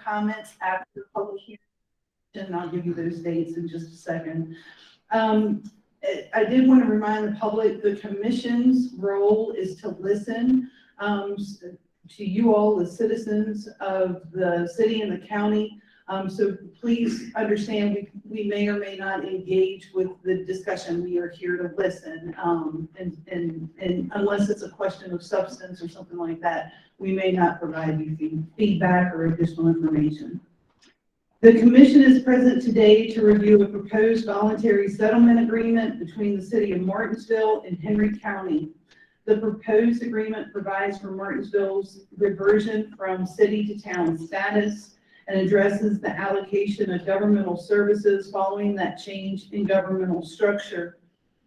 comments after the public hearing, and I'll give you those dates in just a second. I did want to remind the public the commission's role is to listen to you all, the citizens of the city and the county. So please understand we may or may not engage with the discussion. We are here to listen. And unless it's a question of substance or something like that, we may not provide you feedback or additional information. The commission is present today to review a proposed voluntary settlement agreement between the city of Martinsville and Henry County. The proposed agreement provides for Martinsville's reversion from city to town status and addresses the allocation of governmental services following that change in governmental structure,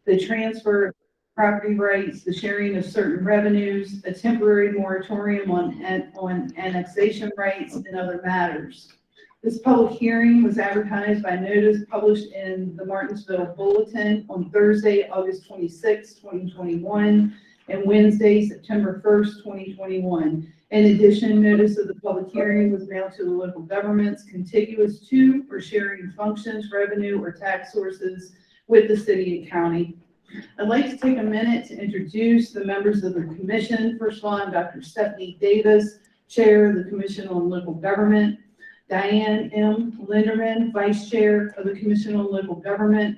the transfer of property rights, the sharing of certain revenues, a temporary moratorium on annexation rights, and other matters. This public hearing was advertised by notice published in the Martinsville Bulletin on Thursday, August 26, 2021, and Wednesday, September 1st, 2021. In addition, notice of the public hearing was mailed to the local governments contiguous to or sharing functions, revenue, or tax sources with the city and county. I'd like to take a minute to introduce the members of the commission. First of all, I'm Dr. Stephanie Davis, Chair of the Commission on Local Government. Diane M. Linderman, Vice Chair of the Commission on Local Government.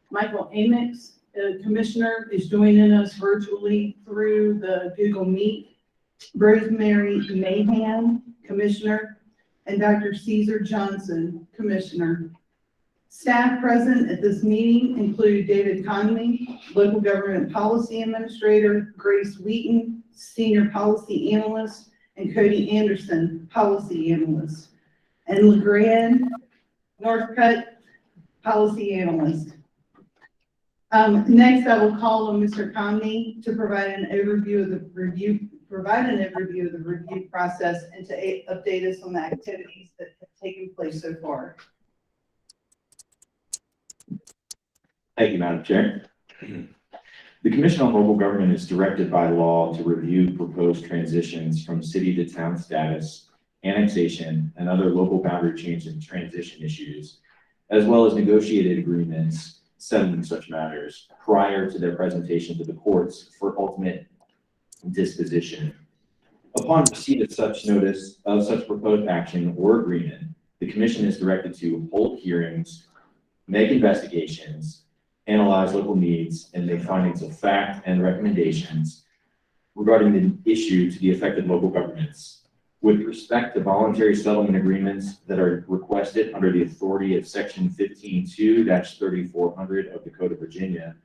Michael Amix, Commissioner, is joining us virtually through the Google Meet. Rosemary Mahan, Commissioner, and Dr. Caesar Johnson, Commissioner. Staff present at this meeting include David Conley, Local Government Policy Administrator, Grace Wheaton, Senior Policy Analyst, and Cody Anderson, Policy Analyst, and LeGrand Northcutt, Policy Analyst. Next, I will call on Mr. Conley to provide an overview of the review process and to update us on the activities that have taken place so far. Thank you, Madam Chair. The Commission on Local Government is directed by law to review proposed transitions from city to town status, annexation, and other local boundary change and transition issues, as well as negotiated agreements settling such matters prior to their presentation to the courts for ultimate disposition. Upon receipt of such notice of such proposed action or agreement, the Commission is directed to hold hearings, make investigations, analyze local needs, and make findings of fact and recommendations regarding the issue to the affected local governments. With respect to voluntary settlement agreements that are requested under the authority of Section 15.2-3400 of the Code of Virginia,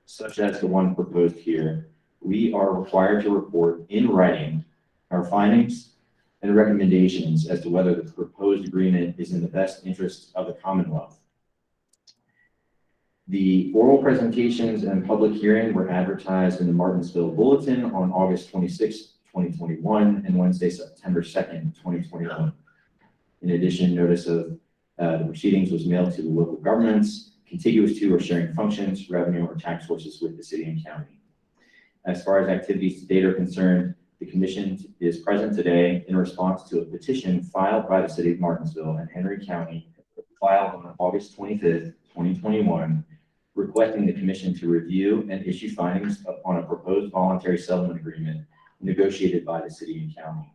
such as the one proposed here, we are required to report in writing our findings and recommendations as to whether the proposed agreement is in the best interest of the Commonwealth. The oral presentations and public hearing were advertised in the Martinsville Bulletin on August 26, 2021, and Wednesday, September 2nd, 2021. In addition, notice of the proceedings was mailed to the local governments contiguous to or sharing functions, revenue, or tax sources with the city and county. As far as activities to date are concerned, the Commission is present today in response to a petition filed by the city of Martinsville and Henry County, filed on August 25th, 2021, requesting the Commission to review and issue findings upon a proposed voluntary settlement agreement negotiated by the city and county.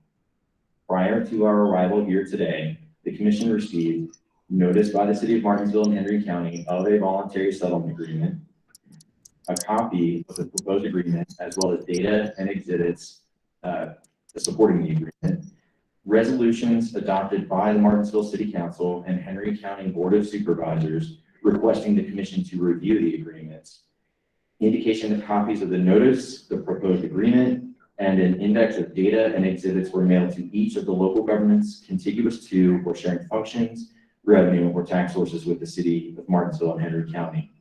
Prior to our arrival here today, the Commission received notice by the city of Martinsville and Henry County of a voluntary settlement agreement, a copy of the proposed agreement, as well as data and exhibits supporting the agreement, resolutions adopted by the Martinsville City Council and Henry County Board of Supervisors requesting the Commission to review the agreements, indication that copies of the notice, the proposed agreement, and an index of data and exhibits were mailed to each of the local governments contiguous to or sharing functions, revenue, or tax sources with the city of Martinsville and Henry County.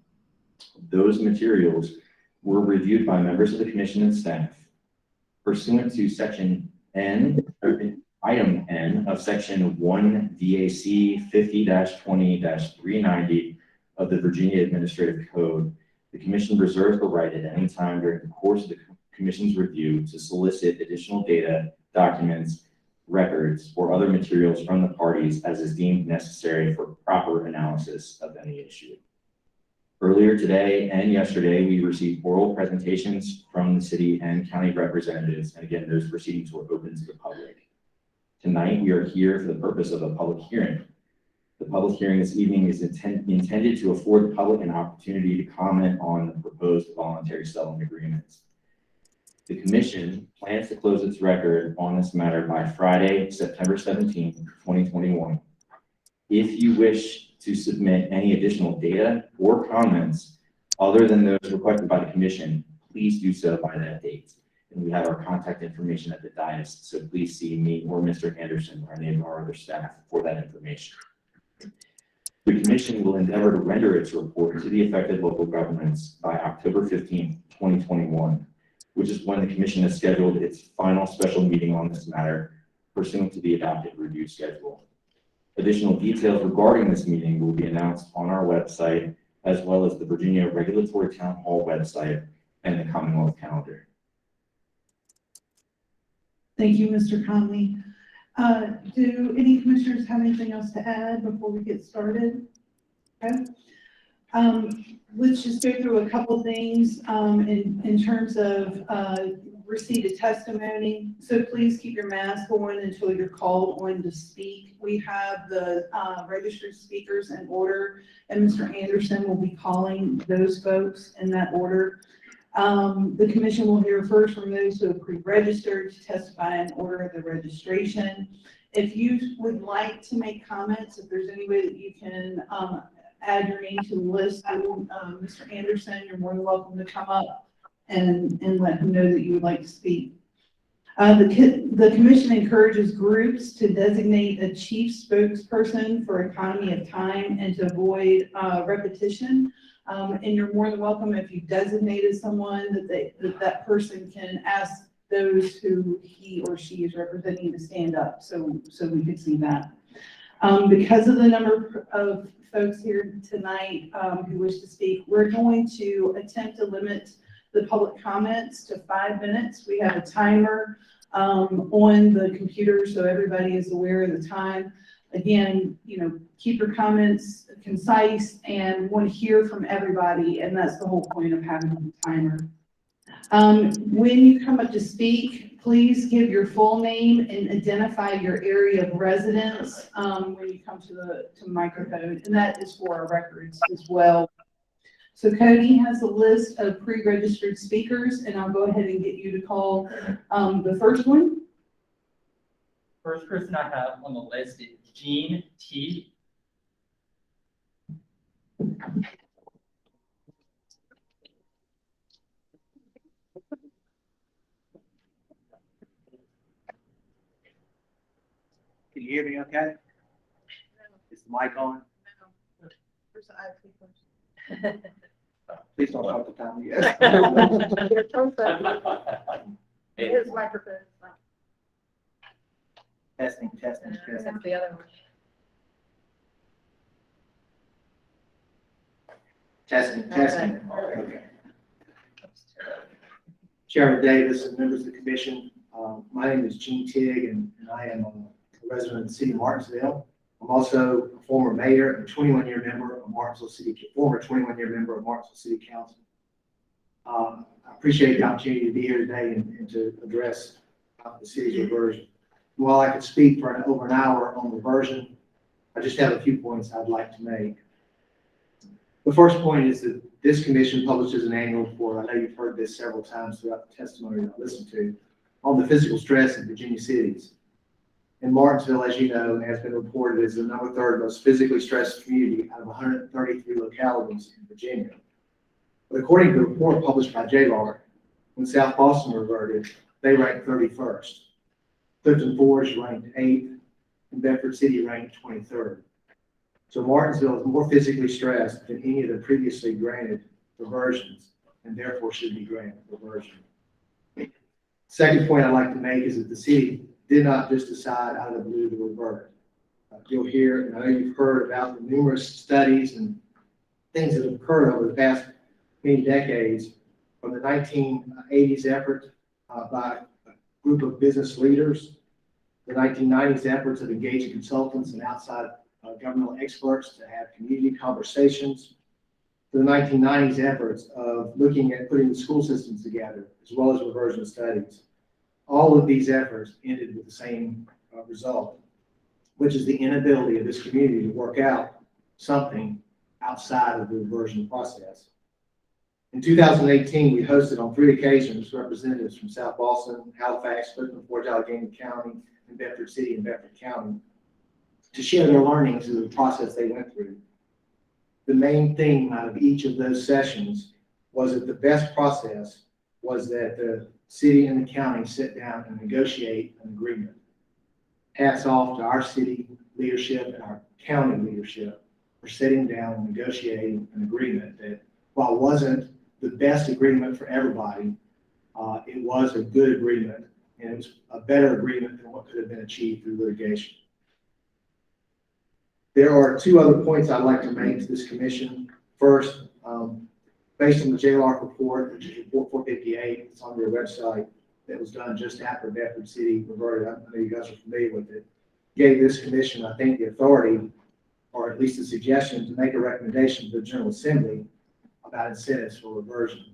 Those materials were reviewed by members of the Commission and staff. Pursuant to Section N, or Item N of Section 1 VAC 50-20-390 of the Virginia Administrative Code, the Commission reserves the right at any time during the course of the Commission's review to solicit additional data, documents, records, or other materials from the parties as is deemed necessary for proper analysis of any issue. Earlier today and yesterday, we received oral presentations from the city and county representatives, and again, those proceedings were open to the public. Tonight, we are here for the purpose of a public hearing. The public hearing this evening is intended to afford the public an opportunity to comment on the proposed voluntary settlement agreements. The commission plans to close its record on this matter by Friday, September 17, 2021. If you wish to submit any additional data or comments other than those requested by the commission, please do so by that date. And we have our contact information at the dais, so please see me or Mr. Anderson or any of our other staff for that information. The commission will endeavor to render its report to the affected local governments by October 15, 2021, which is when the commission has scheduled its final special meeting on this matter pursuant to the adopted review schedule. Additional details regarding this meeting will be announced on our website, as well as the Virginia Regulatory Town Hall website and the Commonwealth calendar. Thank you, Mr. Conley. Do any commissioners have anything else to add before we get started? Okay. Let's just go through a couple things in terms of receipt of testimony. So please keep your mask on until you're called on to speak. We have the registered speakers in order, and Mr. Anderson will be calling those folks in that order. The commission will hear first from those who have pre-registered to testify in order of the registration. If you would like to make comments, if there's any way that you can add your name to the list, Mr. Anderson, you're more than welcome to come up and let him know that you would like to speak. The commission encourages groups to designate a chief spokesperson for economy of time and to avoid repetition. And you're more than welcome, if you designated someone, that person can ask those who he or she is representing to stand up, so we could see that. Because of the number of folks here tonight who wish to speak, we're going to attempt to limit the public comments to 5 minutes. We have a timer on the computer, so everybody is aware of the time. Again, keep your comments concise and want to hear from everybody, and that's the whole point of having the timer. When you come up to speak, please give your full name and identify your area of residence when you come to the microphone, and that is for our records as well. So Cody has a list of pre-registered speakers, and I'll go ahead and get you to call the first one. First person I have on the list is Jean Tigg. Can you hear me okay? Is the mic on? Please don't talk the time yet. His microphone. Testing. The other one. Testing. Okay. Chairman Davis and members of the commission, my name is Gene Tigg, and I am a resident of the city of Martinsville. I'm also a former mayor and a 21-year member of Martinsville City, former 21-year member of Martinsville City Council. I appreciate the opportunity to be here today and to address the city's reversion. While I could speak for over an hour on reversion, I just have a few points I'd like to make. The first point is that this commission publishes an annual report. I know you've heard this several times throughout the testimony that I listened to, on the physical stress in Virginia cities. And Martinsville, as you know, has been reported as the number 3rd most physically stressed community out of 133 localities in Virginia. But according to the report published by Donnaillard, when South Boston reverted, they ranked 31st. Clifton Forge ranked 8th, and Bedford City ranked 23rd. So Martinsville is more physically stressed than any of the previously granted reversions, and therefore should be granted reversion. Second point I'd like to make is that the city did not just decide out of the blue to revert. You'll hear, and I know you've heard about the numerous studies and things that have occurred over the past many decades, from the 1980s effort by a group of business leaders The 1990s efforts of engaging consultants and outside governmental experts to have community conversations. To the 1990s efforts of looking at putting the school systems together, as well as reversion studies. All of these efforts ended with the same result, which is the inability of this community to work out something outside of the reversion process. In 2018, we hosted on 3 occasions representatives from South Boston, Halifax, Clifton Forge, Allegheny County, and Bedford City and Bedford County to share their learnings of the process they went through. The main theme out of each of those sessions was that the best process was that the city and the county sit down and negotiate an agreement. Hats off to our city leadership and our county leadership for sitting down and negotiating an agreement that, while it wasn't the best agreement for everybody, it was a good agreement, and it was a better agreement than what could have been achieved through litigation. There are 2 other points I'd like to make to this commission. First, based on the JLARC report, which is report 458, it's on their website, that was done just after Bedford City reverted. I know you guys are familiar with it. Gave this commission, I think, the authority, or at least a suggestion, to make a recommendation to the General Assembly about incentives for reversion.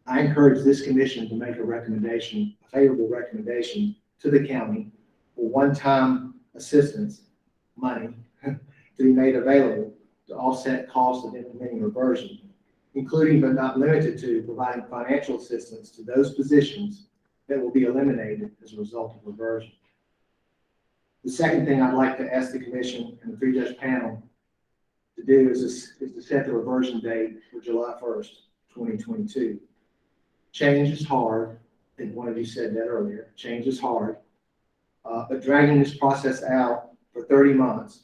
I encourage this commission to make a recommendation, a favorable recommendation to the county for one-time assistance money to be made available to offset costs of implementing reversion, including but not limited to providing financial assistance to those positions that will be eliminated as a result of reversion. The second thing I'd like to ask the commission and the 3-judge panel to do is to set the reversion date for July 1st, 2022. Change is hard. I think one of you said that earlier. Change is hard. But dragging this process out for 30 months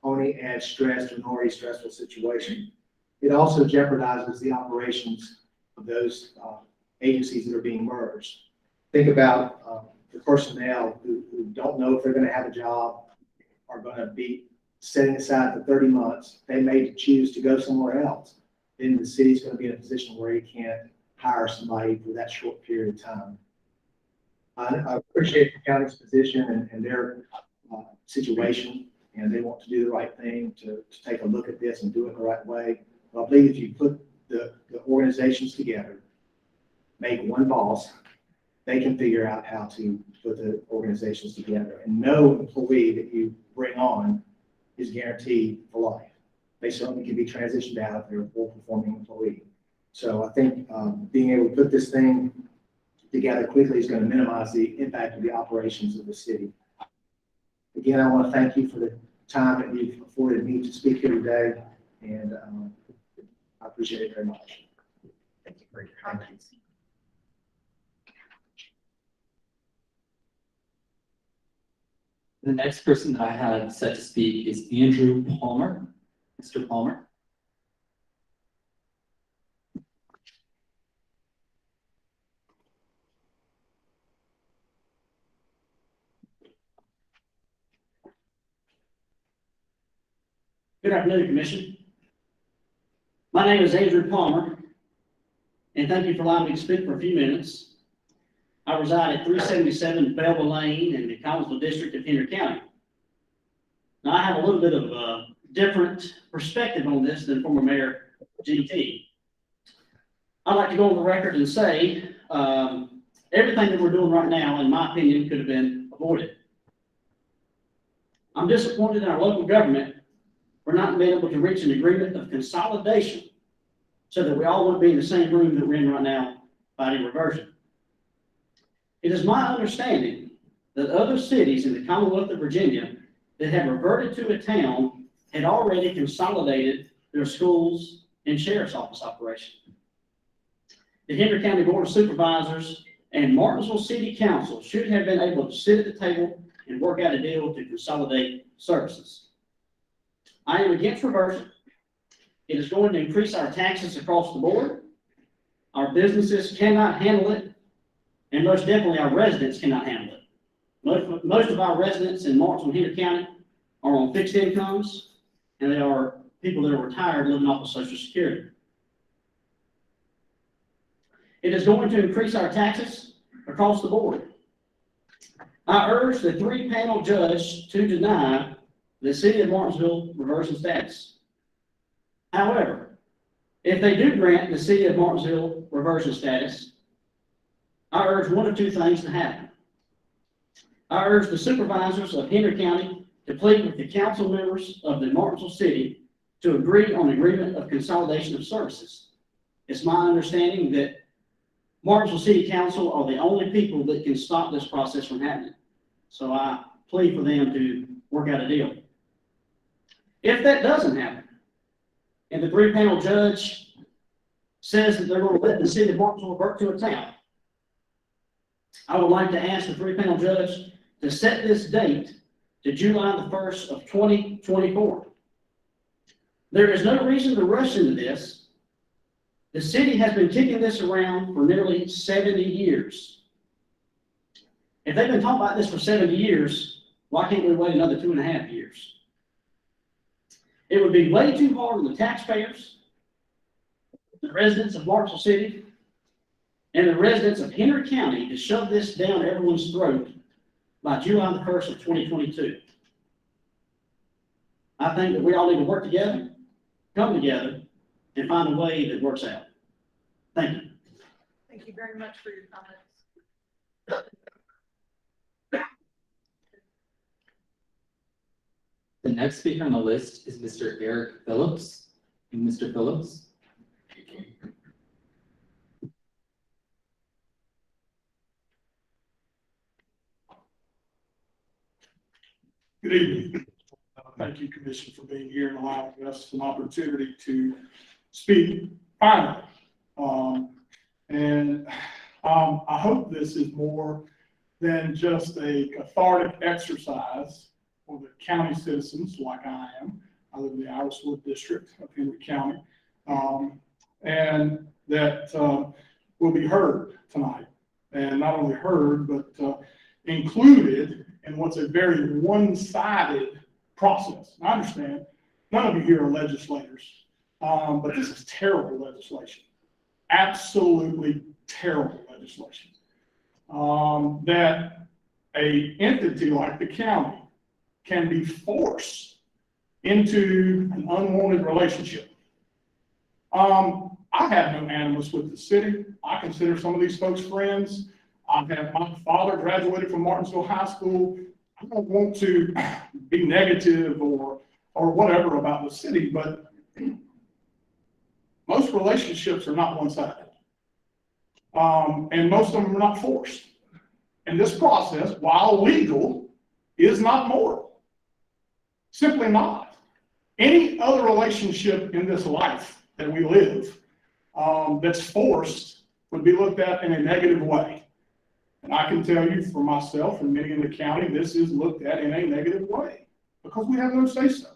only adds stress to an already stressful situation. It also jeopardizes the operations of those agencies that are being merged. Think about the personnel who don't know if they're going to have a job, are going to be setting aside for 30 months. They may choose to go somewhere else. Then the city's going to be in a position where you can't hire somebody for that short period of time. I appreciate the county's position and their situation, and they want to do the right thing to take a look at this and do it the right way. But I believe if you put the organizations together, make one boss, they can figure out how to put the organizations together. And no employee that you bring on is guaranteed for life. They certainly can be transitioned out if they're a full-performing employee. So I think being able to put this thing together quickly is going to minimize the impact of the operations of the city. Again, I want to thank you for the time that you've afforded me to speak here today, and I appreciate it very much. Thank you for your comments. The next person that I had set to speak is Andrew Palmer. Mr. Palmer. Good afternoon, Commission. My name is Andrew Palmer, and thank you for allowing me to speak for a few minutes. I reside at 377 Belleville Lane in the Collinsville District of Henry County. Now, I have a little bit of a different perspective on this than former Mayor Tigg. I'd like to go on the record and say everything that we're doing right now, in my opinion, could have been avoided. I'm disappointed in our local government for not being able to reach an agreement of consolidation so that we all would be in the same room that we're in right now fighting reversion. It is my understanding that other cities in the Commonwealth of Virginia that have reverted to a town had already consolidated their schools and sheriff's office operation. The Henry County Board of Supervisors and Martinsville City Council should have been able to sit at the table and work out a deal to consolidate services. I am against reversion. It is going to increase our taxes across the board. Our businesses cannot handle it, and most definitely our residents cannot handle it. Most of our residents in Martinsville and Henry County are on fixed incomes, and they are people that are retired living off of Social Security. It is going to increase our taxes across the board. I urge the three-panel judge to deny the city of Martinsville reversion status. However, if they do grant the city of Martinsville reversion status, I urge one of two things to happen. I urge the supervisors of Henry County to plead with the council members of the Martinsville City to agree on agreement of consolidation of services. It's my understanding that Martinsville City Council are the only people that can stop this process from happening. So I plead for them to work out a deal. If that doesn't happen, and the three-panel judge says that they're going to let the city of Martinsville revert to a town, I would like to ask the three-panel judge to set this date to July the 1st of 2024. There is no reason to rush into this. The city has been kicking this around for nearly 70 years. If they've been talking about this for 70 years, why can't we wait another 2.5 years? It would be way too hard on the taxpayers, the residents of Martinsville City, and the residents of Henry County to shove this down everyone's throat by July the 1st of 2022. I think that we all need to work together, come together, and find a way that works out. Thank you. Thank you very much for your comments. The next speaker on the list is Mr. Eric Phillips. And Mr. Phillips. Good evening. Thank you, Commission, for being here and allowing us an opportunity to speak finally. I hope this is more than just a cathartic exercise for the county citizens like I am. I live in the Iriswood district of Henry County, and that will be heard tonight. And not only heard, but included in what's a very one-sided process. I understand none of you here are legislators, but this is terrible legislation. Absolutely terrible legislation. That an entity like the county can be forced into an unwanted relationship. I have no animus with the city. I consider some of these folks friends. My father graduated from Martinsville High School. I don't want to be negative or whatever about the city, but most relationships are not one-sided. And most of them are not forced. And this process, while legal, is not moral. Simply not. Any other relationship in this life that we live that's forced would be looked at in a negative way. And I can tell you for myself and many in the county, this is looked at in a negative way because we have no say-so.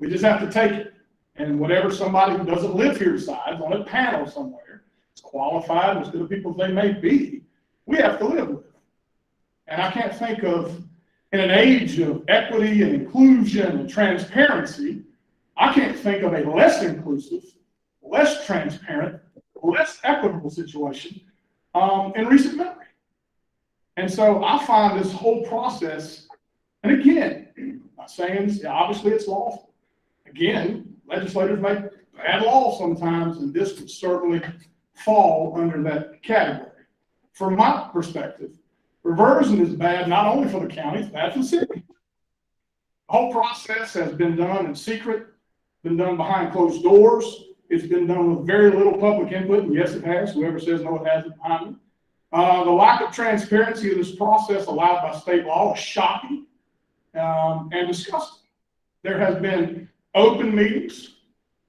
We just have to take it. And whatever somebody who doesn't live here decides on a panel somewhere, as qualified as good people they may be, we have to live with. And I can't think of, in an age of equity and inclusion and transparency, I can't think of a less inclusive, less transparent, less equitable situation in recent memory. And so I find this whole process, and again, I'm not saying obviously it's lawful. Again, legislators make bad laws sometimes, and this would certainly fall under that category. From my perspective, reversion is bad not only for the county, it's bad for the city. The whole process has been done in secret, been done behind closed doors. It's been done with very little public input, and yes, it has. Whoever says no, it hasn't behind me. The lack of transparency of this process allowed by state law is shocking and disgusting. There has been open meetings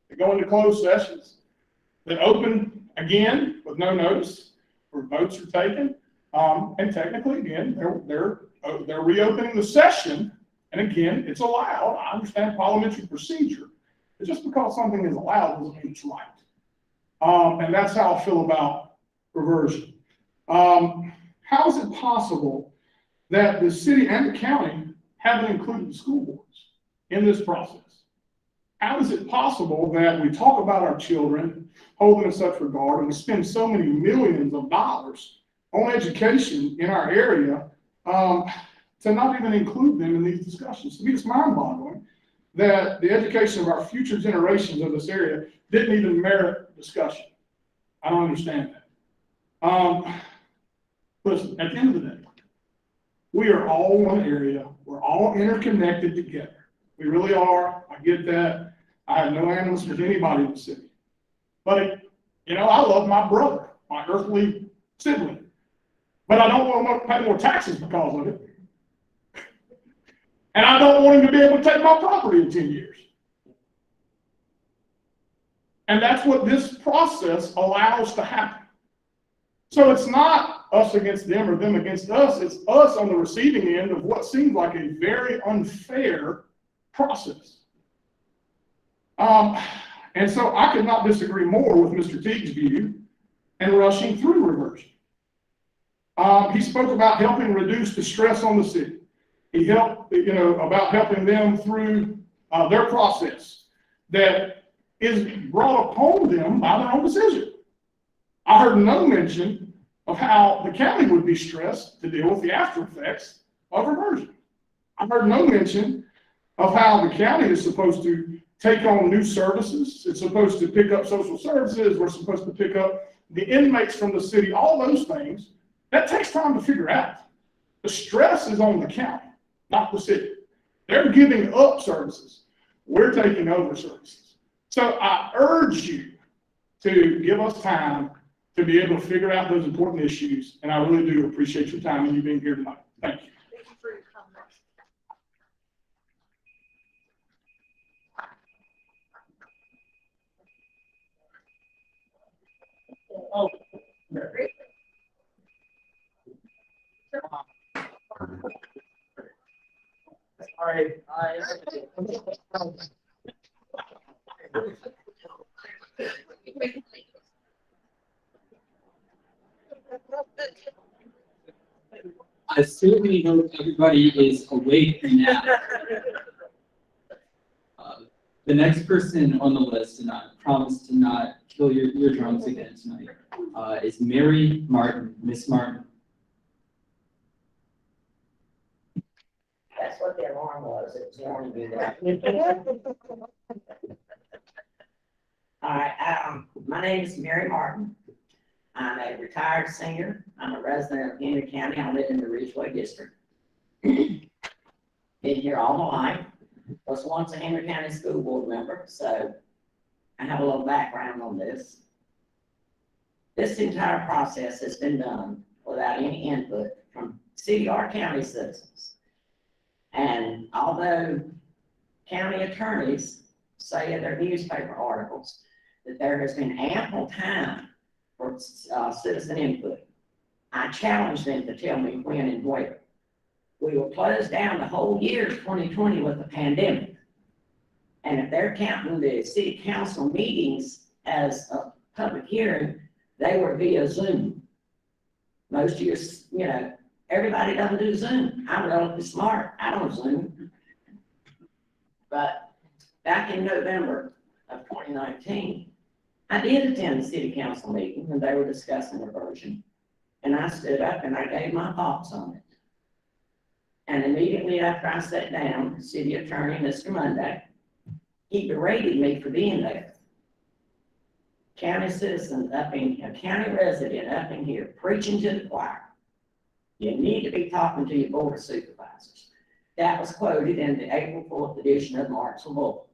that go into closed sessions that open again with no notice, where votes are taken. And technically, again, they're reopening the session, and again, it's allowed. I understand parliamentary procedure, but just because something is allowed doesn't mean it's right. And that's how I feel about reversion. How is it possible that the city and the county haven't included the school boards in this process? How is it possible that we talk about our children, hold them in such regard, and we spend so many millions of dollars on education in our area, to not even include them in these discussions. To me, it's mind-boggling that the education of our future generations of this area didn't even merit discussion. I don't understand that. Listen, at the end of the day, we are all one area. We're all interconnected together. We really are. I get that. I have no animus with anybody in the city. But, you know, I love my brother, my earthly sibling. But I don't want him to pay more taxes because of it. And I don't want him to be able to take my property in 10 years. And that's what this process allows to happen. So it's not us against them or them against us. It's us on the receiving end of what seems like a very unfair process. And so I could not disagree more with Mr. Tigg's view and rushing through reversion. He spoke about helping reduce the stress on the city. He helped, you know, about helping them through their process that is brought upon them by their own decision. I heard no mention of how the county would be stressed to deal with the after effects of reversion. I heard no mention of how the county is supposed to take on new services. It's supposed to pick up social services. We're supposed to pick up the inmates from the city, all those things. That takes time to figure out. The stress is on the county, not the city. They're giving up services. We're taking over services. So I urge you to give us time to be able to figure out those important issues. And I really do appreciate your time and you being here tonight. Thank you. Thank you for your comments. Oh, sorry, I certainly hope everybody is awake now. The next person on the list, and I promise to not kill your drums again tonight, is Mary Martin. Miss Martin. That's what the alarm was, it was warning me that. All right, my name is Mary Martin. I'm a retired singer. I'm a resident of Henry County. I live in the Ridgeway District. Been here all my life. Was once a Henry County School Board member, so I have a little background on this. This entire process has been done without any input from city or county citizens. And although county attorneys say in their newspaper articles that there has been ample time for citizen input, I challenge them to tell me when and where. We were closed down the whole year 2020 with the pandemic. And if they're counting the city council meetings as a public hearing, they were via Zoom. Most years, you know, everybody doesn't do Zoom. I'm relatively smart. I don't Zoom. But back in November of 2019, I did attend the city council meeting when they were discussing reversion. And I stood up and I gave my thoughts on it. And immediately after I sat down, the city attorney, Mr. Monday, he berated me for being there. County citizen up in, a county resident up in here preaching to the choir. You need to be talking to your board of supervisors. That was quoted in the April 4th edition of the Martinsville Bulletin.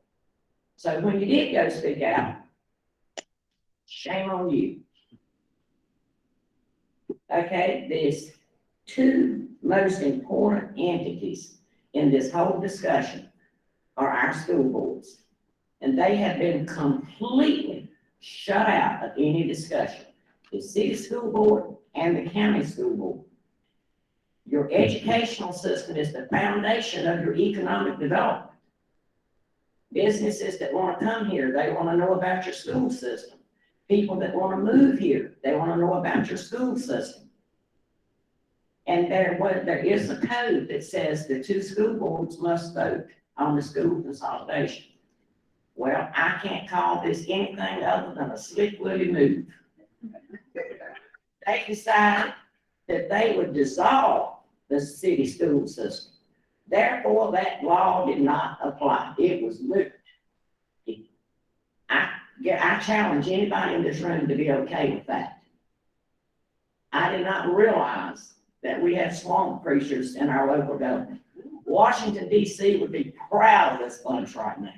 So when you did go speak out, shame on you. Okay, there's two most important entities in this whole discussion are our school boards. And they have been completely shut out of any discussion. The city school board and the county school board. Your educational system is the foundation of your economic development. Businesses that want to come here, they want to know about your school system. People that want to move here, they want to know about your school system. And there is a code that says the two school boards must vote on the school consolidation. Well, I can't call this anything other than a slick willy move. They decided that they would dissolve the city school system. Therefore, that law did not apply. It was literally. I challenge anybody in this room to be okay with that. I did not realize that we had swamp creatures in our local government. Washington DC would be proud of this bunch right now.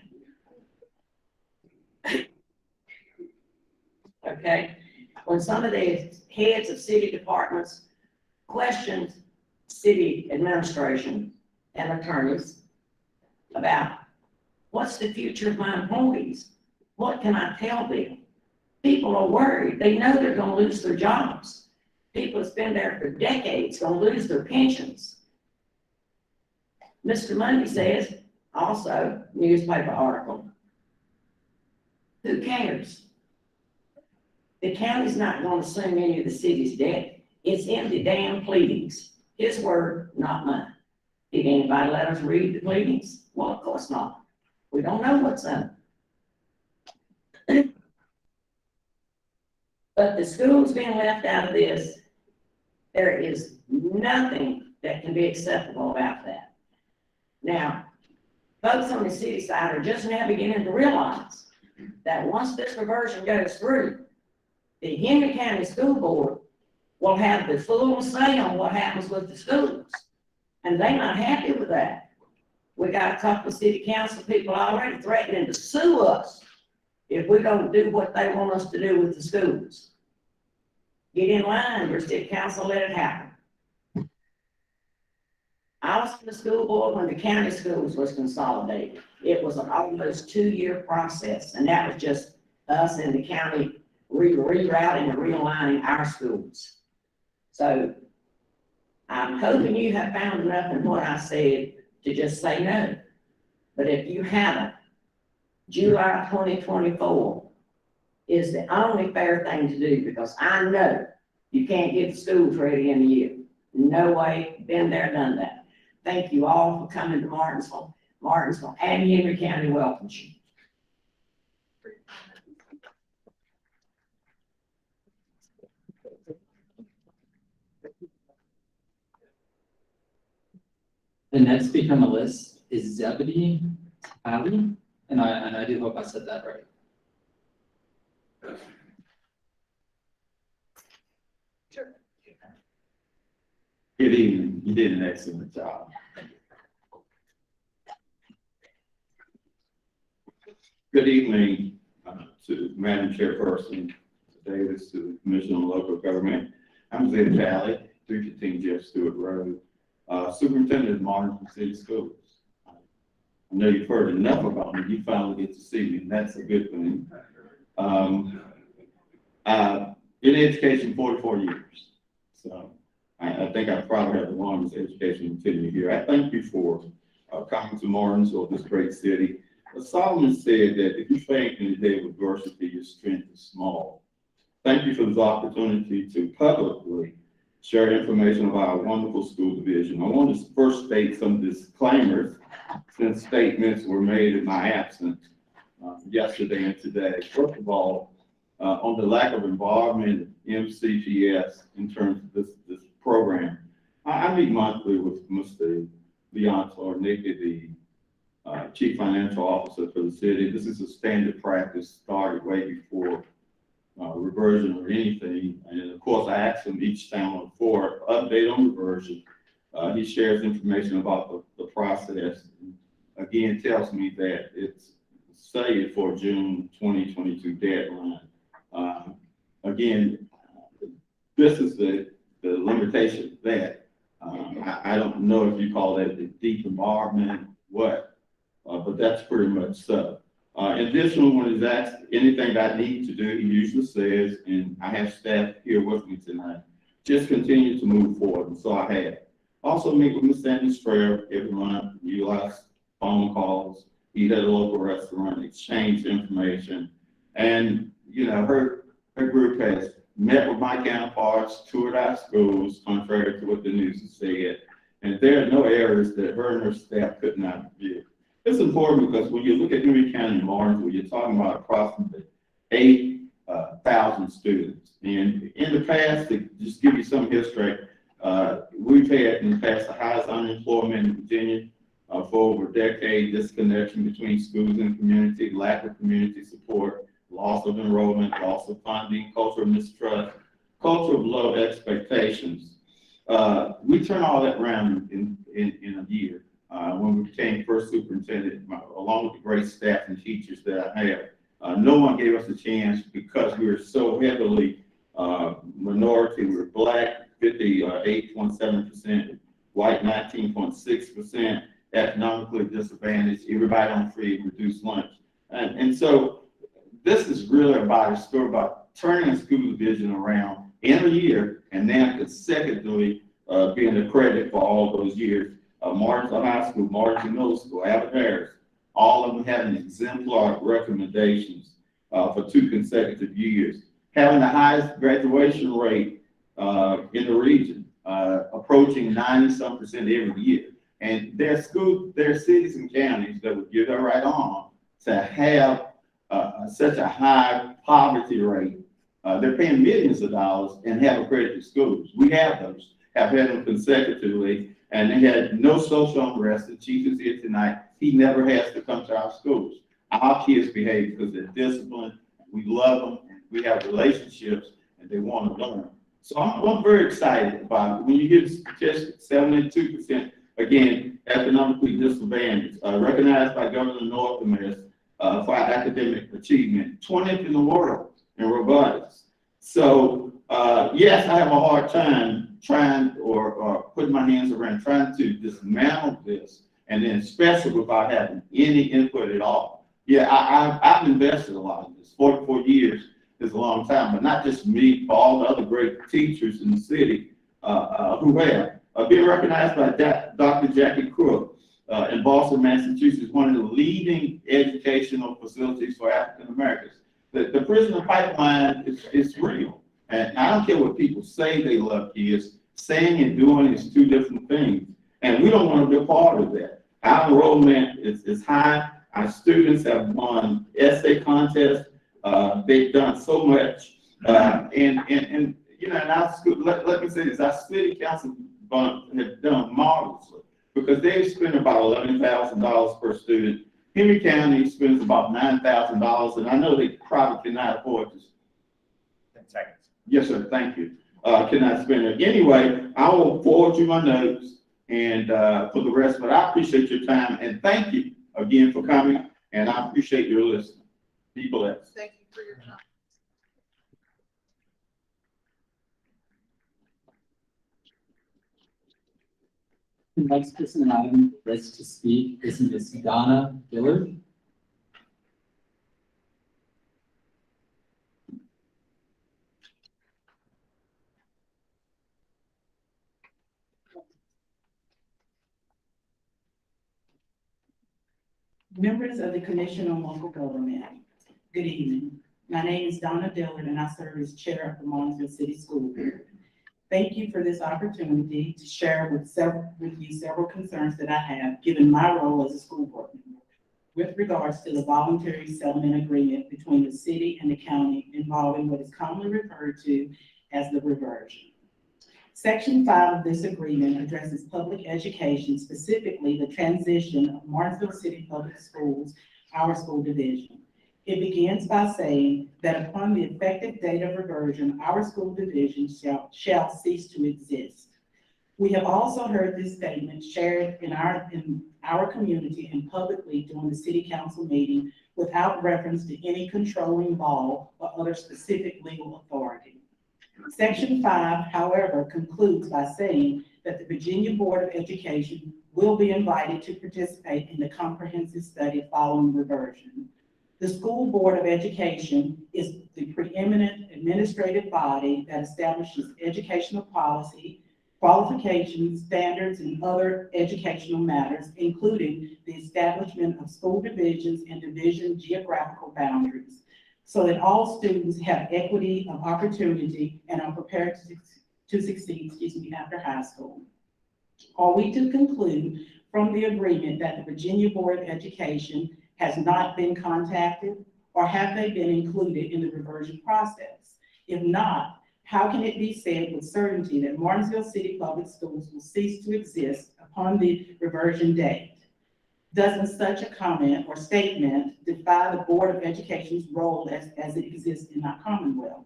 Okay, when some of the heads of city departments questioned city administration and attorneys about what's the future of my employees? What can I tell them? People are worried. They know they're gonna lose their jobs. People that's been there for decades gonna lose their pensions. Mr. Monday says, also, newspaper article, who cares? The county's not gonna assume any of the city's debt. It's in the damn pleadings. His word, not mine. Did anybody let us read the pleadings? Well, of course not. We don't know what's in it. But the school's being left out of this. There is nothing that can be acceptable about that. Now, folks on the city side are just now beginning to realize that once this reversion goes through, the Henry County School Board will have the full say on what happens with the schools. And they're not happy with that. We got a couple of city council people already threatening to sue us if we don't do what they want us to do with the schools. Get in line, your city council, let it happen. I was in the school board when the county schools was consolidated. It was an almost 2-year process, and that was just us in the county rerouting and realigning our schools. So I'm hoping you have found enough in what I said to just say no. But if you haven't, July 2024 is the only fair thing to do, because I know you can't get the schools ready in a year. No way, been there, done that. Thank you all for coming to Martinsville. Martinsville and Henry County welcomes you. The next speaker on the list is Zebedee Ali, and I do hope I said that right. Good evening. You did an excellent job. Good evening to Madam Chairperson Davis, to the Commission on Local Government. I'm Zen Valley, 315 Jeff Stewart Road, Superintendent of Martinsville City Schools. I know you've heard enough about me. You finally get to see me, and that's a good thing. In education, 44 years. So I think I probably have the longest education tenure here. I thank you for coming to Martinsville, this great city. Solomon said that if you faint in the day of adversity, your strength is small. Thank you for this opportunity to publicly share information about our wonderful school division. I want to first state some disclaimers, since statements were made in my absence yesterday and today. First of all, on the lack of involvement in MCGS in terms of this program. I meet monthly with Mr. Donnaillard, the Chief Financial Officer for the city. This is a standard practice, started way before reversion or anything. And of course, I ask him each time for update on reversion. He shares information about the process. Again, tells me that it's slated for June 2022 deadline. Again, this is the limitation of that. I don't know if you call that the deep involvement, but that's pretty much so. Additionally, when he's asked anything that I need to do, he usually says, and I have staff here with me tonight, just continue to move forward, and so I have. Also meet with Ms. Sandy Strayer every month, utilize phone calls, eat at a local restaurant, exchange information, and her group has met with my counterparts, toured our schools, contrary to what the news has said, and there are no areas that her and her staff could not review. It's important because when you look at Henry County and Martinsville, you're talking about approximately 8,000 students. And in the past, to just give you some history, We've had in the past the highest unemployment in Virginia for over a decade, disconnection between schools and community, lack of community support, loss of enrollment, loss of funding, culture of mistrust, culture of low expectations. We turned all that around in a year. When we became first superintendent, along with the great staff and teachers that I have, no one gave us a chance because we were so heavily minority. We were Black, 58.7%, white, 19.6%, economically disadvantaged, everybody on free and reduced lunch. And so this is really about a story about turning a school division around in a year and then consecutively being the credit for all those years. Martinsville High School, Martinsville Middle School, Abbott Harris, all of them having exemplar recommendations for 2 consecutive years. Having the highest graduation rate in the region, approaching 90-some% every year. And there are cities and counties that would give their right on to have such a high poverty rate. They're paying millions of dollars and have accredited schools. We have those, have had them consecutively, and they had no social unrest. The chief is here tonight. He never has to come to our schools. Our kids behave because they're disciplined. We love them. We have relationships, and they want to learn. So I'm very excited about it. When you hear the statistics, 72%, again, economically disadvantaged, recognized by Governor Northam as for our academic achievement, 20th in the world in robotics. So yes, I have a hard time trying or putting my hands around trying to dismantle this, and then especially without having any input at all. Yeah, I've invested a lot in this. 44 years is a long time, but not just me, but all the other great teachers in the city who have been recognized by Dr. Jackie Crook in Boston, Massachusetts, one of the leading educational facilities for African Americans. The prisoner pipeline is real. And I don't care what people say they love kids, saying and doing is 2 different things. And we don't want to be a part of that. Our enrollment is high. Our students have won essay contests. They've done so much. And you know, in our school, let me say this, our city council have done marvelously because they've spent about $11,000 per student. Henry County spends about $9,000, and I know they probably cannot afford this. 10 seconds. Yes, sir, thank you. Cannot spend it. Anyway, I will forward you my notes and for the rest, but I appreciate your time and thank you again for coming, and I appreciate your listening. Be blessed. Thank you for your time. The next person on the list to speak is Ms. Donnaillard. Members of the Commission on Local Government, good evening. My name is Donnaillard and I serve as chair of the Martinsville City School Board. Thank you for this opportunity to share with you several concerns that I have given my role as a school board member with regards to the voluntary settlement agreement between the city and the county involving what is commonly referred to as the reversion. Section 5 of this agreement addresses public education, specifically the transition of Martinsville City Public Schools, our school division. It begins by saying that upon the effective date of reversion, our school division shall cease to exist. We have also heard this statement shared in our community and publicly during the city council meeting without reference to any controlling law or other specific legal authority. Section 5, however, concludes by saying that the Virginia Board of Education will be invited to participate in the comprehensive study following reversion. The School Board of Education is the preeminent administrative body that establishes educational policy, qualifications, standards, and other educational matters, including the establishment of school divisions and division geographical boundaries, so that all students have equity of opportunity and are prepared to succeed, after high school. Are we to conclude from the agreement that the Virginia Board of Education has not been contacted, or have they been included in the reversion process? If not, How can it be said with certainty that Martinsville City Public Schools will cease to exist upon the reversion date? Doesn't such a comment or statement defy the Board of Education's role as it exists in our Commonwealth?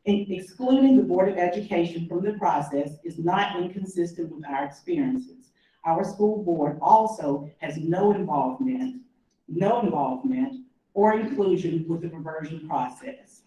Excluding the Board of Education from the process is not inconsistent with our experiences. Our school board also has no involvement or inclusion with the reversion process.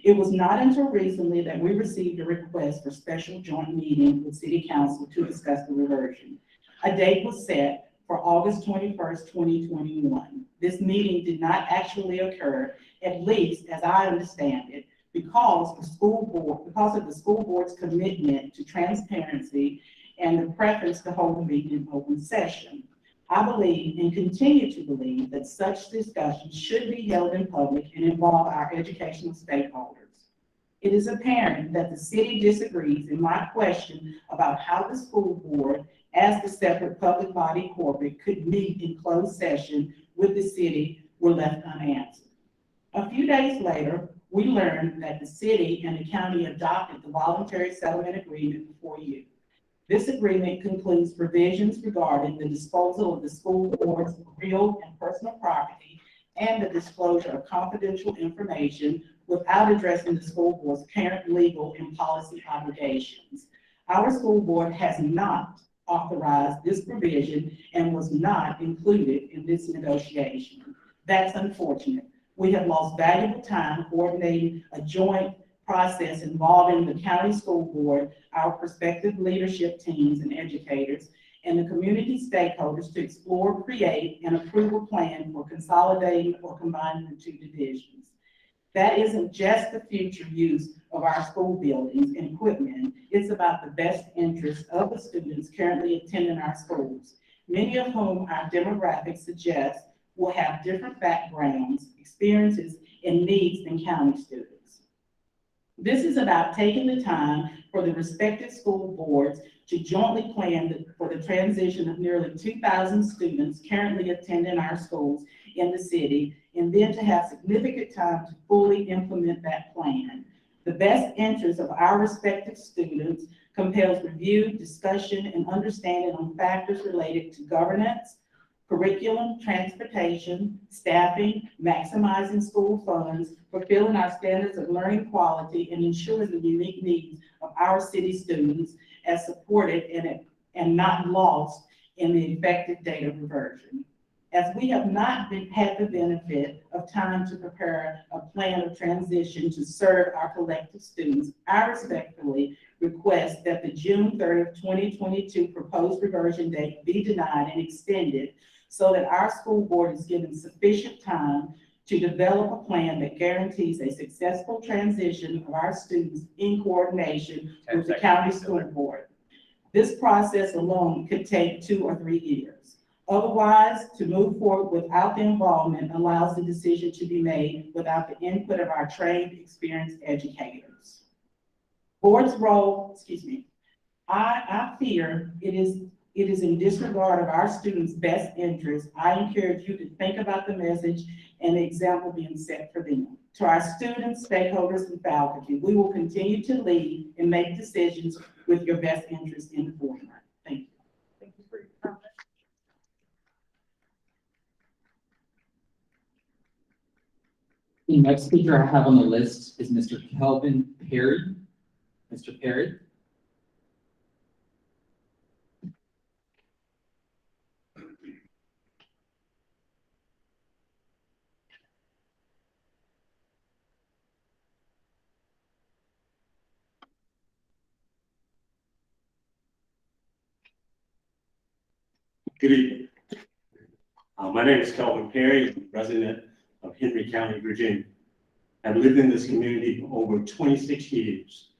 It was not until recently that we received a request for special joint meeting with City Council to discuss the reversion. A date was set for August 21st, 2021. This meeting did not actually occur, at least as I understand it, because of the school board's commitment to transparency and the preference to hold the meeting in open session. I believe and continue to believe that such discussions should be held in public and involve our educational stakeholders. It is apparent that the city disagrees in my question about how the school board, as the separate public body corporate, could meet in closed session with the city were left unanswered. A few days later, we learned that the city and the county adopted the voluntary settlement agreement before you. This agreement concludes provisions regarding the disposal of the school board's real and personal property and the disclosure of confidential information without addressing the school board's current legal and policy obligations. Our school board has not authorized this provision and was not included in this negotiation. That's unfortunate. We have lost valuable time coordinating a joint process involving the county school board, our prospective leadership teams and educators, and the community stakeholders to explore, create, and approve a plan for consolidating or combining the two divisions. That isn't just the future use of our school buildings and equipment, it's about the best interests of the students currently attending our schools, many of whom our demographics suggest will have different backgrounds, experiences, and needs than county students. This is about taking the time for the respective school boards to jointly plan for the transition of nearly 2,000 students currently attending our schools in the city, and then to have significant time to fully implement that plan. The best interest of our respective students compels review, discussion, and understanding on factors related to governance, curriculum, transportation, staffing, maximizing school funds, fulfilling our standards of learning quality, and ensuring the unique needs of our city students as supported and not lost in the effective date of reversion. As we have not had the benefit of time to prepare a plan of transition to serve our collective students, I respectfully request that the June 30th, 2022 proposed reversion date be denied and extended so that our school board is given sufficient time to develop a plan that guarantees a successful transition of our students in coordination with the county school board. This process alone could take 2 or 3 years. Otherwise, to move forward without the involvement allows the decision to be made without the input of our trained, experienced educators. Board's role, I fear it is in disregard of our students' best interests. I encourage you to think about the message and the example being set for them. To our students, stakeholders, and faculty, we will continue to lead and make decisions with your best interest in the forefront. Thank you. Thank you for your comment. The next speaker I have on the list is Mr. Kelvin Perry. Mr. Perry. Good evening. My name is Kelvin Perry. I'm a resident of Henry County, Virginia. I've lived in this community for over 26 years.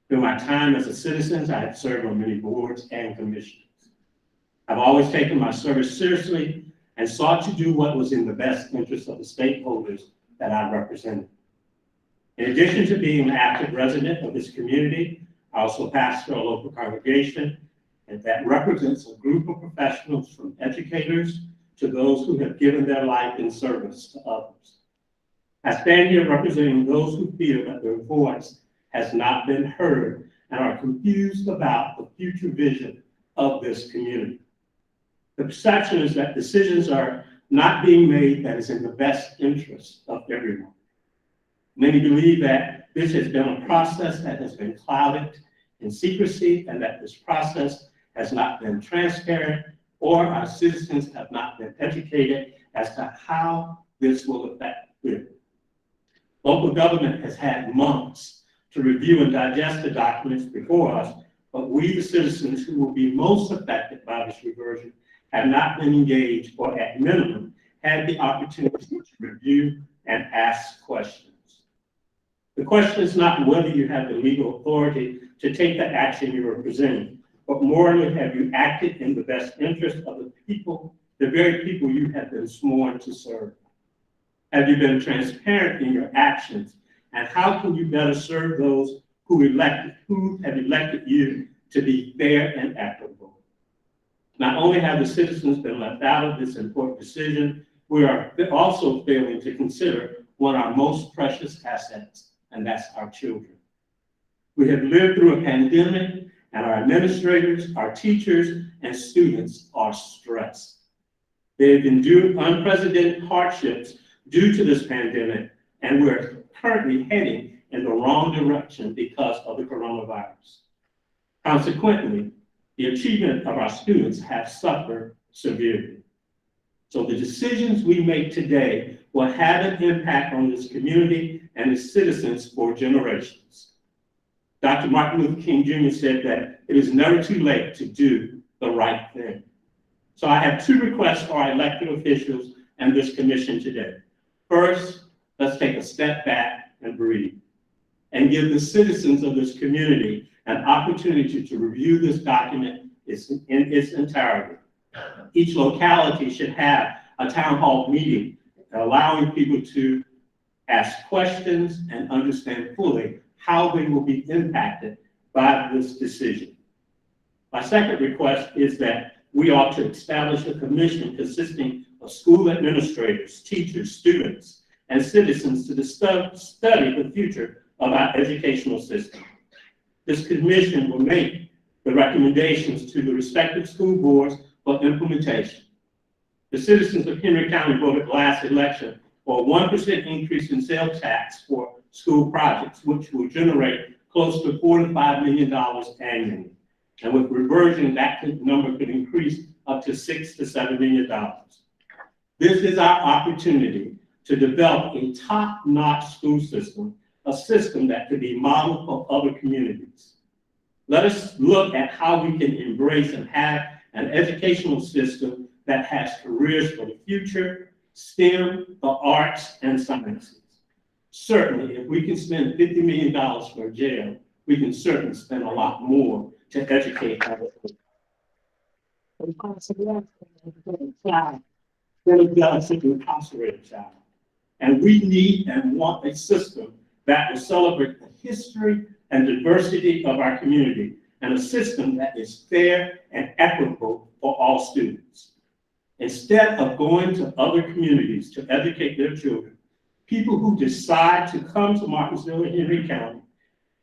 Through my time as a citizen, I have served on many boards and commissions. I've always taken my service seriously and sought to do what was in the best interest of the stakeholders that I represented. In addition to being an active resident of this community, I also pastor a local congregation, and that represents a group of professionals from educators to those who have given their life in service to others. I stand here representing those who feel that their voice has not been heard and are confused about the future vision of this community. The perception is that decisions are not being made that is in the best interest of everyone. Many believe that this has been a process that has been clouded in secrecy and that this process has not been transparent, or our citizens have not been educated as to how this will affect them. Local government has had months to review and digest the documents before us, but we, the citizens who will be most affected by this reversion, have not been engaged, or at minimum, had the opportunity to review and ask questions. The question is not whether you have the legal authority to take the action you are presenting, but morally, have you acted in the best interest of the people, the very people you have been sworn to serve? Have you been transparent in your actions? And how can you better serve those who have elected you to be fair and equitable? Not only have the citizens been left out of this important decision, we are also failing to consider one of our most precious assets, and that's our children. We have lived through a pandemic, and our administrators, our teachers, and students are stressed. They have endured unprecedented hardships due to this pandemic, and we're currently heading in the wrong direction because of the coronavirus. Consequently, the achievement of our students have suffered severely. So the decisions we make today will have an impact on this community and its citizens for generations. Dr. Martin Luther King Jr. said that it is never too late to do the right thing. So I have two requests for our elected officials and this commission today. First, let's take a step back and breathe and give the citizens of this community an opportunity to review this document in its entirety. Each locality should have a town hall meeting, allowing people to ask questions and understand fully how they will be impacted by this decision. My second request is that we ought to establish a commission consisting of school administrators, teachers, students, and citizens to study the future of our educational system. This commission will make the recommendations to the respective school boards for implementation. The citizens of Henry County voted last election for a 1% increase in sales tax for school projects, which will generate close to $45 million annually. And with reversion, that number could increase up to $6 to $7 million. This is our opportunity to develop a top-notch school system, a system that could be modeled for other communities. Let us look at how we can embrace and have an educational system that has careers for the future, STEM, the arts, and sciences. Certainly, if we can spend $50 million for a jail, we can certainly spend a lot more to educate our incarcerated child. And we need and want a system that will celebrate the history and diversity of our community, and a system that is fair and equitable for all students. Instead of going to other communities to educate their children, people who decide to come to Martinsville-Henry County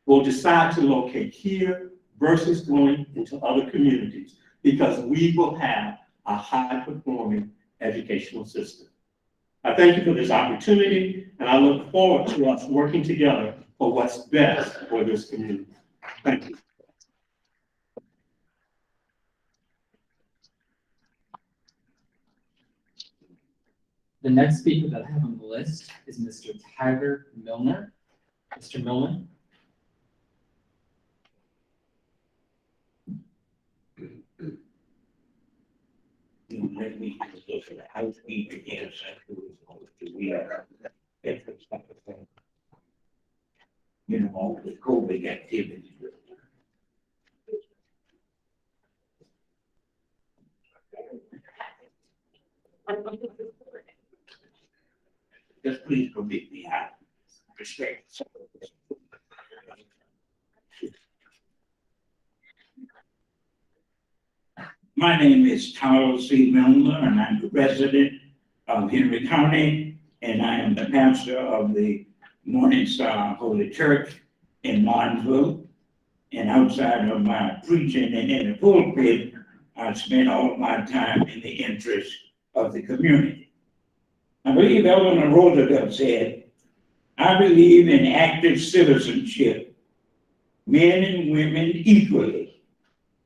will decide to locate here versus going into other communities, because we will have a high-performing educational system. I thank you for this opportunity, and I look forward to us working together for what's best for this community. Thank you. The next speaker that I have on the list is Mr. Tigg Milner. Mr. Milner. Let me look at the housekeeping again, we are, you know, all the COVID activities. Just please permit me, I respect. My name is Charles C. Milner, and I'm a resident of Henry County, and I am the pastor of the Morning Star Holy Church in Martinsville. And outside of my preaching and in the pulpit, I spent all of my time in the interest of the community. I believe Eleanor Roosevelt said, I believe in active citizenship, men and women equally,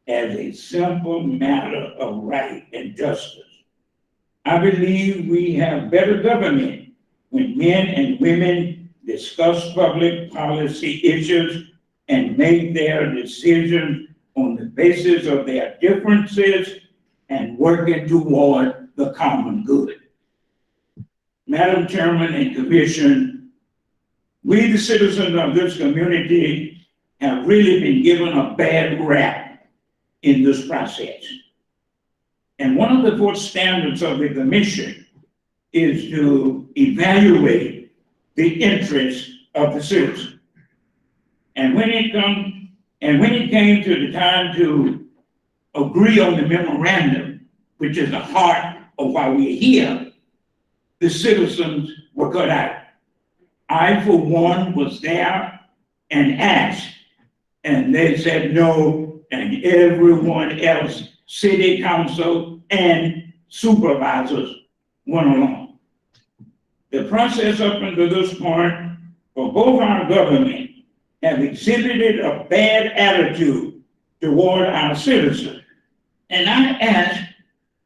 as a simple matter of right and justice. I believe we have better government when men and women discuss public policy issues and make their decisions on the basis of their differences and working toward the common good. Madam Chairman and Commission, we the citizens of this community have really been given a bad rap in this process. And one of the fourth standards of the commission is to evaluate the interests of the citizen. And when it came to the time to agree on the memorandum, which is the heart of why we're here, the citizens were cut out. I, for one, was there and asked, and they said no, and everyone else, city council and supervisors, went along. The process up until this point for both our government have exhibited a bad attitude toward our citizens. And I ask,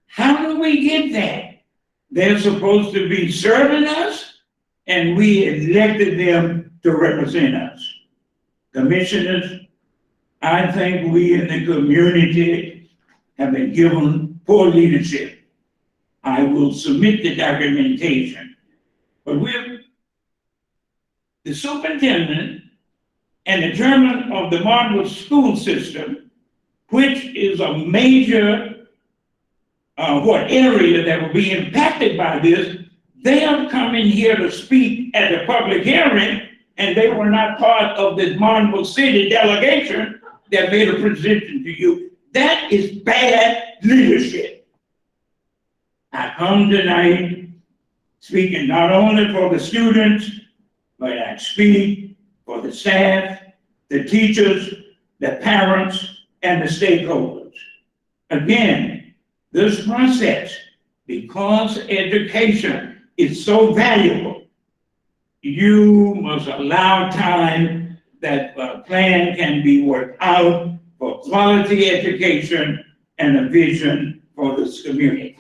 how do we get that? They're supposed to be serving us, and we elected them to represent us. Commissioners, I think we in the community have been given poor leadership. I will submit the documentation. But the superintendent and the chairman of the Martinsville school system, which is a major area that will be impacted by this, they have come in here to speak at the public hearing, and they were not part of this Martinsville city delegation that made a presentation to you. That is bad leadership. I come tonight speaking not only for the students, but I speak for the staff, the teachers, the parents, and the stakeholders. Again, this process, because education is so valuable, you must allow time that a plan can be worked out for quality education and a vision for this community.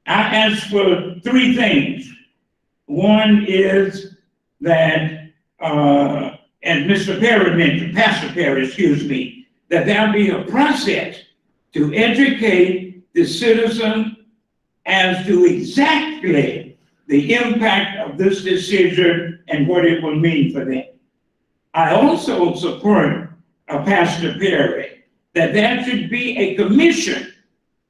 I ask for three things. One is that, and Mr. Perry mentioned, Pastor Perry, excuse me, that there be a process to educate the citizen as to exactly the impact of this decision and what it will mean for them. I also support Pastor Perry that there should be a commission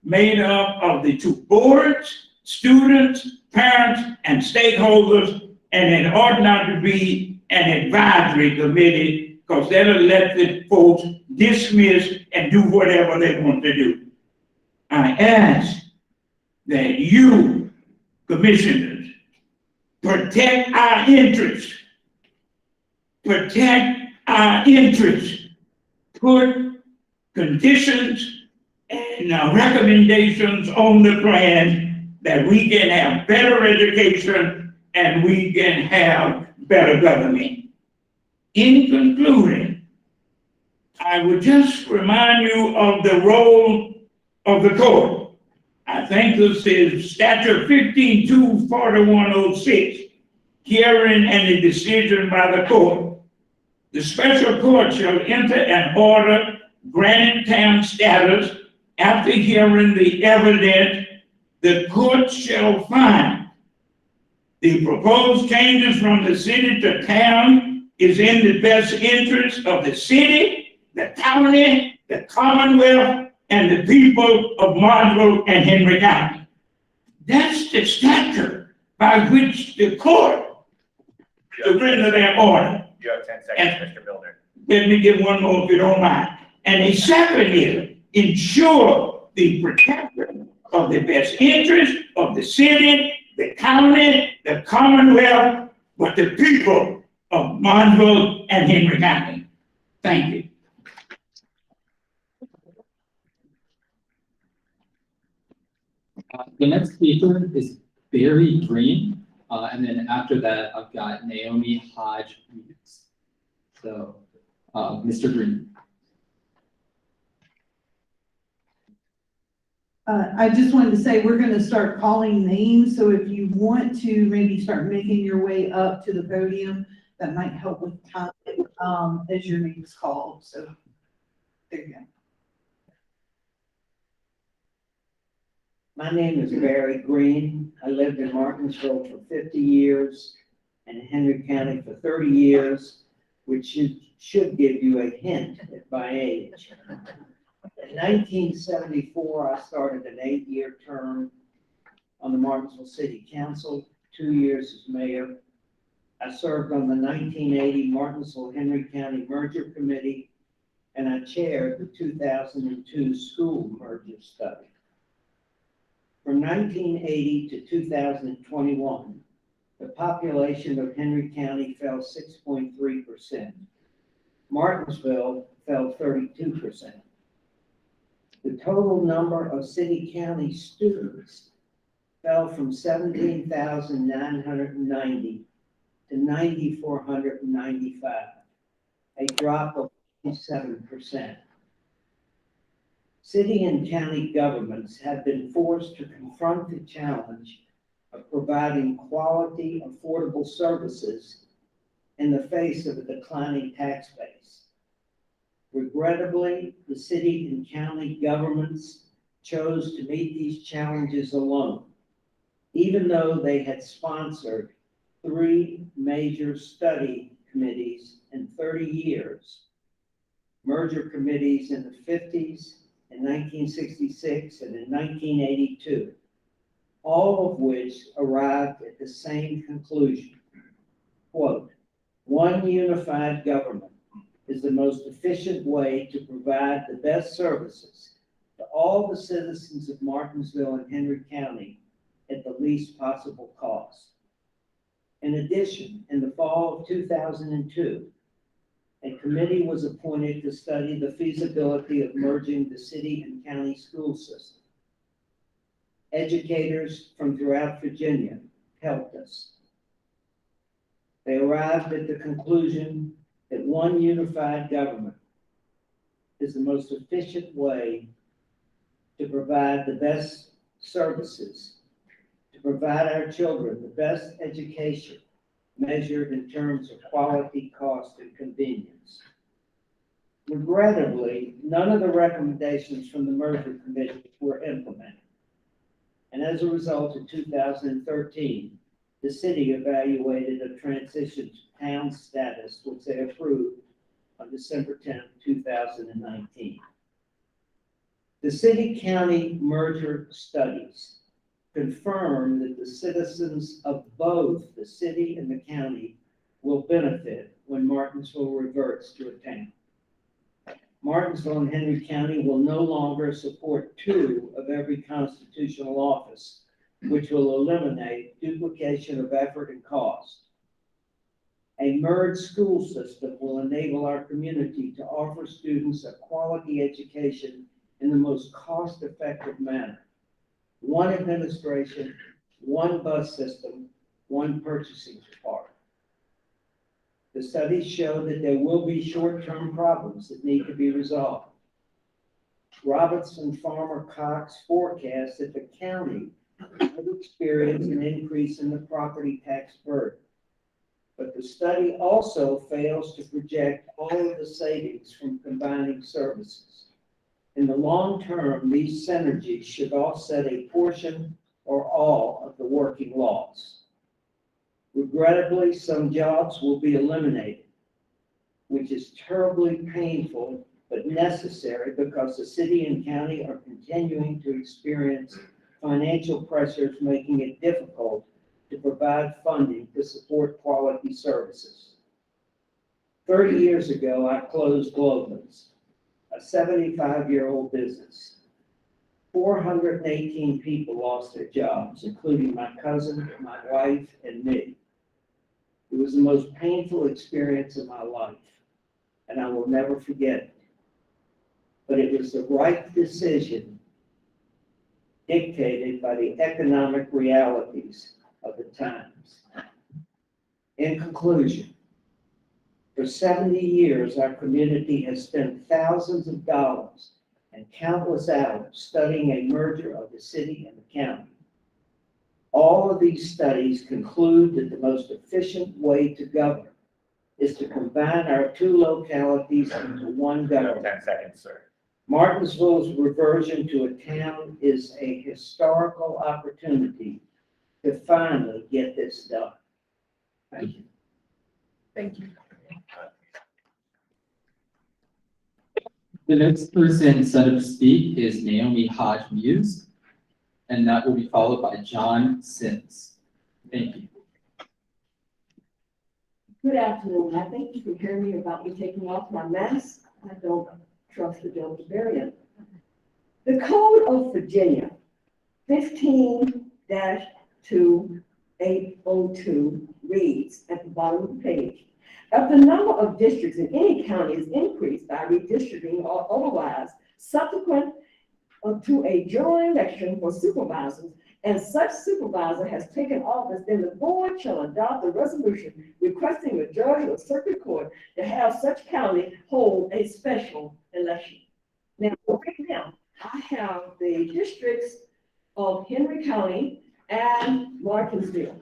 made up of the two boards, students, parents, and stakeholders, and it ought not to be an advisory committee because that'll let the folks dismiss and do whatever they want to do. I ask that you, commissioners, protect our interests. Protect our interests. Put conditions and recommendations on the plan that we can have better education and we can have better government. In concluding, I would just remind you of the role of the court. I think this is Statute 15-2-4106, hearing any decision by the court. The special court shall enter an order granting town status after hearing the evidence. The court shall find the proposed changes from the city to town is in the best interest of the city, the county, the Commonwealth, and the people of Martinsville and Henry County. That's the statute by which the court to render their order. You have 10 seconds, Mr. Milner. Let me give one more if you don't mind. And a second is ensure the protection of the best interest of the city, the county, the Commonwealth, but the people of Martinsville and Henry County. Thank you. The next speaker is Barry Green, and then after that, I've got Naomi Hodge Hughes. So, Mr. Green. I just wanted to say, we're gonna start calling names, so if you want to maybe start making your way up to the podium, that might help with time, as your name is called, so there you go. My name is Barry Green. I lived in Martinsville for 50 years and Henry County for 30 years, which should give you a hint at my age. In 1974, I started an 8-year term on the Martinsville City Council, 2 years as mayor. I served on the 1980 Martinsville-Henry County Merger Committee, and I chaired the 2002 school merger study. From 1980 to 2021, the population of Henry County fell 6.3%. Martinsville fell 32%. The total number of city-county students fell from 17,990 to 9,495, a drop of 7%. City and county governments have been forced to confront the challenge of providing quality, affordable services in the face of a declining tax base. Regrettably, the city and county governments chose to meet these challenges alone, even though they had sponsored 3 major study committees in 30 years, merger committees in the 50s, in 1966, and in 1982, all of which arrived at the same conclusion. Quote, "One unified government is the most efficient way to provide the best services to all the citizens of Martinsville and Henry County at the least possible cost." In addition, in the fall of 2002, a committee was appointed to study the feasibility of merging the city and county school system. Educators from throughout Virginia helped us. They arrived at the conclusion that one unified government is the most efficient way to provide the best services, to provide our children the best education, measured in terms of quality, cost, and convenience. Regrettably, none of the recommendations from the merger committee were implemented. And as a result, in 2013, the city evaluated a transition to town status, which they approved on December 10, 2019. The city-county merger studies confirm that the citizens of both the city and the county will benefit when Martinsville reverts to a town. Martinsville and Henry County will no longer support 2 of every constitutional office, which will eliminate duplication of effort and cost. A merged school system will enable our community to offer students a quality education in the most cost-effective manner. One administration, one bus system, one purchasing department. The studies show that there will be short-term problems that need to be resolved. Robinson Farmer Cox forecasts that the county will experience an increase in the property tax burden. But the study also fails to project all of the savings from combining services. In the long term, these synergies should offset a portion or all of the working loss. Regrettably, some jobs will be eliminated, which is terribly painful but necessary because the city and county are continuing to experience financial pressures, making it difficult to provide funding to support quality services. 30 years ago, I closed Globans, a 75-year-old business. 418 people lost their jobs, including my cousin, my wife, and me. It was the most painful experience of my life, and I will never forget it. But it was the right decision dictated by the economic realities of the times. In conclusion, for 70 years, our community has spent thousands of dollars and countless hours studying a merger of the city and the county. All of these studies conclude that the most efficient way to govern is to combine our two localities into one government. 10 seconds, sir. Martinsville's reversion to a town is a historical opportunity to finally get this done. Thank you. Thank you. The next person set up to speak is Naomi Hodge Muse, and that will be followed by John Sims. Thank you. Good afternoon. I thank you for hearing me about me taking off my mask. I don't trust the Delta variant. The Code of Virginia 15-2802 reads at the bottom of the page, if the number of districts in any county is increased by redistricting or otherwise subsequent to a general election for supervisors, and such supervisor has taken office, then the board shall adopt a resolution requesting a judge or circuit court to have such county hold a special election. Now, right now, I have the districts of Henry County and Martinsville.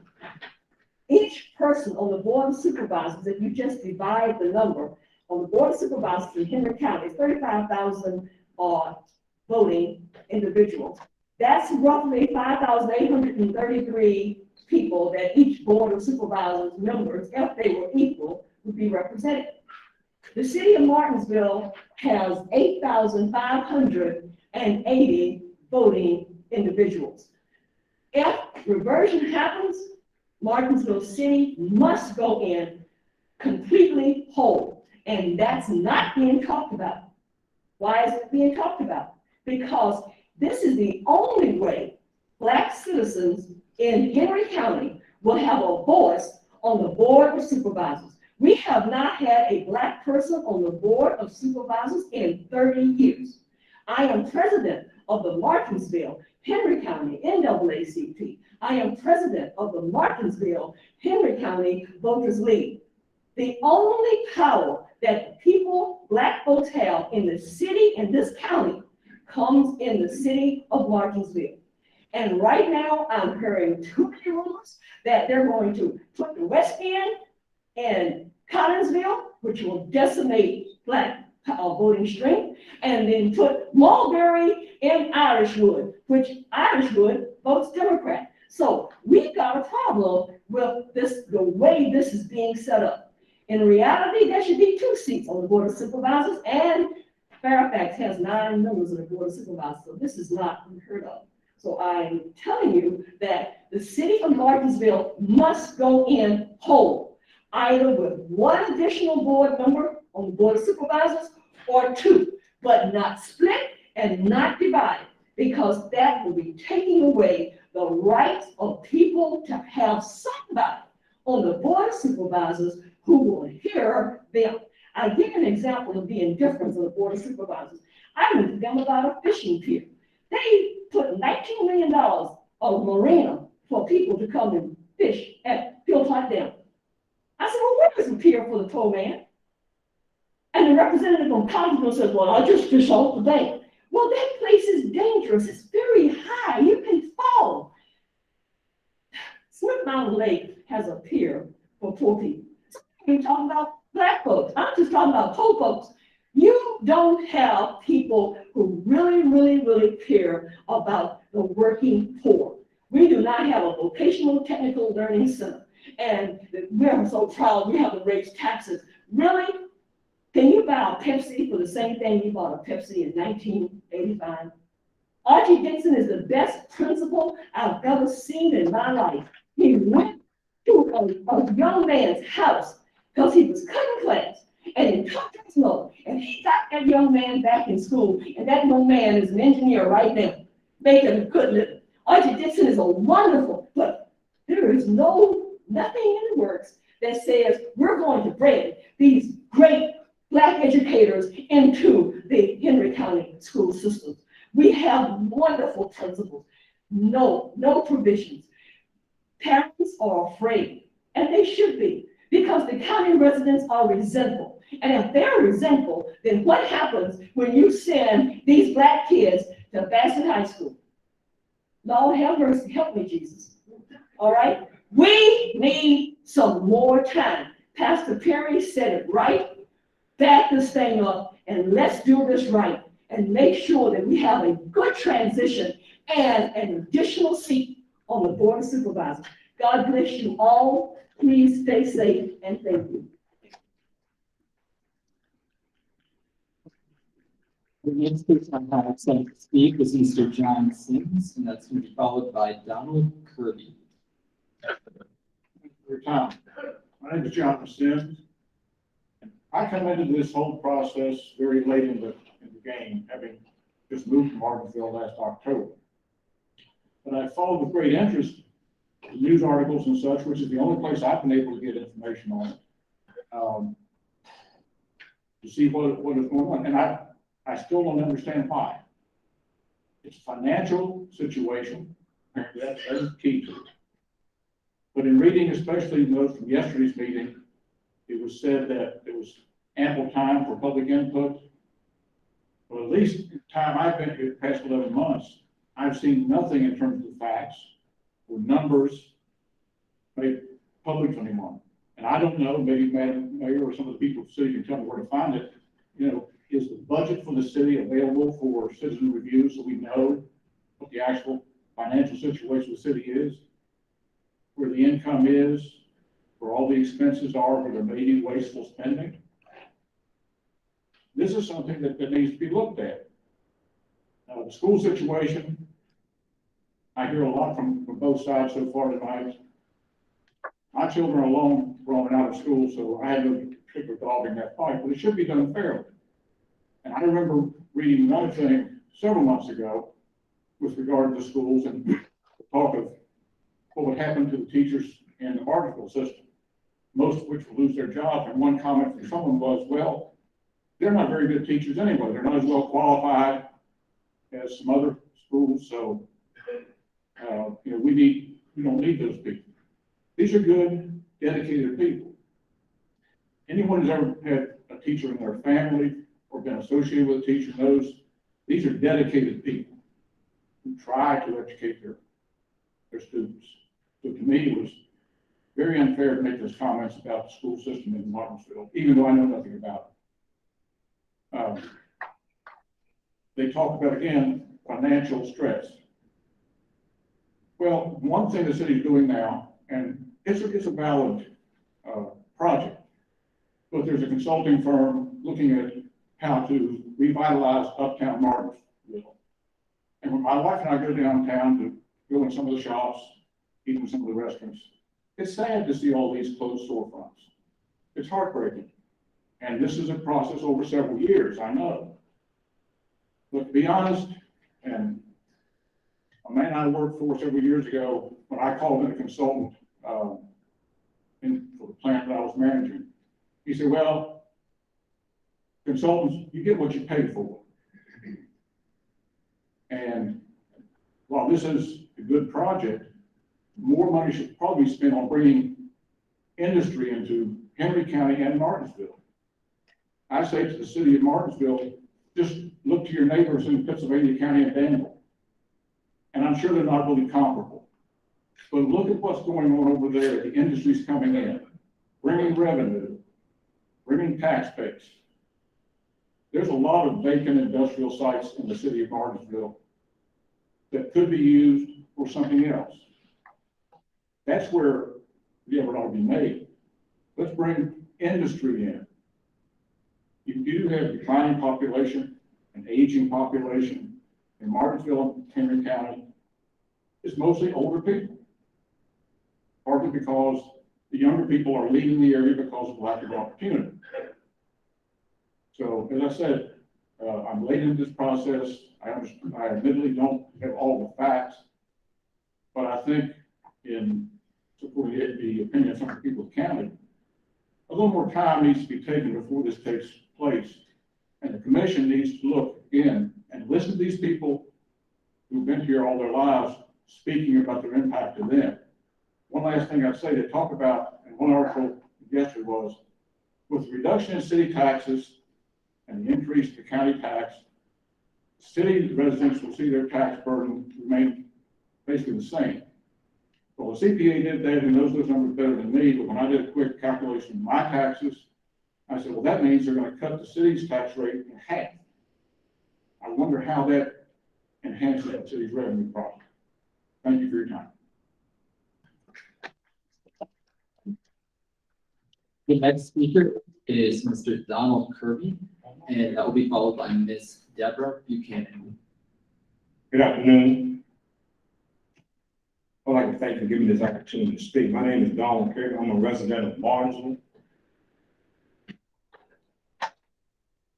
Each person on the board of supervisors, if you just divide the number on the board of supervisors in Henry County, is 35,000 voting individuals. That's roughly 5,833 people that each board of supervisors members, if they were equal, would be represented. The city of Martinsville has 8,580 voting individuals. If reversion happens, Martinsville City must go in completely whole, and that's not being talked about. Why is it being talked about? Because this is the only way Black citizens in Henry County will have a voice on the board of supervisors. We have not had a Black person on the board of supervisors in 30 years. I am president of the Martinsville-Henry County NAACP. I am president of the Martinsville-Henry County Voters League. The only power that people, Black folks, have in the city and this county comes in the city of Martinsville. And right now, I'm hearing too many rumors that they're going to put the West End in Collinsville, which will decimate Black voting strength, and then put Mulberry in Irishwood, which Irishwood votes Democrat. So we've got a problem with this, the way this is being set up. In reality, there should be 2 seats on the board of supervisors, and Fairfax has 9 members of the board of supervisors, so this is not unheard of. So I'm telling you that the city of Martinsville must go in whole, either with 1 additional board member on the board of supervisors or 2, but not split and not divided, because that will be taking away the rights of people to have somebody on the board of supervisors who will hear them. I'll give you an example of the indifference of the board of supervisors. I went to them about a fishing pier. They put $19 million of marina for people to come and fish at Hilltop Dam. I said, well, where is the pier for the tow man? And the representative from Collinsville says, well, I just fish off the bank. Well, that place is dangerous. It's very high. You can fall. Smith Mountain Lake has a pier for poor people. So we're talking about Black folks. I'm just talking about poor folks. You don't have people who really, really, really care about the working poor. We do not have a vocational technical learning center. And we're so proud we have to raise taxes. Really? Can you buy a Pepsi for the same thing you bought a Pepsi in 1985? Archie Dixon is the best principal I've ever seen in my life. He went to a young man's house because he was cutting class, and he took his note, and he got that young man back in school, and that young man is an engineer right now, making a good living. Archie Dixon is a wonderful, but there is nothing in the works that says we're going to bring these great Black educators into the Henry County school systems. We have wonderful principals, no provisions. Parents are afraid, and they should be, because the county residents are resentful. And if they're resentful, then what happens when you send these Black kids to Bassett High School? Lord have mercy, help me, Jesus. All right? We need some more time. Pastor Perry said it right. Back this thing up and let's do this right and make sure that we have a good transition and an additional seat on the Board of Supervisors. God bless you all. Please stay safe and thank you. The next person I have set to speak is Mr. John Sims, and that's going to be followed by Donald Kirby. Your time. My name is John Sims. I come into this whole process very late in the game, having just moved to Martinsville last October. But I followed with great interest the news articles and such, which is the only place I've been able to get information on to see what is going on. And I still don't understand why. It's a financial situation. That's key to it. But in reading, especially those from yesterday's meeting, it was said that there was ample time for public input. Well, at least the time I've been here, the past 11 months, I've seen nothing in terms of the facts or numbers made public to anyone. And I don't know, maybe Madam Mayor or some of the people of the city can tell me where to find it. You know, is the budget for the city available for citizen review so we know what the actual financial situation of the city is, where the income is, where all the expenses are, where there may be wasteful spending? This is something that needs to be looked at. The school situation, I hear a lot from both sides so far tonight. My children are alone growing out of school, so I have no particular dog in that fight, but it should be done fairly. And I remember reading another thing several months ago with regard to the schools and the talk of what would happen to the teachers in the Martinsville system, most of which will lose their jobs. And one comment from someone was, well, they're not very good teachers anyway. They're not as well qualified as some other schools. So, you know, we don't need those people. These are good, dedicated people. Anyone who's ever had a teacher in their family or been associated with a teacher knows these are dedicated people who try to educate their students. So to me, it was very unfair to make those comments about the school system in Martinsville, even though I know nothing about it. They talk about, again, financial stress. Well, one thing the city's doing now, and it's a valid project, but there's a consulting firm looking at how to revitalize uptown Martinsville. And when my wife and I go downtown to go in some of the shops, eat in some of the restaurants, it's sad to see all these closed storefronts. It's heartbreaking. And this is a process over several years, I know. But to be honest, and a man I worked for several years ago, when I called in a consultant for the plant that I was managing, he said, well, consultants, you get what you pay for. And while this is a good project, more money should probably be spent on bringing industry into Henry County and Martinsville. I say to the city of Martinsville, just look to your neighbors in Pennsylvania County and Danville. And I'm sure they're not really comparable. But look at what's going on over there. The industry's coming in, bringing revenue, bringing tax base. There's a lot of vacant industrial sites in the city of Martinsville that could be used for something else. That's where the effort ought to be made. Let's bring industry in. You do have a declining population, an aging population in Martinsville and Henry County. It's mostly older people, partly because the younger people are leaving the area because of lack of opportunity. So, as I said, I'm late in this process. I admittedly don't have all the facts, but I think in supporting the opinion of some people of the county, little more time needs to be taken before this takes place. And the commission needs to look again and listen to these people who've been here all their lives, speaking about their impact to them. One last thing I'd say to talk about, and one article yesterday was, with the reduction in city taxes and the increase in the county tax, city residents will see their tax burden remain basically the same. Well, the CPA did that and knows those numbers better than me, but when I did a quick calculation of my taxes, I said, well, that means they're going to cut the city's tax rate in half. I wonder how that enhances the city's revenue problem. Thank you for your time. The next speaker is Mr. Donald Kirby, and that will be followed by Ms. Deborah Buchanan. Good afternoon. I'd like to thank you for giving me this opportunity to speak. My name is Donald Perry. I'm a resident of Martinsville.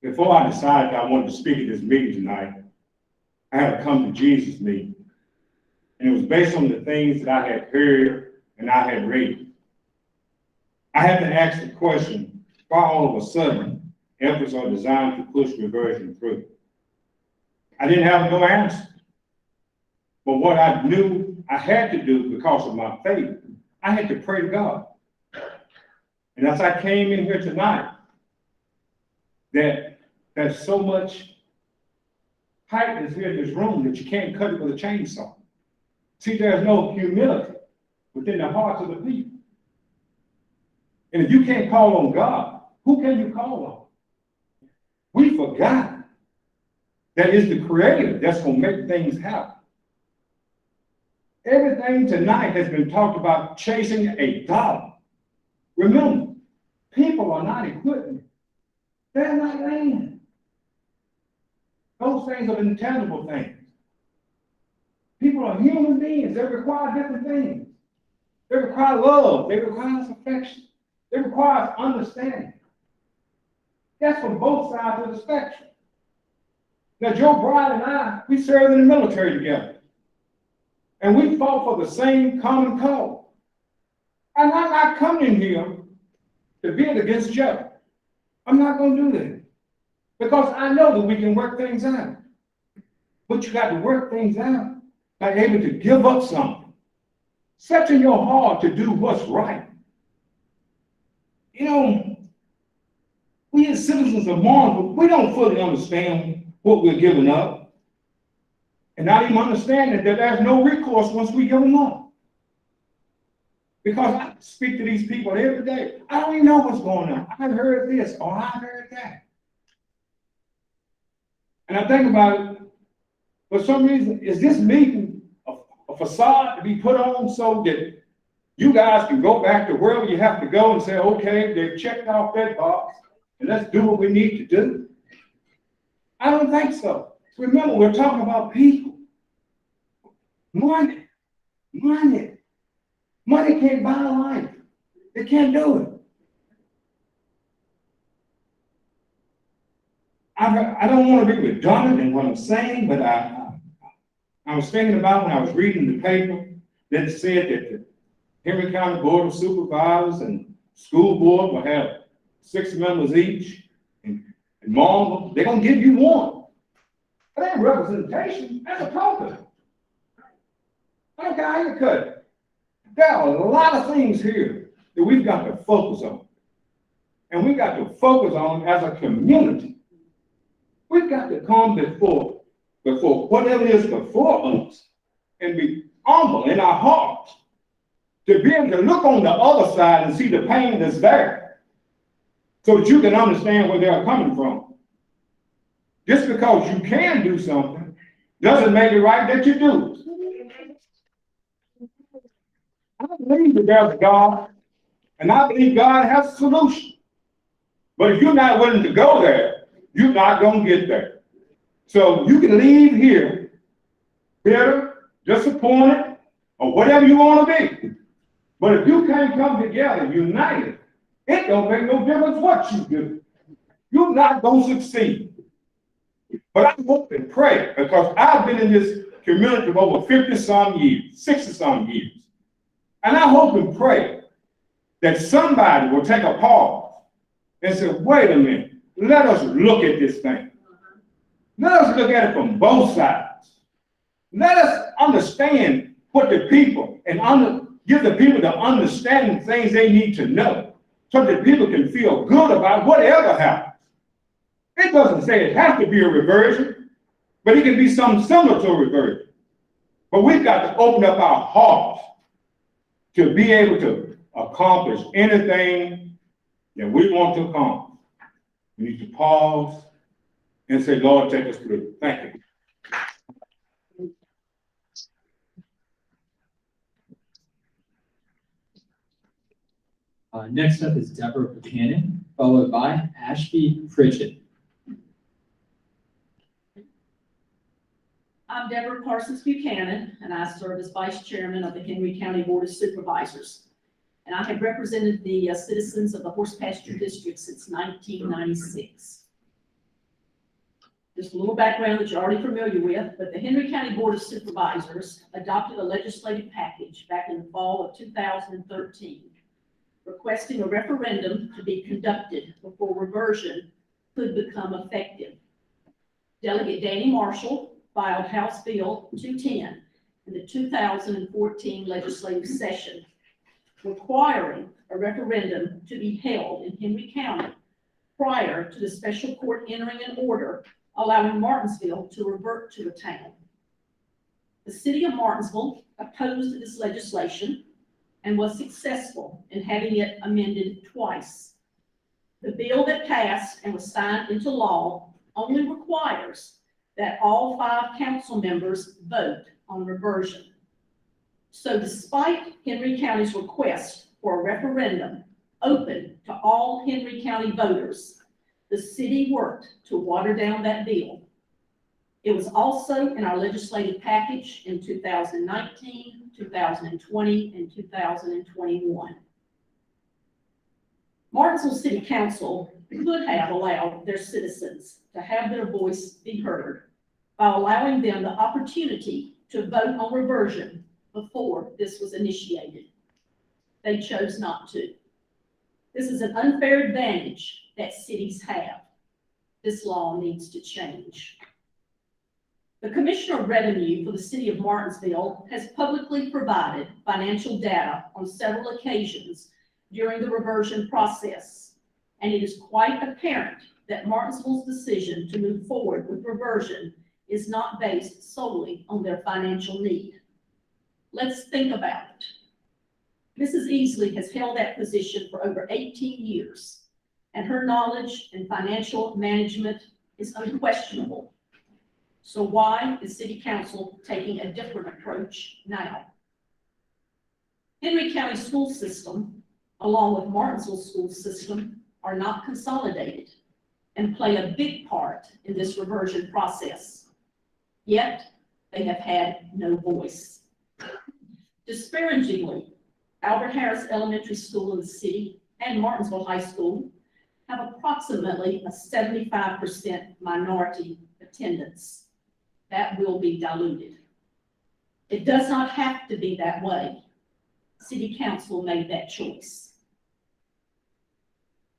Before I decided I wanted to speak at this meeting tonight, I had a come to Jesus meeting. And it was based on the things that I had heard and I had read. I had to ask the question, why all of a sudden efforts are designed to push reversion through? I didn't have no answer. But what I knew I had to do because of my faith, I had to pray to God. And as I came in here tonight, that there's so much tightness here in this room that you can't cut it with a chainsaw. See, there's no humility within the hearts of the people. And if you can't call on God, who can you call on? We forgot that it's the Creator that's going to make things happen. Everything tonight has been talked about chasing a dollar. Remember, people are not equipment. They're not land. Those things are intangible things. People are human beings. They require different things. They require love. They require affection. They require understanding. That's from both sides of the spectrum. Now, Joe Bride and I, we served in the military together. And we fought for the same common cause. And I'm not coming here to bid against Joe. I'm not going to do that. Because I know that we can work things out. But you got to work things out by able to give up something. Set in your heart to do what's right. You know, we as citizens of Martinsville, we don't fully understand what we're giving up. And not even understanding that there's no recourse once we give them up. Because I speak to these people every day. I don't even know what's going on. I've heard this or I've heard that. And I think about it, for some reason, is this meeting a facade to be put on so that you guys can go back to wherever you have to go and say, okay, they've checked off that box, and let's do what we need to do? I don't think so. Remember, we're talking about people. Money. Money. Money can't buy life. It can't do it. I don't want to be redundant in what I'm saying, but I was thinking about when I was reading the paper that said that the Henry County Board of Supervisors and School Board will have 6 members each, and Martinsville, they're going to give you 1. That ain't representation, that's a token. I don't care how you cut it. There are a lot of things here that we've got to focus on. And we've got to focus on as a community. We've got to come before whatever is before us and be humble in our hearts to be able to look on the other side and see the pain that's there so that you can understand where they're coming from. Just because you can do something doesn't make it right that you do. I believe that there's a God, and I believe God has a solution. But if you're not willing to go there, you're not going to get there. So you can leave here bitter, disappointed, or whatever you want to be. But if you can't come together united, it don't make no difference what you do. You're not going to succeed. But I hope and pray, because I've been in this community for over 50-some years, 60-some years. And I hope and pray that somebody will take a pause and say, wait a minute, let us look at this thing. Let us look at it from both sides. Let us understand what the people give the people the understanding things they need to know so that people can feel good about whatever happens. It doesn't say it has to be a reversion, but it can be something similar to a reversion. But we've got to open up our hearts to be able to accomplish anything that we want to accomplish. We need to pause and say, Lord, take us through. Thank you. Next up is Deborah Buchanan, followed by Ashby Pritchett. I'm Deborah Parsons Buchanan, and I serve as Vice Chairman of the Henry County Board of Supervisors. And I have represented the citizens of the Horse Pasture District since 1996. Just a little background that you're already familiar with, but the Henry County Board of Supervisors adopted a legislative package back in the fall of 2013, requesting a referendum to be conducted before reversion could become effective. Delegate Danny Marshall filed House Bill 210 in the 2014 legislative session, requiring a referendum to be held in Henry County prior to the special court entering an order allowing Martinsville to revert to a town. The city of Martinsville opposed this legislation and was successful in having it amended twice. The bill that passed and was signed into law only requires that all 5 council members vote on reversion. So despite Henry County's request for a referendum open to all Henry County voters, the city worked to water down that bill. It was also in our legislative package in 2019, 2020, and 2021. Martinsville City Council could have allowed their citizens to have their voice be heard by allowing them the opportunity to vote on reversion before this was initiated. They chose not to. This is an unfair advantage that cities have. This law needs to change. The Commissioner of Revenue for the City of Martinsville has publicly provided financial data on several occasions during the reversion process, and it is quite apparent that Martinsville's decision to move forward with reversion is not based solely on their financial need. Let's think about it. Mrs. Easley has held that position for over 18 years, and her knowledge in financial management is unquestionable. So why is City Council taking a different approach now? Henry County school system, along with Martinsville school system, are not consolidated and play a big part in this reversion process. Yet, they have had no voice. Disparagingly, Albert Harris Elementary School in the city and Martinsville High School have approximately a 75% minority attendance. That will be diluted. It does not have to be that way. City Council made that choice.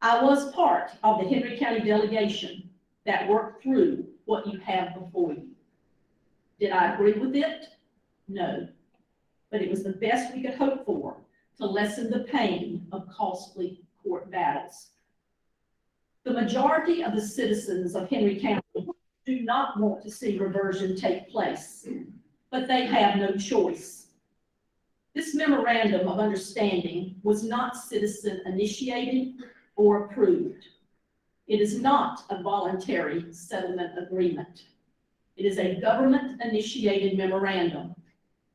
I was part of the Henry County delegation that worked through what you have before you. Did I agree with it? No, but it was the best we could hope for to lessen the pain of costly court battles. The majority of the citizens of Henry County do not want to see reversion take place, but they have no choice. This memorandum of understanding was not citizen initiated or approved. It is not a voluntary settlement agreement. It is a government-initiated memorandum,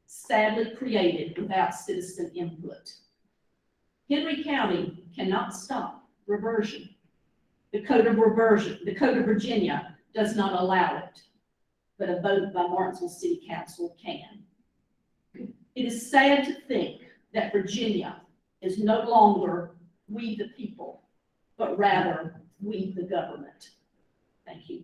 sadly created without citizen input. Henry County cannot stop reversion. The Code of Virginia does not allow it, but a vote by Martinsville City Council can. It is sad to think that Virginia is no longer we the people, but rather we the government. Thank you.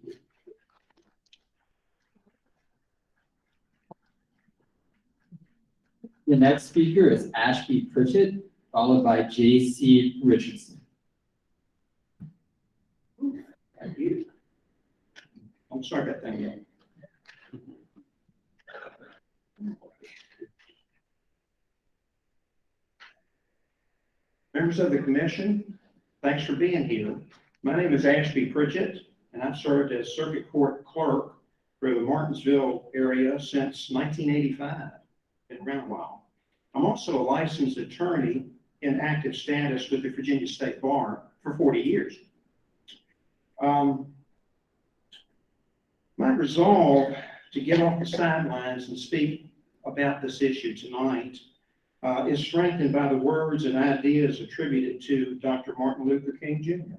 The next speaker is Ashby Pritchett, followed by J.C. Richardson. Thank you. I'm sorry about that thing. Members of the commission, thanks for being here. My name is Ashby Pritchett, and I've served as circuit court clerk for the Martinsville area since 1985. Been around a while. I'm also a licensed attorney in active status with the Virginia State Bar for 40 years. My resolve to get off the sidelines and speak about this issue tonight is strengthened by the words and ideas attributed to Dr. Martin Luther King Jr.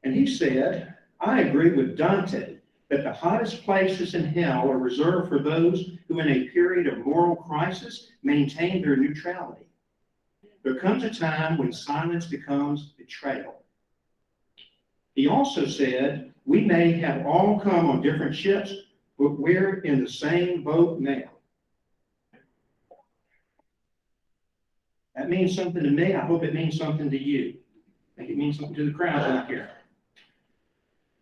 And he said, "I agree with Dante that the hottest places in hell are reserved for those who in a period of moral crisis maintain their neutrality. There comes a time when silence becomes betrayal." He also said, "We may have all come on different ships, but we're in the same boat now." That means something to me. I hope it means something to you. I think it means something to the crowd out here.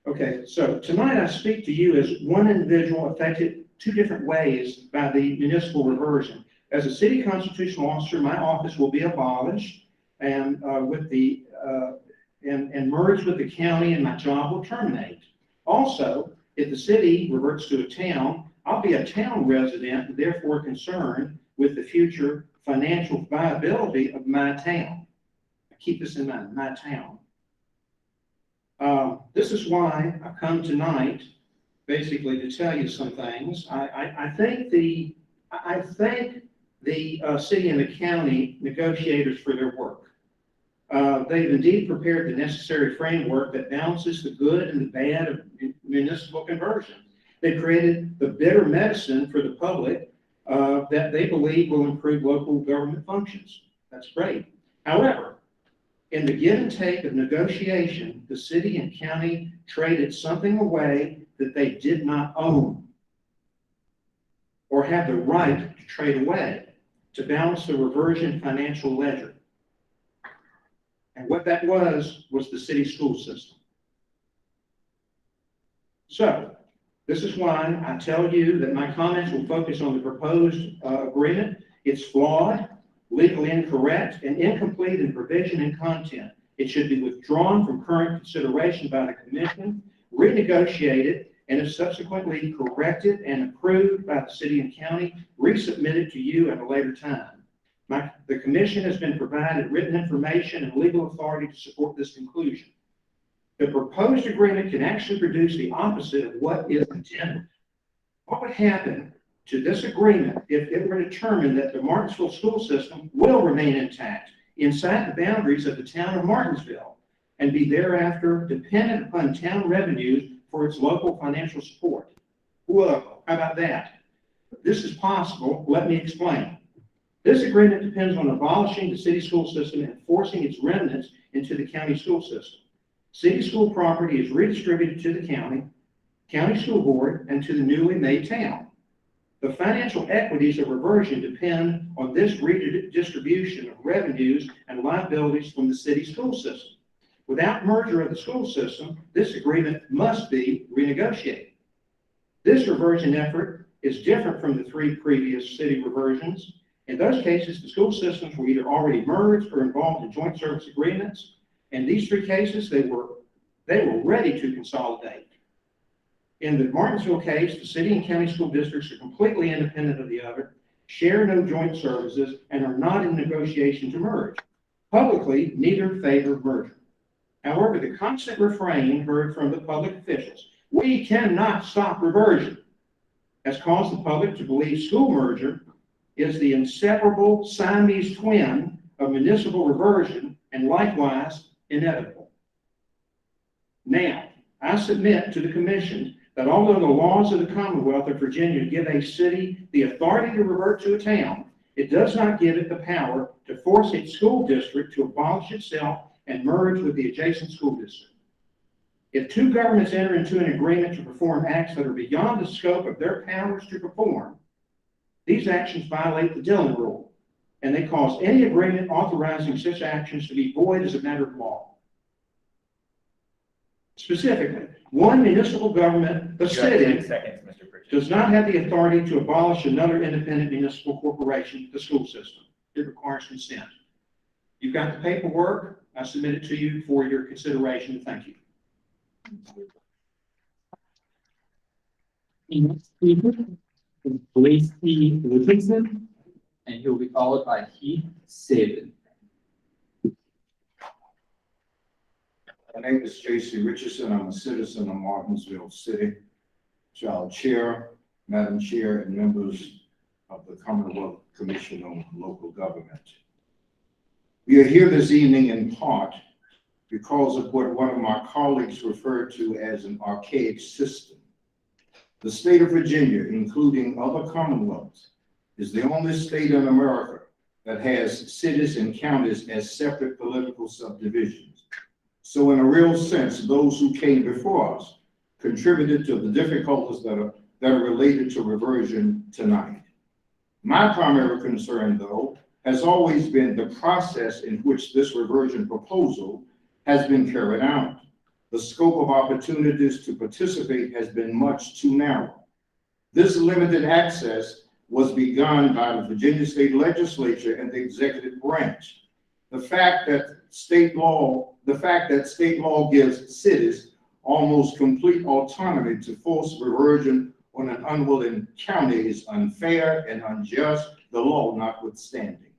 Okay, so tonight I speak to you as one individual affected two different ways by the municipal reversion. As a city constitutional officer, my office will be abolished and and merged with the county, and my job will terminate. Also, if the city reverts to a town, I'll be a town resident and therefore concerned with the future financial viability of my town. Keep this in mind, my town. This is why I've come tonight, basically to tell you some things. I thank the city and the county negotiators for their work. They've indeed prepared the necessary framework that balances the good and the bad of municipal conversion. They've created the bitter medicine for the public that they believe will improve local government functions. That's great. However, in the give and take of negotiation, the city and county traded something away that they did not own or have the right to trade away to balance the reversion financial ledger. And what that was the city school system. So, this is why I tell you that my comments will focus on the proposed agreement. It's flawed, legally incorrect, and incomplete in provision and content. It should be withdrawn from current consideration by the commission, renegotiated, and if subsequently corrected and approved by the city and county, resubmitted to you at a later time. The commission has been provided written information and legal authority to support this conclusion. The proposed agreement can actually produce the opposite of what is intended. What would happen to this agreement if it were determined that the Martinsville school system will remain intact inside the boundaries of the town of Martinsville and be thereafter dependent upon town revenues for its local financial support? Whoa, how about that? This is possible. Let me explain. This agreement depends on abolishing the city school system and forcing its remnants into the county school system. City school property is redistributed to the county school board, and to the newly made town. The financial equities of reversion depend on this redistribution of revenues and liabilities from the city school system. Without merger of the school system, this agreement must be renegotiated. This reversion effort is different from the three previous city reversions. In those cases, the school systems were either already merged or involved in joint service agreements. In these three cases, they were ready to consolidate. In the Martinsville case, the city and county school districts are completely independent of the other, share no joint services, and are not in negotiation to merge. Publicly, neither favor merger. However, the constant refrain heard from the public officials, "We cannot stop reversion," has caused the public to believe school merger is the inseparable Siamese twin of municipal reversion and likewise inevitable. Now, I submit to the commission that although the laws of the Commonwealth of Virginia give a city the authority to revert to a town, it does not give it the power to force its school district to abolish itself and merge with the adjacent school district. If two governments enter into an agreement to perform acts that are beyond the scope of their powers to perform, these actions violate the Dillon Rule. and they cause any agreement authorizing such actions to be void as a matter of law. Specifically, one municipal government, the You have 10 city, seconds, Mr. Pritchett. does not have the authority to abolish another independent municipal corporation, the school system. It requires consent. You've got the paperwork. I submit it to you for your consideration. Thank you. The next speaker is Lacey Richardson, and he'll be followed by Heath Saban. My name is J.C. Richardson. I'm a citizen of Martinsville City. Child Chair, Madam Chair, and members of the Commonwealth Commission on Local Government. We are here this evening in part because of what one of my colleagues referred to as an archaic system. The state of Virginia, including other commonwealths, is the only state in America that has cities and counties as separate political subdivisions. So in a real sense, those who came before us contributed to the difficulties that are related to reversion tonight. My primary concern, though, has always been the process in which this reversion proposal has been carried out. The scope of opportunities to participate has been much too narrow. This limited access was begun by the Virginia State Legislature and the executive branch. The fact that state law gives cities almost complete autonomy to force reversion on an unwilling county is unfair and unjust, the law notwithstanding.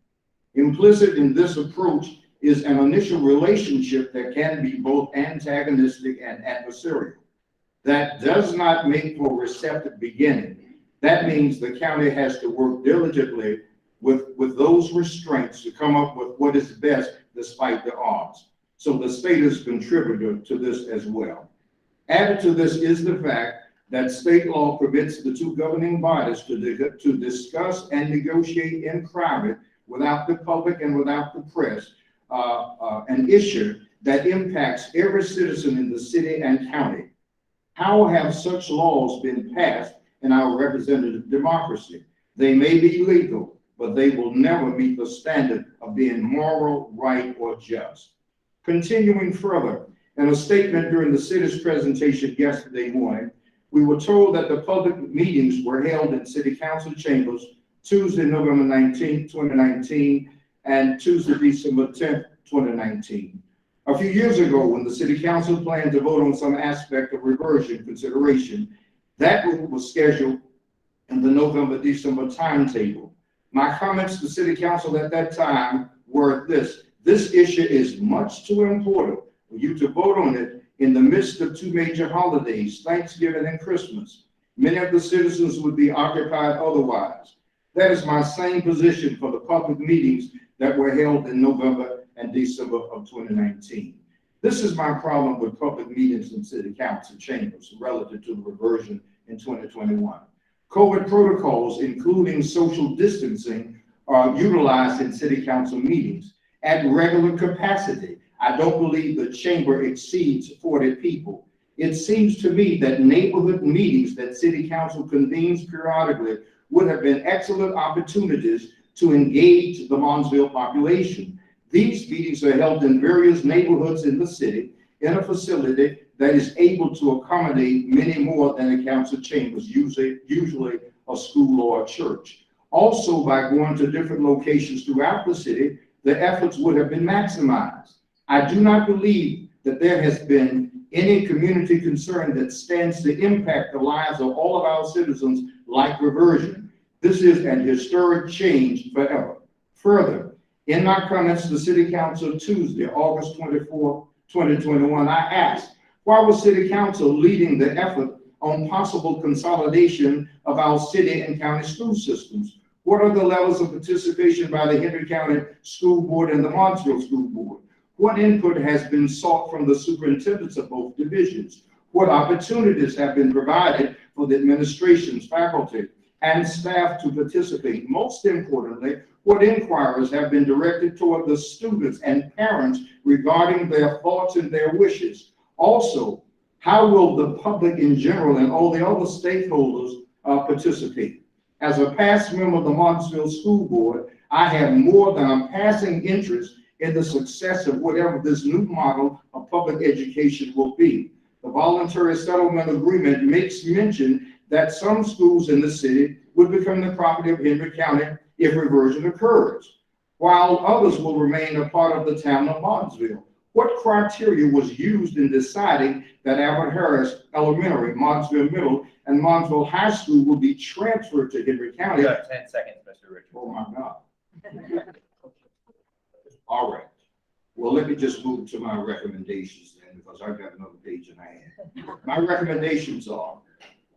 Implicit in this approach is an initial relationship that can be both antagonistic and adversarial. That does not make for a receptive beginning. That means the county has to work diligently with those restraints to come up with what is best despite the odds. So the state is a contributor to this as well. Added to this is the fact that state law permits the two governing bodies to discuss and negotiate in private without the public and without the press an issue that impacts every citizen in the city and county. How have such laws been passed in our representative democracy? They may be legal, but they will never meet the standard of being moral, right, or just. Continuing further, in a statement during the city's presentation yesterday morning, we were told that the public meetings were held in city council chambers Tuesday, November 19, 2019, and Tuesday, December 10th, 2019. A few years ago, when the city council planned to vote on some aspect of reversion consideration, that was scheduled in the November-December timetable. My comments to city council at that time were this issue is much too important for you to vote on it in the midst of two major holidays, Thanksgiving and Christmas. Many of the citizens would be occupied otherwise. That is my same position for the public meetings that were held in November and December of 2019. This is my problem with public meetings in city council chambers relative to the reversion in 2021. COVID protocols, including social distancing, are utilized in city council meetings at regular capacity. I don't believe the chamber exceeds 40 people. It seems to me that neighborhood meetings that city council convenes periodically would have been excellent opportunities to engage the Martinsville population. These meetings are held in various neighborhoods in the city in a facility that is able to accommodate many more than the council chambers, usually a school or a church. Also, by going to different locations throughout the city, the efforts would have been maximized. I do not believe that there has been any community concern that stands to impact the lives of all of our citizens like reversion. This is an historic change forever. Further, in my comments to the City Council Tuesday, August 24, 2021, I asked, why was City Council leading the effort on possible consolidation of our city and county school systems? What are the levels of participation by the Henry County School Board and the Martinsville School Board? What input has been sought from the superintendents of both divisions? What opportunities have been provided for the administrations, faculty, and staff to participate? Most importantly, what inquiries have been directed toward the students and parents regarding their thoughts and their wishes? Also, how will the public in general and all the other stakeholders participate? As a past member of the Martinsville School Board, I have more than a passing interest in the success of whatever this new model of public education will be. The voluntary settlement agreement makes mention that some schools in the city would become the property of Henry County if reversion occurs, while others will remain a part of the town of Martinsville. What criteria was used in deciding that Albert Harris Elementary, Martinsville Middle, and Martinsville High School will be transferred to Henry County? You have 10 seconds, Mr. Richards. Oh, my God. All right. Well, let me just move to my recommendations then, because I've got another page in my hand. My recommendations are,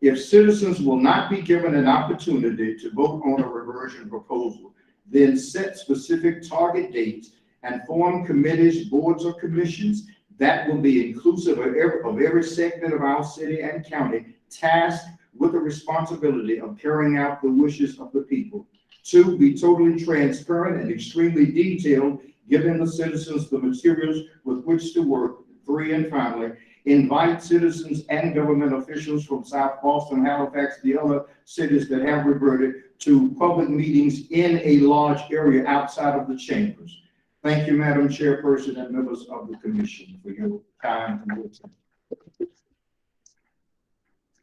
if citizens will not be given an opportunity to vote on a reversion proposal, then set specific target dates and form committees, boards, or commissions that will be inclusive of every segment of our city and county, tasked with the responsibility of carrying out the wishes of the people. 2, be totally transparent and extremely detailed, giving the citizens the materials with which to work. 3, and finally, invite citizens and government officials from South Boston, Halifax, the other cities that have reverted, to public meetings in a large area outside of the chambers. Thank you, Madam Chairperson and members of the commission, for your time and attention.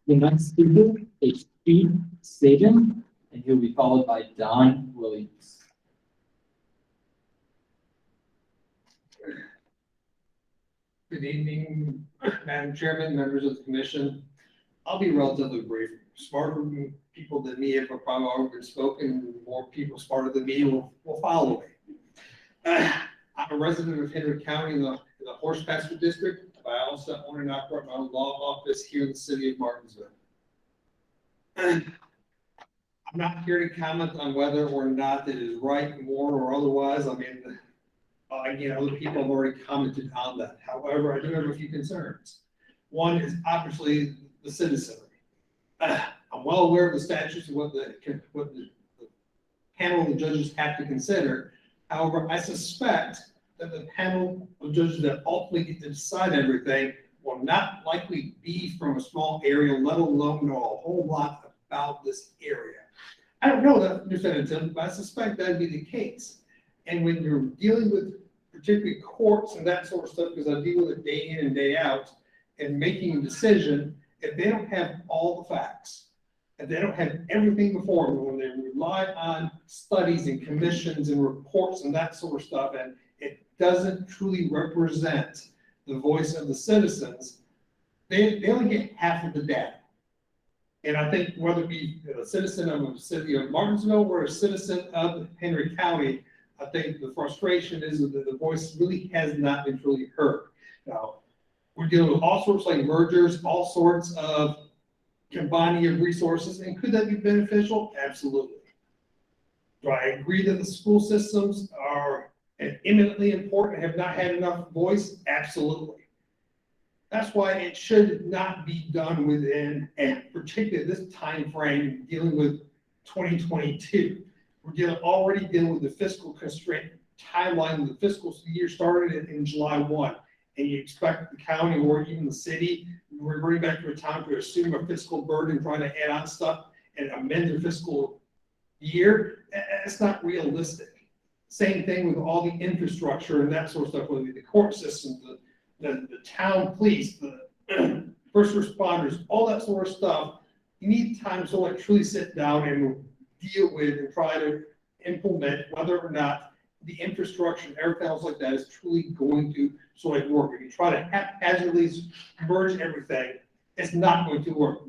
The next speaker is Steve Saban, and he'll be followed by Don Williams. Good evening, Madam Chairman, members of the commission. I'll be relatively brief. Smarter people than me have probably already spoken, more people smarter than me will follow me. I'm a resident of Henry County in the Horse Pasture District, but I also own and operate my own law office here in the city of Martinsville. I'm not here to comment on whether or not it is right, moral, or otherwise. I mean, again, other people have already commented on that. However, I do have a few concerns. One is obviously the citizenry. I'm well aware of the statutes and what the panel of judges have to consider. However, I suspect that the panel of judges that ultimately get to decide everything will not likely be from a small area, let alone know a whole lot about this area. I don't know that definitively, but I suspect that'd be the case. And when you're dealing with particularly courts and that sort of stuff, because I deal with it day in and day out, and making a decision, if they don't have all the facts, if they don't have everything before them, when they rely on studies and commissions and reports and that sort of stuff, and it doesn't truly represent the voice of the citizens, they only get half of the data. And I think whether it be a citizen of the city of Martinsville or a citizen of Henry County, I think the frustration is that the voice really has not been truly heard. Now, we're dealing with all sorts like mergers, all sorts of combining of resources, and could that be beneficial? Absolutely. Do I agree that the school systems are eminently important and have not had enough voice? Absolutely. That's why it should not be done within, and particularly this time frame, dealing with 2022. We're already dealing with the fiscal constraint timeline. The fiscal year started in July 1, and you expect the county or even the city, we're bringing back to a time to assume a fiscal burden, trying to add on stuff and amend their fiscal year. It's not realistic. Same thing with all the infrastructure and that sort of stuff, whether it be the court system, the town police, the first responders, all that sort of stuff. You need time to like truly sit down and deal with and try to implement whether or not the infrastructure and everything else like that is truly going to sort of work. If you try to haphazardly merge everything, it's not going to work.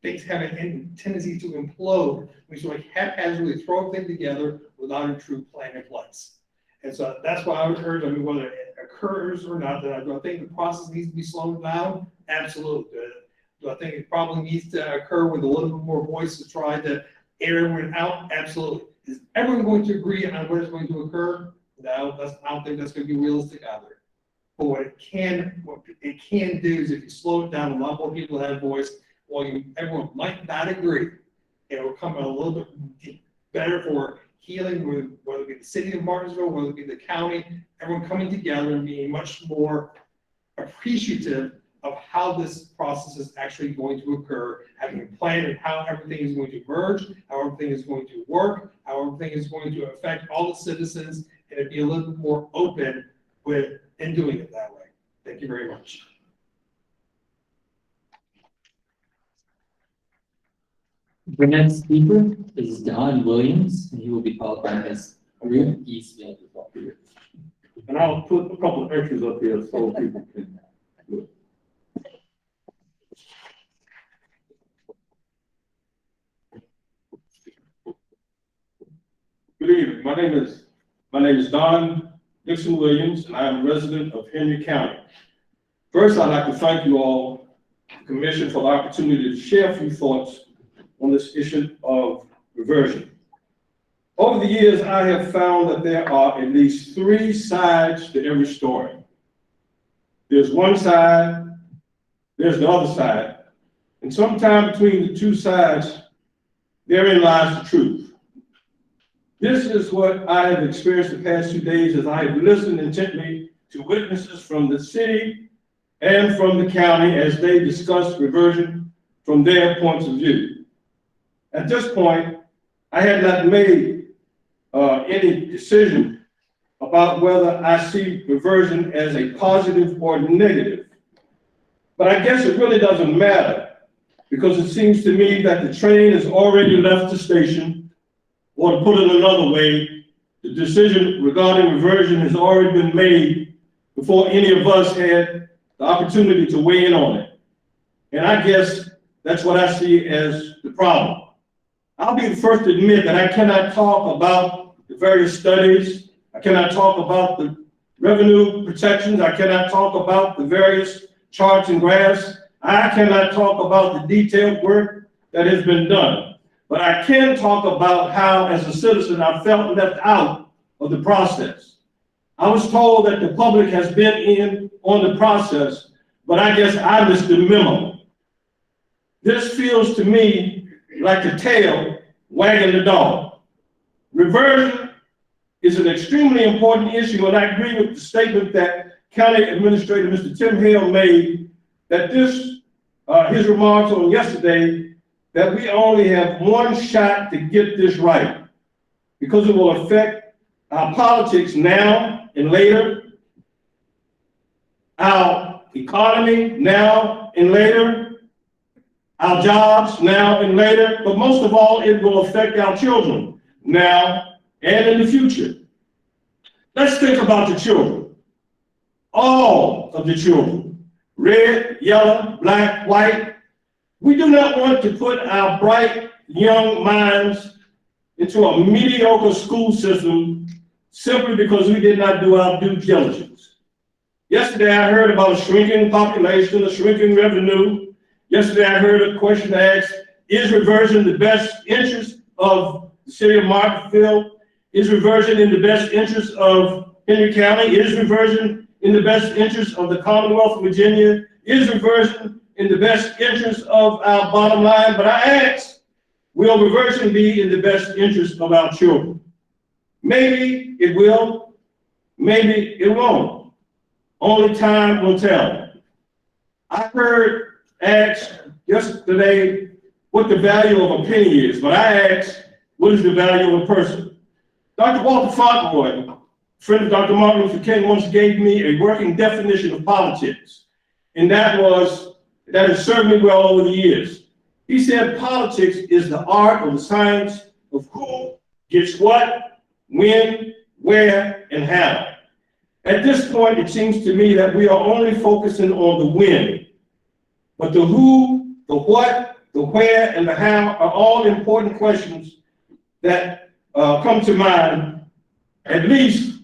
Things have a tendency to implode when you sort of haphazardly throw everything together without a true plan in place. And so that's why I would urge, whether it occurs or not, do I think the process needs to be slowed down? Absolutely. Do I think it probably needs to occur with a little bit more voice to try to air everyone out? Absolutely. Is everyone going to agree on what is going to occur? No, I don't think that's going to be realistic either. But what it can do is if you slow it down, a lot more people have voice. While everyone might not agree, it will come a little bit better for healing, with whether it be the city of Martinsville, whether it be the county, everyone coming together and being much more appreciative of how this process is actually going to occur, having a plan of how everything is going to merge, how everything is going to work, how everything is going to affect all the citizens, and to be a little bit more open in doing it that way. Thank you very much. The next speaker is Don Williams, and he will be followed by Ms. Ruth Eastman. And I'll put a couple of extras up here so people can look. Good evening. My name is Don Dixon Williams, and I am a resident of Henry County. First, I'd like to thank you all, the Commission, for the opportunity to share a few thoughts on this issue of reversion. Over the years, I have found that there are at least three sides to every story. There's one side, there's the other side, and sometime between the two sides, therein lies the truth. This is what I have experienced the past 2 days as I have listened intently to witnesses from the city and from the county as they discuss reversion from their points of view. At this point, I had not made any decision about whether I see reversion as a positive or negative. But I guess it really doesn't matter, because it seems to me that the train has already left the station, or to put it another way, the decision regarding reversion has already been made before any of us had the opportunity to weigh in on it. And I guess that's what I see as the problem. I'll be the first to admit that I cannot talk about the various studies. I cannot talk about the revenue protections. I cannot talk about the various charts and graphs. I cannot talk about the detailed work that has been done. But I can talk about how, as a citizen, I felt left out of the process. I was told that the public has been in on the process, but I guess I missed the memo. This feels to me like the tail wagging the dog. Reversion is an extremely important issue, and I agree with the statement that County Administrator Mr. Tim Hale made, that his remarks on yesterday, that we only have one shot to get this right, because it will affect our politics now and later, our economy now and later, our jobs now and later, but most of all, it will affect our children now and in the future. Let's think about the children. All of the children, red, yellow, black, white. We do not want to put our bright young minds into a mediocre school system simply because we did not do our due diligence. Yesterday, I heard about a shrinking population, a shrinking revenue. Yesterday, I heard a question asked, is reversion the best interest of the city of Martinsville? Is reversion in the best interest of Henry County? Is reversion in the best interest of the Commonwealth of Virginia? Is reversion in the best interest of our bottom line? But I ask, will reversion be in the best interest of our children? Maybe it will, maybe it won't. Only time will tell. I heard asked yesterday what the value of a penny is, but I asked, what is the value of a person? Dr. Walter Fauntleroy, friend of Dr. Martin Luther King, once gave me a working definition of politics, and that has served me well over the years. He said politics is the art or the science of who gets what, when, where, and how. At this point, it seems to me that we are only focusing on the when, but the who, the what, the where, and the how are all important questions that come to mind. At least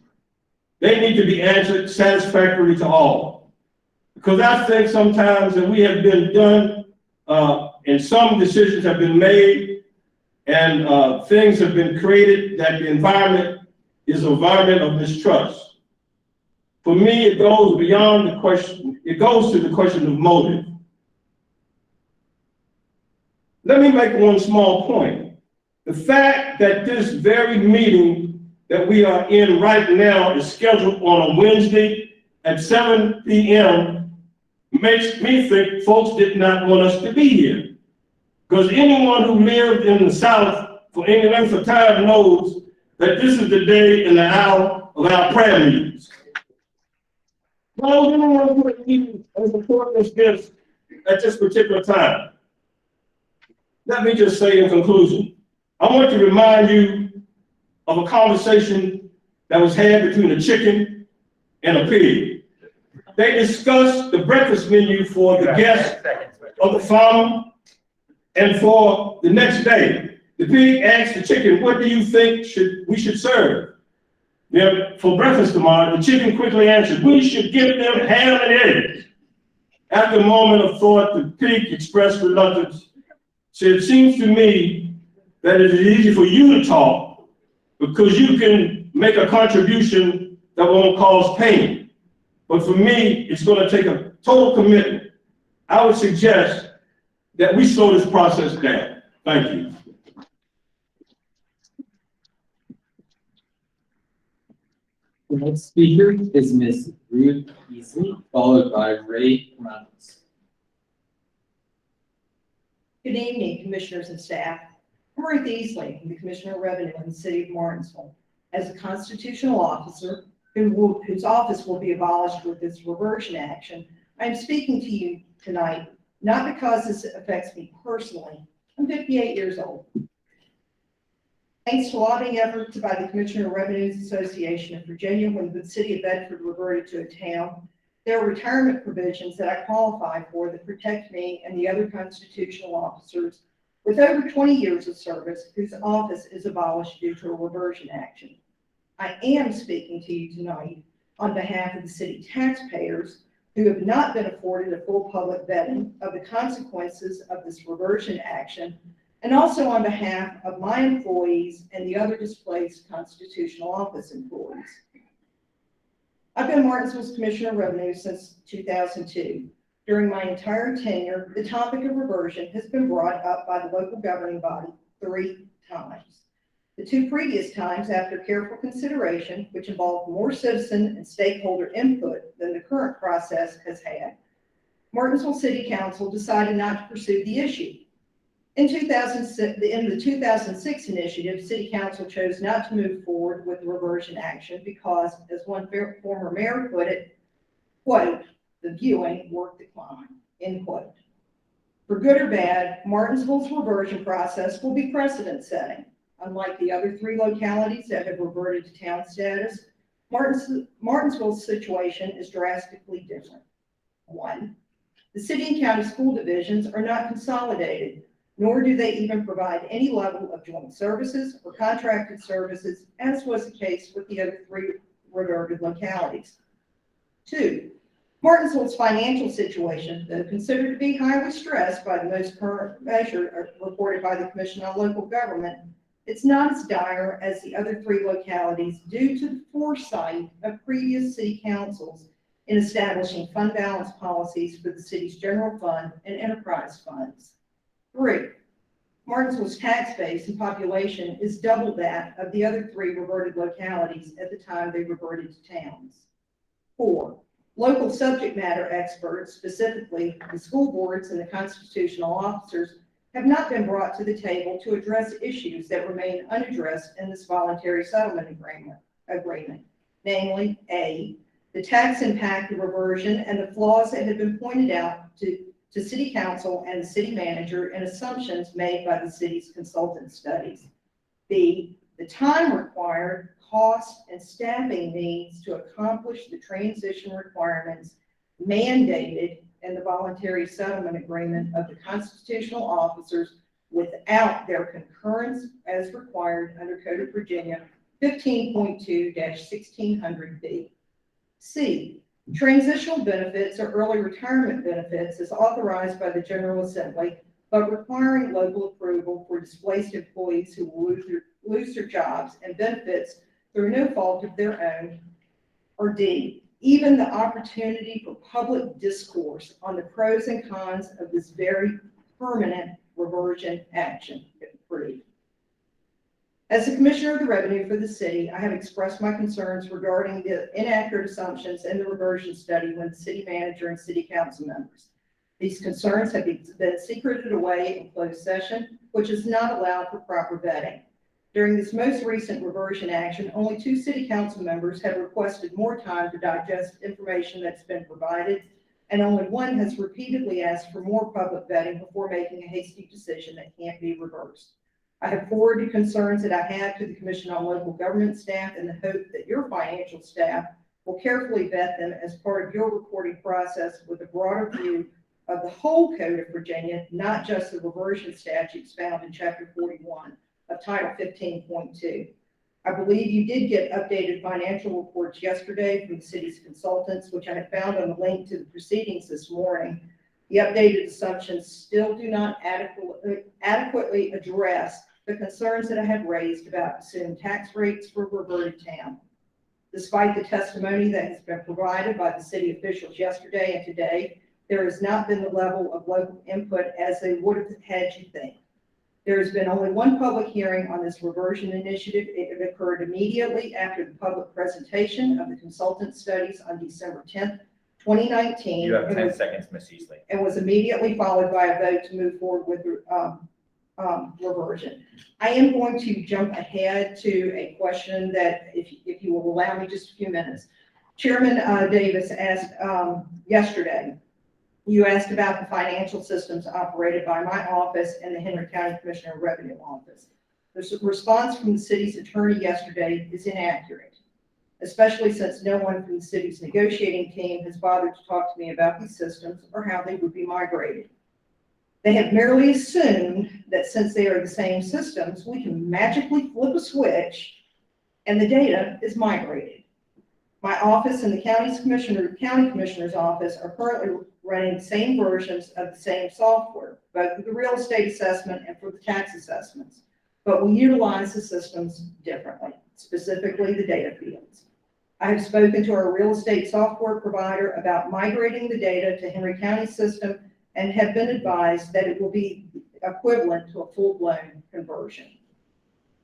they need to be answered satisfactorily to all. Because I think sometimes that we have been done, and some decisions have been made, and things have been created that the environment is an environment of mistrust. For me, it goes beyond the question, it goes to the question of motive. Let me make one small point. The fact that this very meeting that we are in right now is scheduled on a Wednesday at 7 p.m. makes me think folks did not want us to be here. Because anyone who lived in the South for any length of time knows that this is the day and the hour of our prayer meetings. Well, anyone who would be as important as this at this particular time. Let me just say in conclusion, I want to remind you of a conversation that was had between a chicken and a pig. They discussed the breakfast menu for the guests of the farm and for the next day. The pig asked the chicken, what do you think we should serve for breakfast tomorrow? The chicken quickly answered, we should give them ham and eggs. After a moment of thought, the pig expressed reluctance, said, it seems to me that it is easy for you to talk because you can make a contribution that won't cause pain. But for me, it's going to take a total commitment. I would suggest that we slow this process down. Thank you. The next speaker is Ms. Ruth Easley, followed by Ray Reynolds. Good evening, commissioners and staff. I'm Ruth Easley, the Commissioner of Revenue in the City of Martinsville. As a constitutional officer whose office will be abolished with this reversion action, I am speaking to you tonight not because this affects me personally. I'm 58 years old. Thanks to lobbying efforts by the Commissioner of Revenues Association of Virginia when the City of Bedford reverted to a town, there are retirement provisions that I qualify for that protect me and the other constitutional officers with over 20 years of service whose office is abolished due to a reversion action. I am speaking to you tonight on behalf of the city taxpayers who have not been afforded a full public vetting of the consequences of this reversion action, and also on behalf of my employees and the other displaced constitutional office employees. I've been Martinsville's Commissioner of Revenue since 2002. During my entire tenure, the topic of reversion has been brought up by the local governing body 3 times. The 2 previous times, after careful consideration, which involved more citizen and stakeholder input than the current process has had, Martinsville City Council decided not to pursue the issue. In the 2006 initiative, City Council chose not to move forward with the reversion action because, as one former mayor put it, quote, the viewing work decline, end quote. For good or bad, Martinsville's reversion process will be precedent setting. Unlike the other 3 localities that have reverted to town status, Martinsville's situation is drastically different. 1, the city and county school divisions are not consolidated, nor do they even provide any level of joint services or contracted services, as was the case with the other 3 reverted localities. 2, Martinsville's financial situation, though considered to be highly stressed by the most current measure reported by the Commission on Local Government, it's not as dire as the other 3 localities due to the foresight of previous city councils in establishing fund balance policies for the city's general fund and enterprise funds. 3, Martinsville's tax base and population is double that of the other 3 reverted localities at the time they reverted to towns. 4, local subject matter experts, specifically the school boards and the constitutional officers, have not been brought to the table to address issues that remain unaddressed in this voluntary settlement agreement, namely, A, the tax impact of reversion and the flaws that have been pointed out to City Council and the City Manager and assumptions made by the city's consultant studies. B, the time required, cost, and staffing needs to accomplish the transition requirements mandated in the voluntary settlement agreement of the constitutional officers without their concurrence as required under Code of Virginia 15.2-1600B. C, transitional benefits or early retirement benefits as authorized by the General Assembly, but requiring local approval for displaced employees who will lose their jobs and benefits through no fault of their own. Or D, even the opportunity for public discourse on the pros and cons of this very permanent reversion action, if approved. As the Commissioner of the Revenue for the city, I have expressed my concerns regarding the inaccurate assumptions in the reversion study when the city manager and city council members. These concerns have been secreted away in closed session, which is not allowed for proper vetting. During this most recent reversion action, only 2 city council members have requested more time to digest information that's been provided, and only 1 has repeatedly asked for more public vetting before making a hasty decision that can't be reversed. I have forwarded concerns that I have to the Commission on Local Government staff in the hope that your financial staff will carefully vet them as part of your reporting process with a broader view of the whole Code of Virginia, not just the reversion statutes found in Chapter 41 of Title 15.2. I believe you did get updated financial reports yesterday from the city's consultants, which I have found on the link to the proceedings this morning. The updated assumptions still do not adequately address the concerns that I have raised about assumed tax rates for reverted town. Despite the testimony that has been provided by the city officials yesterday and today, there has not been the level of local input as they would have had you think. There has been only 1 public hearing on this reversion initiative. It occurred immediately after the public presentation of the consultant studies on December 10th, 2019. You have 10 seconds, Ms. Easley. And was immediately followed by a vote to move forward with reversion. I am going to jump ahead to a question that, if you will allow me just a few minutes. Chairman Davis asked yesterday, you asked about the financial systems operated by my office and the Henry County Commissioner of Revenue Office. The response from the city's attorney yesterday is inaccurate, especially since no one from the city's negotiating team has bothered to talk to me about these systems or how they would be migrated. They have merely assumed that since they are the same systems, we can magically flip a switch and the data is migrated. My office and the county commissioner's office are currently running the same versions of the same software, both for the real estate assessment and for the tax assessments, but we utilize the systems differently, specifically the data fields. I have spoken to our real estate software provider about migrating the data to Henry County system and have been advised that it will be equivalent to a full-blown conversion.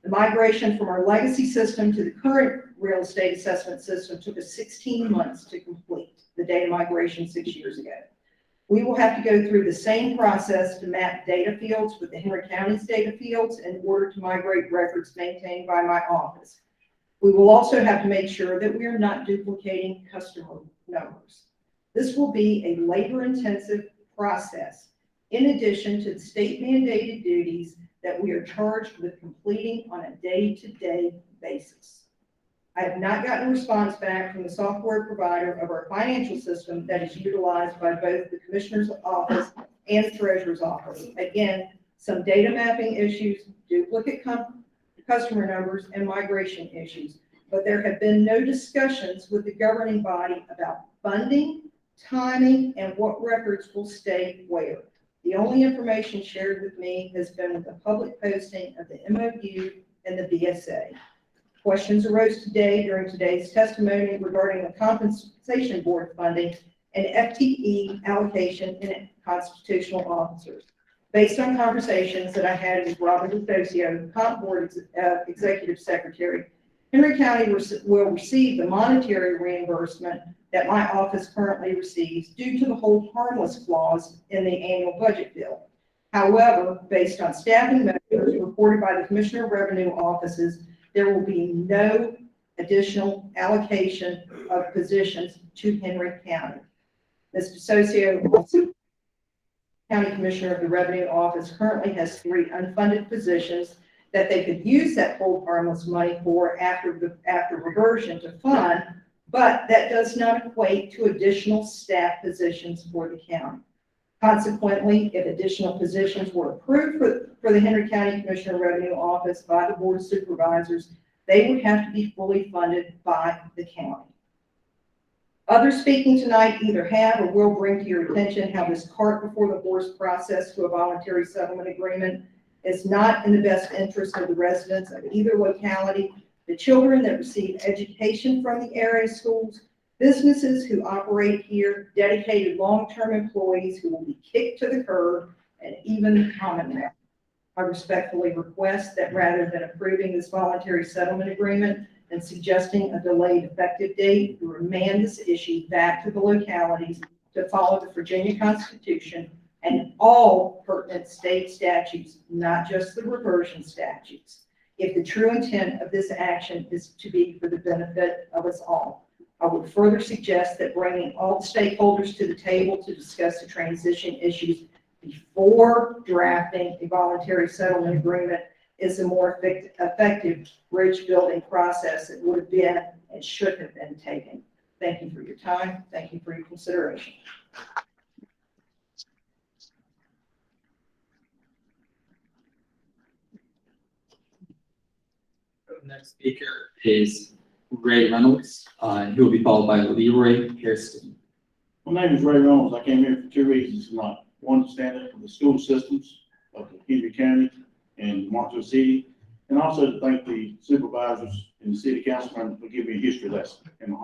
The migration from our legacy system to the current real estate assessment system took us 16 months to complete the data migration 6 years ago. We will have to go through the same process to map data fields with the Henry County's data fields in order to migrate records maintained by my office. We will also have to make sure that we are not duplicating customer numbers. This will be a labor-intensive process, in addition to the state mandated duties that we are charged with completing on a day-to-day basis. I have not gotten a response back from the software provider of our financial system that is utilized by both the Commissioner's office and the Treasurer's office. Again, some data mapping issues, duplicate customer numbers, and migration issues, but there have been no discussions with the governing body about funding, timing, and what records will stay where. The only information shared with me has been with the public posting of the MOU and the BSA. Questions arose today during today's testimony regarding the compensation board funding and FTE allocation in constitutional officers. Based on conversations that I had with Robert Associo, comp board executive secretary, Henry County will receive the monetary reimbursement that my office currently receives due to the hold harmless clause in the annual budget bill. However, based on staffing measures reported by the Commissioner of Revenue offices, there will be no additional allocation of positions to Henry County. Mr. Associo, County Commissioner of the Revenue Office, currently has 3 unfunded positions that they could use that hold harmless money for after reversion to fund, but that does not equate to additional staff positions for the county. Consequently, if additional positions were approved for the Henry County Commissioner of Revenue Office by the Board of Supervisors, they would have to be fully funded by the county. Others speaking tonight either have or will bring to your attention how this cart before the horse process to a voluntary settlement agreement is not in the best interest of the residents of either locality, the children that receive education from the area schools, businesses who operate here, dedicated long-term employees who will be kicked to the curb, and even the common man. I respectfully request that rather than approving this voluntary settlement agreement and suggesting a delayed effective date, you remand this issue back to the localities to follow the Virginia Constitution and all pertinent state statutes, not just the reversion statutes, if the true intent of this action is to be for the benefit of us all. I would further suggest that bringing all the stakeholders to the table to discuss the transition issues before drafting a voluntary settlement agreement is a more effective bridge building process that would have been and should have been taken. Thank you for your time. Thank you for your consideration. The next speaker is Ray Reynolds. He will be followed by Leroy Hairston. My name is Ray Reynolds. I came here for two reasons tonight. One, to stand up for the school systems of Henry County and Martinsville City, and also to thank the supervisors and the city councilman for giving me a history lesson and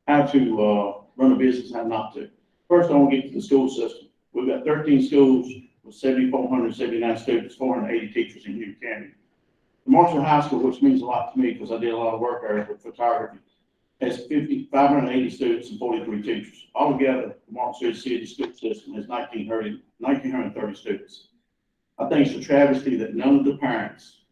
how to run a business, how not to. First, I want to get to the school system. We've got 13 schools with 7,479 students, 480 teachers in Henry County. The Martinsville High School, which means a lot to me because I did a lot of work there with photography, has 580 students and 43 teachers. Altogether, the Martinsville City school system has 1,930 students. I think it's a travesty that none of the parents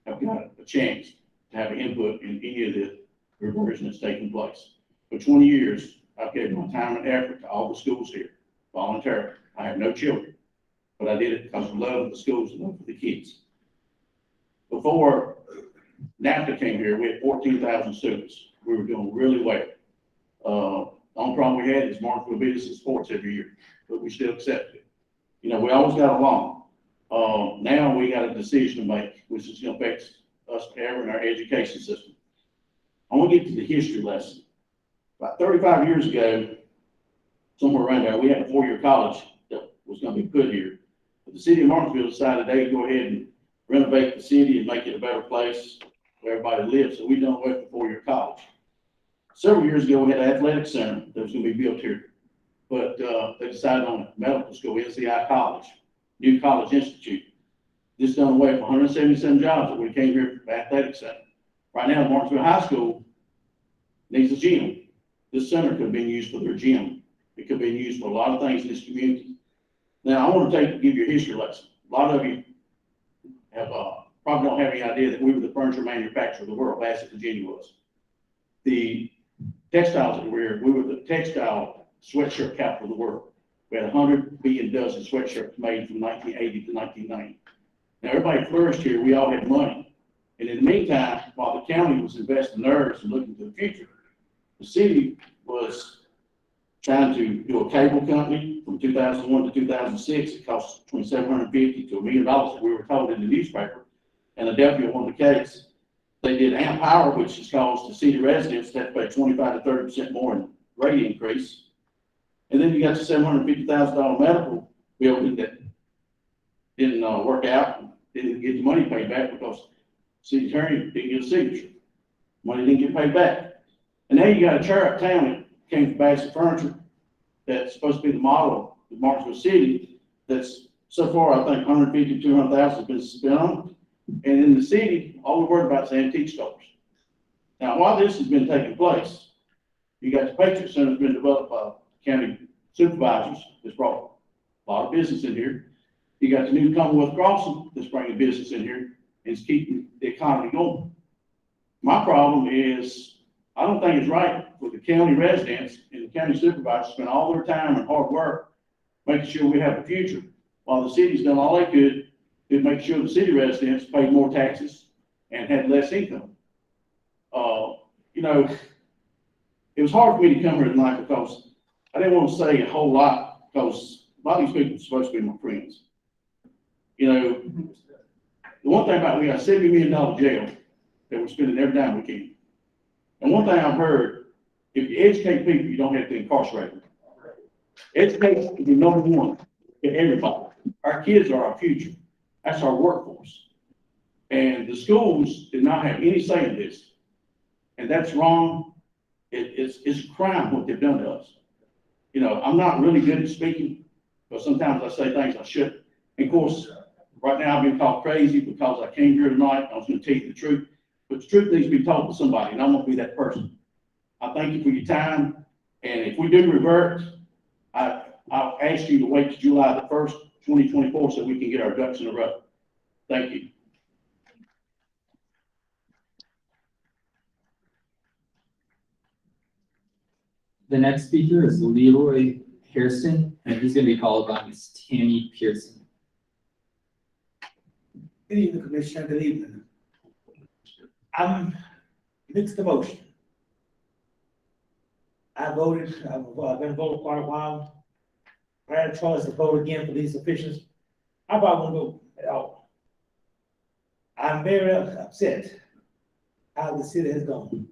have got a chance to have an input in any of the reversion that's taking place. For 20 years, I've given my time and effort to all the schools here, voluntarily. I have no children, but I did it because of love of the schools and love for the kids. Before NAFTA came here, we had 14,000 students. We were doing really well. The only problem we had is Martinsville beat us in sports every year, but we still accepted it. You know, we always got along. Now we got a decision to make, which is going to affect us forever in our education system. I want to get to the history lesson. About 35 years ago, somewhere around there, we had a four-year college that was going to be put here. But the city of Martinsville decided they'd go ahead and renovate the city and make it a better place where everybody lives. So we done away with the four-year college. Several years ago, we had an athletic center that was going to be built here. But they decided on a medical school, NCI College, New College Institute. This done away with 177 jobs that we came here for the athletic center. Right now, Martinsville High School needs a gym. This center could have been used for their gym. It could have been used for a lot of things in this community. Now, I want to give you a history lesson. A lot of you have probably don't have any idea that we were the furniture manufacturer of the world. Bassett, Virginia was. The textiles that we were the textile sweatshirt capital of the world. We had 100 billion dozen sweatshirts made from 1980 to 1990. Now, everybody flourished here. We all had money. And in the meantime, while the county was investing nerves and looking to the future, the city was trying to do a cable company from 2001 to 2006. It cost between $750,000 to $1 million, we were told in the newspaper. And Adelphia won the case. They did AMP Power, which has caused the city residents to have to pay 25 to 30% more in rate increase. And then you got the $750,000 medical building that didn't work out, didn't get the money paid back because city attorney didn't get a signature. Money didn't get paid back. And now you got a chair uptown that came from Bassett Furniture that's supposed to be the model of Martinsville City. That's so far, I think, 150, 200,000 has been spent on. And in the city, all we're worried about is antique stores. Now, while this has been taking place, you got the Patriot Center that's been developed by county supervisors that's brought a lot of business in here. You got the new Commonwealth Crossing that's bringing business in here and it's keeping the economy going. My problem is, I don't think it's right for the county residents and the county supervisors spend all their time and hard work making sure we have a future, while the city's done all they could to make sure the city residents paid more taxes and had less income. You know, it was hard for me to come here tonight because I didn't want to say a whole lot because a lot of these people are supposed to be my friends. You know, the one thing about we got a $70 million jail that we're spending every dime we can. And one thing I've heard, if you educate people, you don't have to incarcerate them. Education is the number one to everybody. Our kids are our future. That's our workforce. And the schools did not have any say in this. And that's wrong. It's a crime what they've done to us. You know, I'm not really good at speaking, but sometimes I say things I shouldn't. And of course, Right now, I've been called crazy because I came here tonight. I was gonna tell you the truth, but the truth needs to be told to somebody, and I'm gonna be that person. I thank you for your time, and if we do revert, I'll ask you to wait till July the 1st, 2024, so we can get our ducks in a row. Thank you. The next speaker is Leroy Hairston, and he's gonna be followed by Ms. Tammy Pearson. Good evening, Commissioner. Good evening. I'm mixed emotion. I voted, I've been voting quite a while. I had a choice to vote again for these officials. I probably won't vote at all. I'm very upset how the city has gone.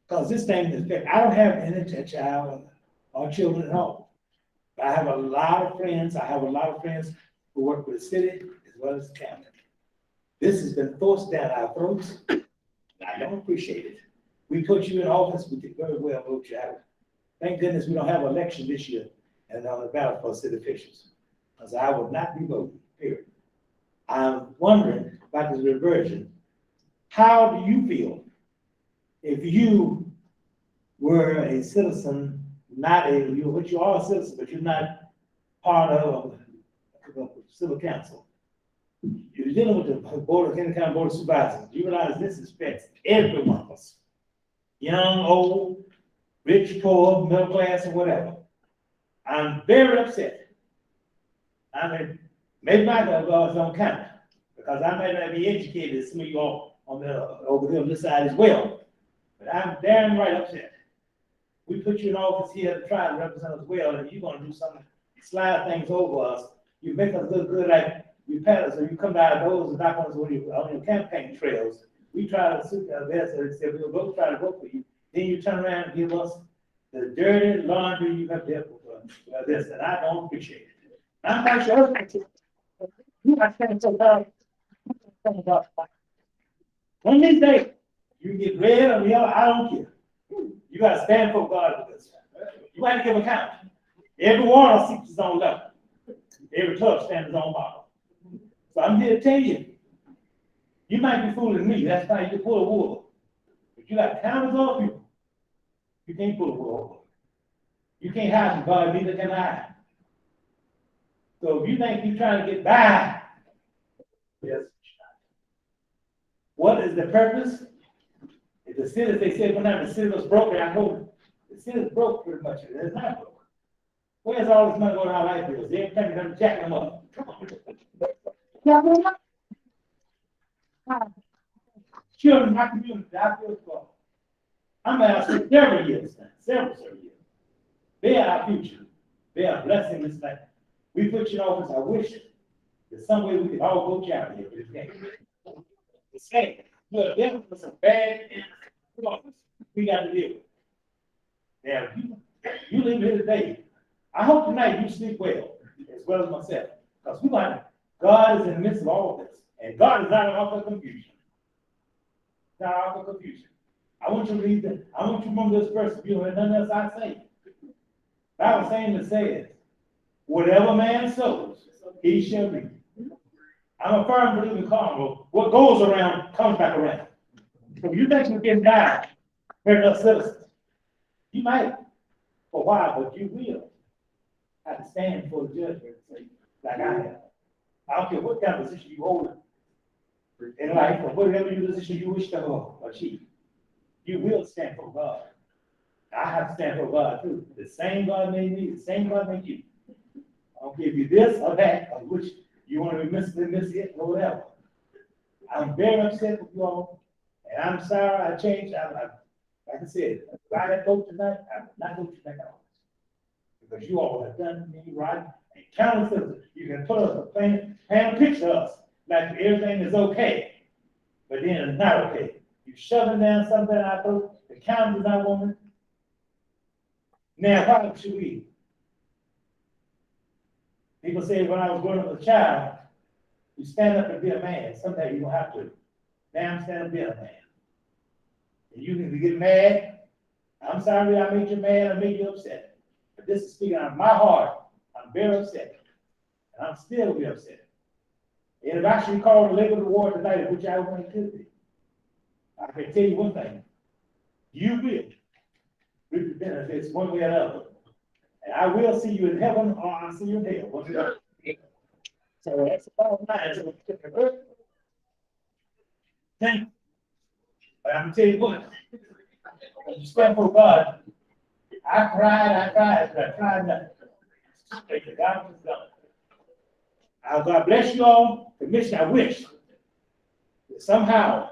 Because this thing is, I don't have any child or children at home. I have a lot of friends. I have a lot of friends who work for the city as well as the county. This has been forced down our throats. And I don't appreciate it. We put you in office, we could very well vote you out. Thank goodness we don't have an election this year and on the ballot for city officials. Because I would not be voting, period. I'm wondering about this reversion. How do you feel if you were a citizen, but you are a citizen, but you're not part of the civil council? You're dealing with the board of Henry County Board of Supervisors. You realize this affects every one of us. Young, old, rich, poor, middle class, and whatever. I'm very upset. I mean, maybe my laws don't count, because I may not be educated as some of you all over here on this side as well. But I'm damn right upset. We put you in office here to try to represent us well, and you're gonna do something, slide things over us. You make us look good like you pat us, or you come out of those and knock on us on your campaign trails. We try to suit our best and say we'll go try to vote for you. Then you turn around and give us the dirty laundry you have dealt with this, and I don't appreciate it. I'm not sure. You are saying so bad. One of these days, you get red or yellow, I don't care. You gotta stand for God with this. You have to give account. Every water seeks its own level. Every tub stands its own bottle. So I'm here to tell you, you might be fooling me. That's how you can pull a wool. But you got countless other people. You can't pull a wool over. You can't hide from God, neither can I. So if you think you're trying to get by, yes. What is the purpose? If the city, they said one time the city was broke, and I know the city is broke pretty much. It's not broke. Where's all this money going on like this? Every time you're gonna jack them up. Children in my community, I feel for. I'm asking several years now, several years. They are our future. They are blessing this land. We put you in office. I wish there's some way we could all vote you out here, but it's not. It's sad. Look, there was some bad office we got to deal with. Now, you leave here today. I hope tonight you sleep well as myself. Because God is in the midst of all of this. And God is not an author of confusion. Not an author of confusion. I want you to read that. I want you to remember this verse. If you don't have nothing else I say. I was saying that says, whatever man sows, he shall reap. I'm a firm believer in karma. What goes around comes back around. So if you think you're getting down, hurting us citizens, you might for a while, but you will have to stand for the judgment, like I have. I don't care what kind of position you hold in life, or whatever position you wish to hold or achieve. You will stand for God. I have to stand for God too. The same God made me, the same God made you. I don't care if you this or that, or which you want to be miss it, or whatever. I'm very upset with you all, and I'm sorry I changed. Like I said, if I had voted tonight, I would not vote you back out. Because you all have done me right, and countless citizens, you can put us a paint a picture of us like everything is okay, but then it's not okay. You shoving down something I thought the county does not want it. Now, why should we? People say when I was growing up as a child, you stand up and be a man. Sometimes you don't have to. Now I'm standing up and be a man. And you can get mad. I'm sorry I made you mad, I made you upset. But this is speaking out of my heart. I'm very upset. And I'm still be upset. And if I should call the Lake of the Water tonight, which I want to do, I can tell you one thing. You will reap the benefits one way or another. And I will see you in heaven or I'll see you in hell. One way or the other. So that's about mine. Thank you. But I'm gonna tell you what. When you stand for God, I cried, but I tried nothing. God was done. God bless you all. Commissioner, I wish that somehow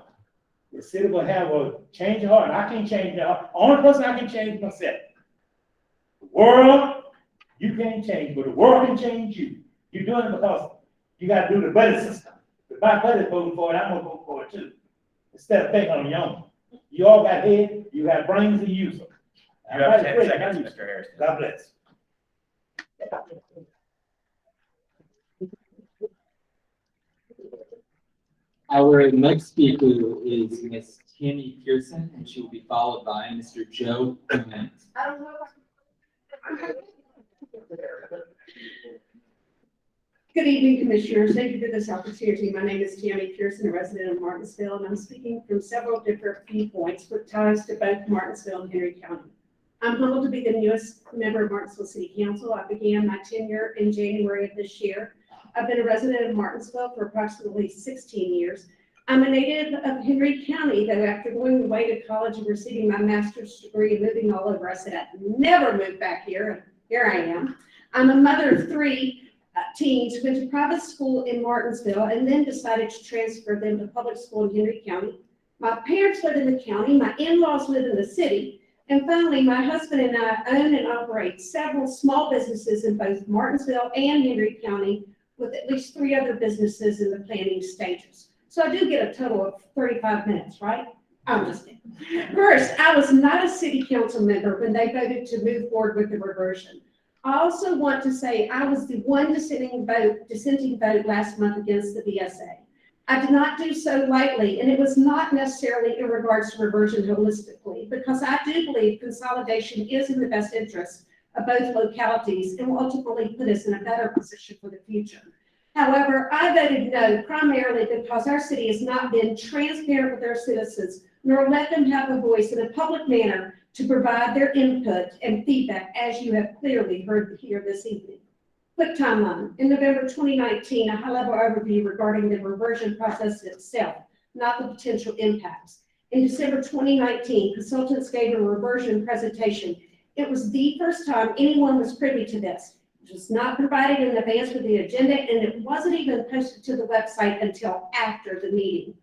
the city will have a change of heart. I can't change the heart. Only person I can change myself. The world, you can't change, but the world can change you. You're doing it because you got to do the buddy system. If my buddy's voting for it, I'm going to vote for it too. Instead of thinking on your own. You all got head, you got brains to use them. You have 10 seconds, Mr. Harrison. God bless. Our next speaker is Ms. Tammy Pearson, and she will be followed by Mr. Joe Clement. Good evening, Commissioners. Thank you for this opportunity. My name is Tammy Pearson, a resident of Martinsville, and I'm speaking from several different viewpoints with ties to both Martinsville and Henry County. I'm humbled to be the newest member of Martinsville City Council. I began my tenure in January of this year. I've been a resident of Martinsville for approximately 16 years. I'm a native of Henry County, though after going away to college and receiving my master's degree and moving all over, I said I'd never move back here, and here I am. I'm a mother of 3 teens who went to private school in Martinsville and then decided to transfer them to public school in Henry County. My parents live in the county, my in-laws live in the city, and finally, my husband and I own and operate several small businesses in both Martinsville and Henry County, with at least 3 other businesses in the planning stages. So I do get a total of 35 minutes, right? I'm just kidding. First, I was not a city council member when they voted to move forward with the reversion. I also want to say I was the one dissenting vote last month against the VSA. I did not do so lightly, and it was not necessarily in regards to reversion holistically, because I do believe consolidation is in the best interest of both localities and will ultimately put us in a better position for the future. However, I voted no primarily because our city has not been transparent with their citizens, nor let them have a voice in a public manner to provide their input and feedback, as you have clearly heard here this evening. Quick timeline. In November 2019, a high-level overview regarding the reversion process itself, not the potential impacts. In December 2019, consultants gave a reversion presentation. It was the first time anyone was privy to this. It was not provided in advance with the agenda, and it wasn't even posted to the website until after the meeting.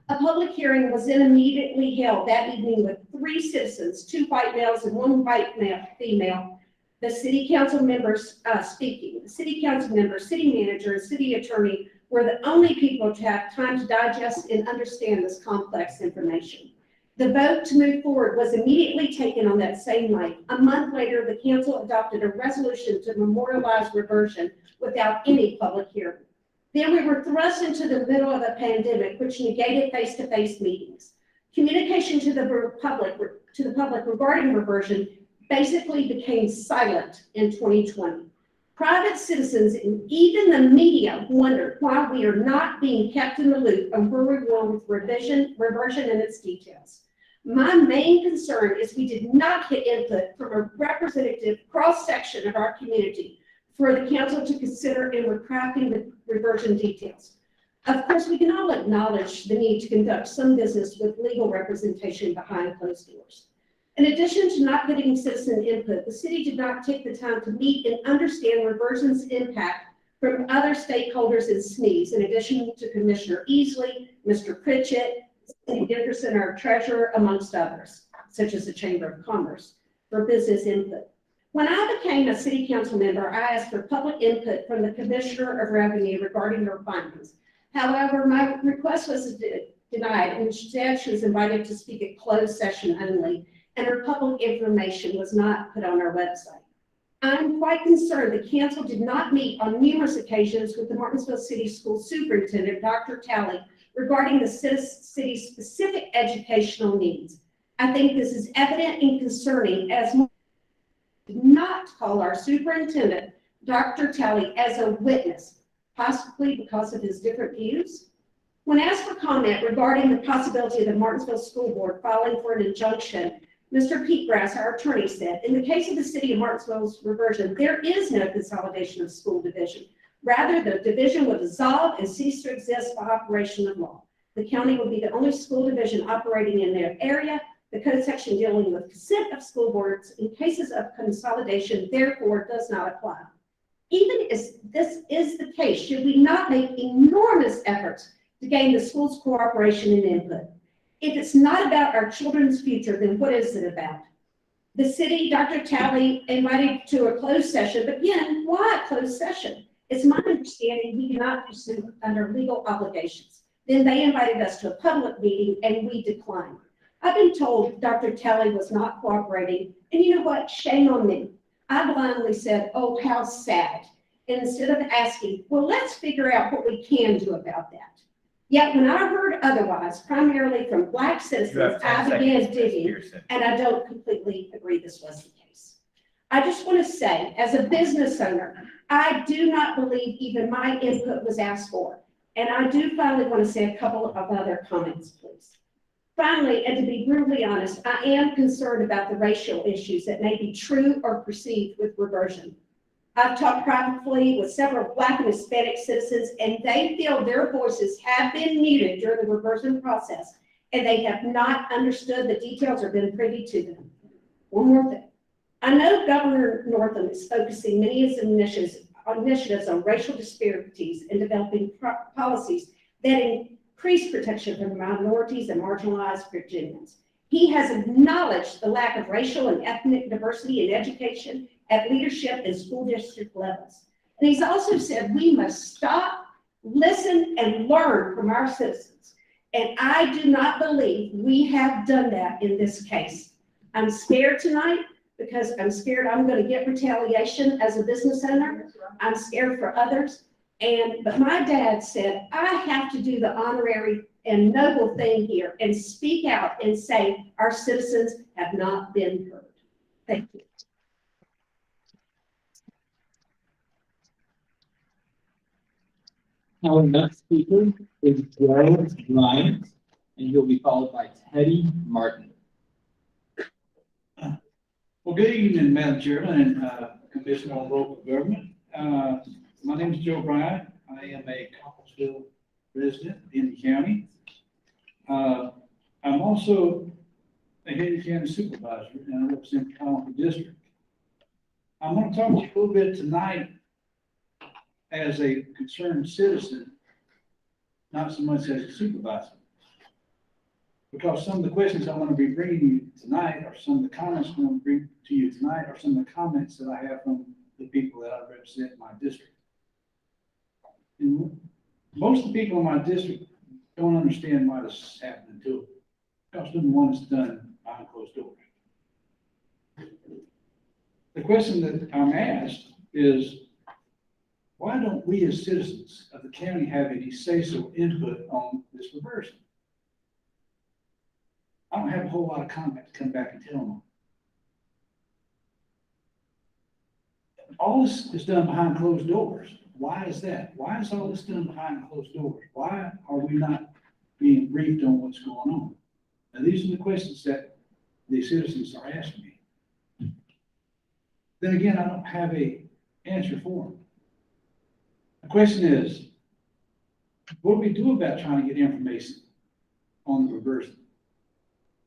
A public hearing was then immediately held that evening with 3 citizens, 2 white males and 1 white female, the city council members speaking. The city council members, city manager, and city attorney were the only people to have time to digest and understand this complex information. The vote to move forward was immediately taken on that same night. A month later, the council adopted a resolution to memorialize reversion without any public hearing. Then we were thrust into the middle of a pandemic, which negated face-to-face meetings. Communication to the public regarding reversion basically became silent in 2020. Private citizens and even the media wondered why we are not being kept in the loop on where we were with reversion and its details. My main concern is we did not get input from a representative cross-section of our community for the council to consider in crafting the reversion details. Of course, we can all acknowledge the need to conduct some business with legal representation behind closed doors. In addition to not getting citizen input, the city did not take the time to meet and understand reversion's impact from other stakeholders in SMEs, in addition to Commissioner Easley, Mr. Pritchett, Cindy Dickerson, our treasurer, amongst others, such as the Chamber of Commerce, for business input. When I became a city council member, I asked for public input from the Commissioner of Revenue regarding her findings. However, my request was denied, and instead she was invited to speak at closed session only, and her public information was not put on our website. I'm quite concerned the council did not meet on numerous occasions with the Martinsville City School Superintendent, Dr. Talley, regarding the city's specific educational needs. I think this is evident and concerning, as did not call our superintendent, Dr. Talley, as a witness, possibly because of his different views? When asked for comment regarding the possibility of the Martinsville School Board filing for an injunction, Mr. Pete Grass, our attorney, said, in the case of the city of Martinsville's reversion, there is no consolidation of school division. Rather, the division will dissolve and cease to exist by operation of law. The county will be the only school division operating in their area. The code section dealing with consent of school boards in cases of consolidation, therefore, does not apply. Even if this is the case, should we not make enormous efforts to gain the school's cooperation and input? If it's not about our children's future, then what is it about? The city, Dr. Talley, invited to a closed session, but again, why a closed session? It's my understanding we cannot pursue under legal obligations. Then they invited us to a public meeting and we declined. I've been told Dr. Talley was not cooperating, and you know what? Shame on me. I blindly said, oh, how sad. And instead of asking, well, let's figure out what we can do about that. Yet when I heard otherwise, primarily from Black citizens, I began digging, and I don't completely agree this was the case. I just want to say, as a business owner, I do not believe even my input was asked for. And I do finally want to say a couple of other comments, please. Finally, and to be brutally honest, I am concerned about the racial issues that may be true or perceived with reversion. I've talked privately with several Black and Hispanic citizens, and they feel their voices have been muted during the reversion process, and they have not understood the details or been privy to them. One more thing. I know Governor Northam is focusing many of his initiatives on racial disparities and developing policies that increase protection for minorities and marginalized Virginians. He has acknowledged the lack of racial and ethnic diversity in education at leadership and school district levels. And he's also said we must stop, listen, and learn from our citizens. And I do not believe we have done that in this case. I'm scared tonight because I'm scared I'm going to get retaliation as a business owner. I'm scared for others. But my dad said, I have to do the honorary and noble thing here and speak out and say our citizens have not been heard. Thank you. Our next speaker is Joe Ryan, and he'll be followed by Teddy Martin. Well, good evening, Madam Chairman and Commissioner on Local Government. My name is Joe Bryant. I am a Coppersville resident in the county. I'm also a Henry County supervisor, and I represent the Colony District. I'm going to talk to you a little bit tonight as a concerned citizen, not so much as a supervisor. Because some of the questions I'm going to be bringing you tonight, or some of the comments I'm going to bring to you tonight, are some of the comments that I have from the people that I represent in my district. And most of the people in my district don't understand why this is happening to them, because they're the one that's done behind closed doors. The question that I'm asked is, why don't we as citizens of the county have any say-so input on this reversion? I don't have a whole lot of comment to come back and tell them. All this is done behind closed doors. Why is that? Why is all this done behind closed doors? Why are we not being briefed on what's going on? Now, these are the questions that the citizens are asking me. Then again, I don't have an answer for them. The question is, what do we do about trying to get information on the reversion?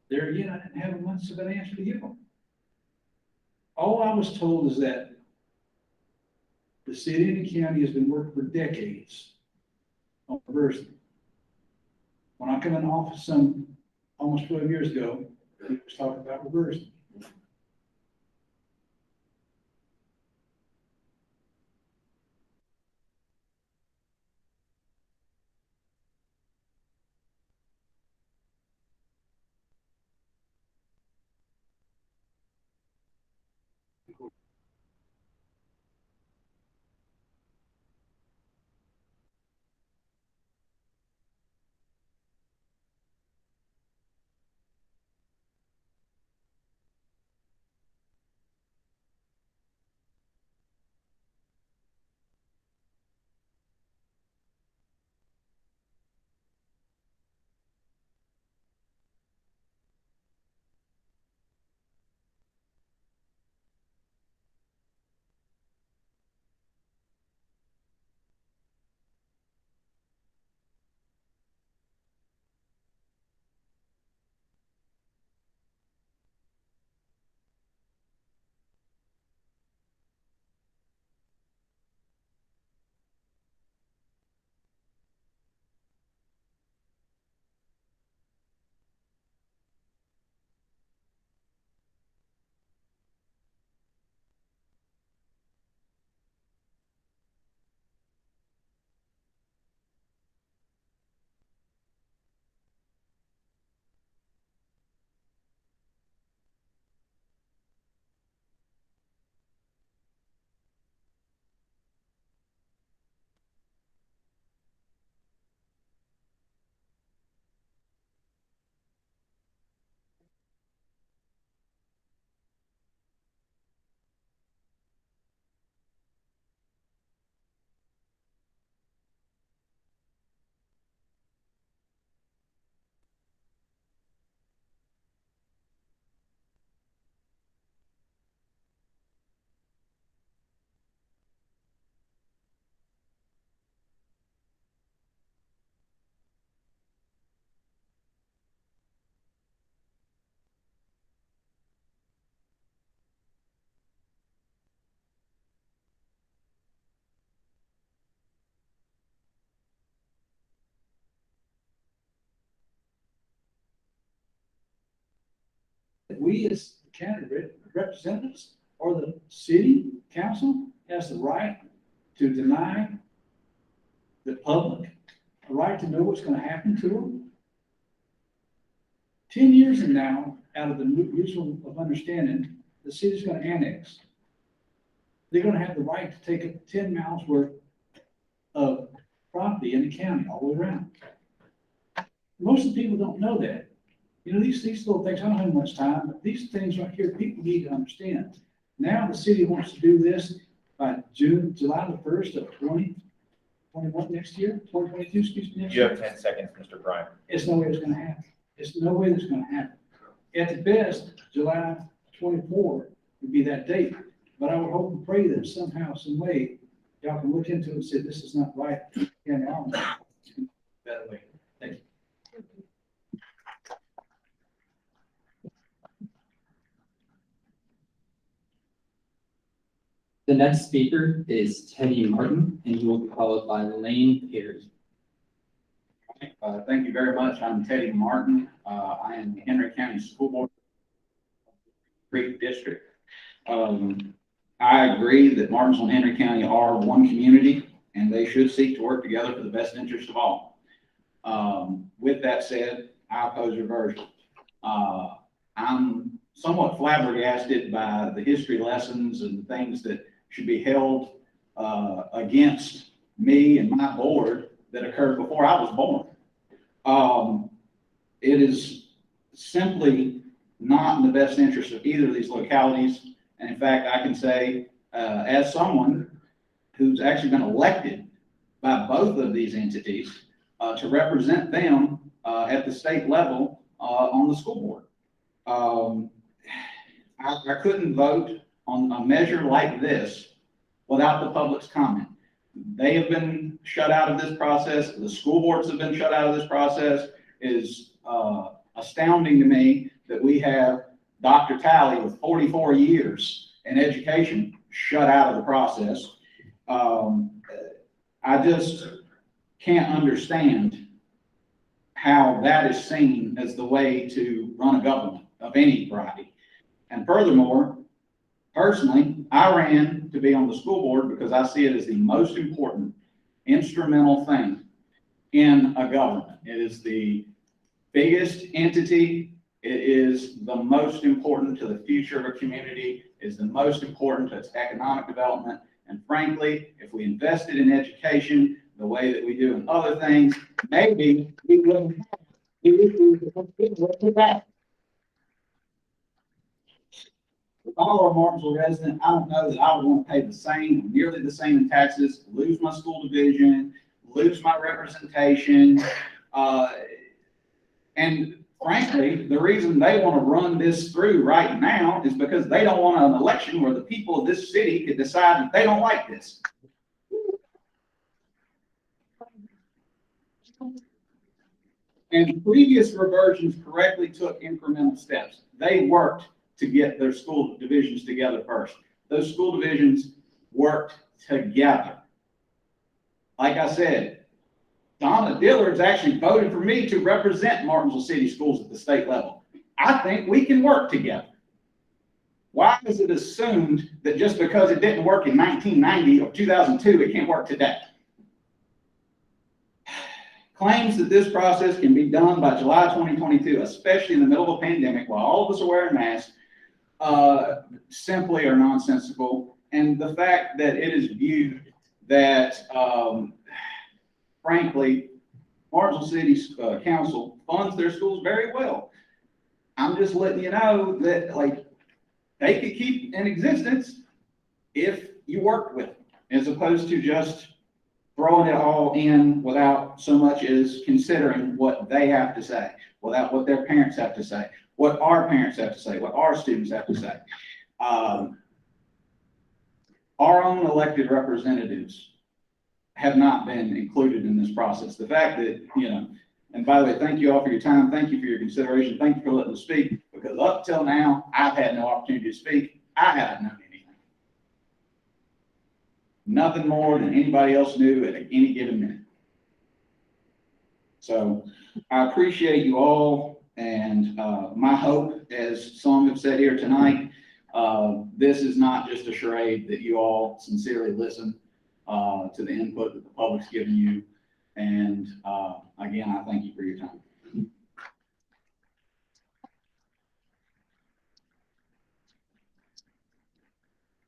There again, I didn't have much of an answer to give them. All I was told is that the city and the county has been working for decades on reversion. When I came in office almost 12 years ago, we was talking about reversion. we as county representatives or the city council has the right to deny the public a right to know what's gonna happen to them? 10 years from now, out of the mutual of understanding, the city's gonna annex. They're gonna have the right to take 10 miles worth of property in the county all the way around. Most of the people don't know that. You know, these little things, I don't have much time, but these things right here, people need to understand. Now the city wants to do this by July the 1st of 2021 next year, 2022, excuse me. Next You have year. 10 seconds, Mr. Bryan. It's no way it's gonna happen. It's no way that's gonna happen. At the best, July 24 would be that date, but I would hope and pray that somehow, some way, y'all can look into it and say, this is not right. And I'll better way. Thank you. The next speaker is Teddy Martin, and he will be followed by Lane Perry. Thank you very much. I'm Teddy Martin. I am the Henry County School Board Creek District. I agree that Martinsville and Henry County are one community, and they should seek to work together for the best interest of all. With that said, I oppose reversion. I'm somewhat flabbergasted by the history lessons and things that should be held against me and my board that occurred before I was born. It is simply not in the best interest of either of these localities. And in fact, I can say, as someone who's actually been elected by both of these entities to represent them at the state level on the school board. I couldn't vote on a measure like this without the public's comment. They have been shut out of this process. The school boards have been shut out of this process. It is astounding to me that we have Dr. Talley with 44 years in education shut out of the process. I just can't understand how that is seen as the way to run a government of any variety. And furthermore, personally, I ran to be on the school board because I see it as the most important instrumental thing in a government. It is the biggest entity. It is the most important to the future of a community. It is the most important to its economic development. And frankly, if we invested in education the way that we do in other things, maybe we wouldn't have the issues with that. If I were a Martinsville resident, I don't know that I would want to pay the same, nearly the same in taxes, lose my school division, lose my representation. And frankly, the reason they want to run this through right now is because they don't want an election where the people of this city could decide that they don't like this. And previous reversions correctly took incremental steps. They worked to get their school divisions together first. Those school divisions worked together. Like I said, Donnaillard's actually voted for me to represent Martinsville City Schools at the state level. I think we can work together. Why is it assumed that just because it didn't work in 1990 or 2002, it can't work today? Claims that this process can be done by July 2022, especially in the middle of a pandemic while all of us are wearing masks, simply are nonsensical. And the fact that it is viewed that, frankly, Martinsville City Council funds their schools very well. I'm just letting you know that, like, they could keep in existence if you worked with them, as opposed to just throwing it all in without so much as considering what they have to say, without what their parents have to say, what our parents have to say, what our students have to say. Our own elected representatives have not been included in this process. The fact that, you know, and by the way, thank you all for your time. Thank you for your consideration. Thank you for letting me speak, because up till now, I've had no opportunity to speak. I haven't known anything. Nothing more than anybody else knew at any given minute. So I appreciate you all And, my hope, as some have said here tonight, this is not just a charade, that you all sincerely listen, to the input that the public's given you. And, again, I thank you for your time.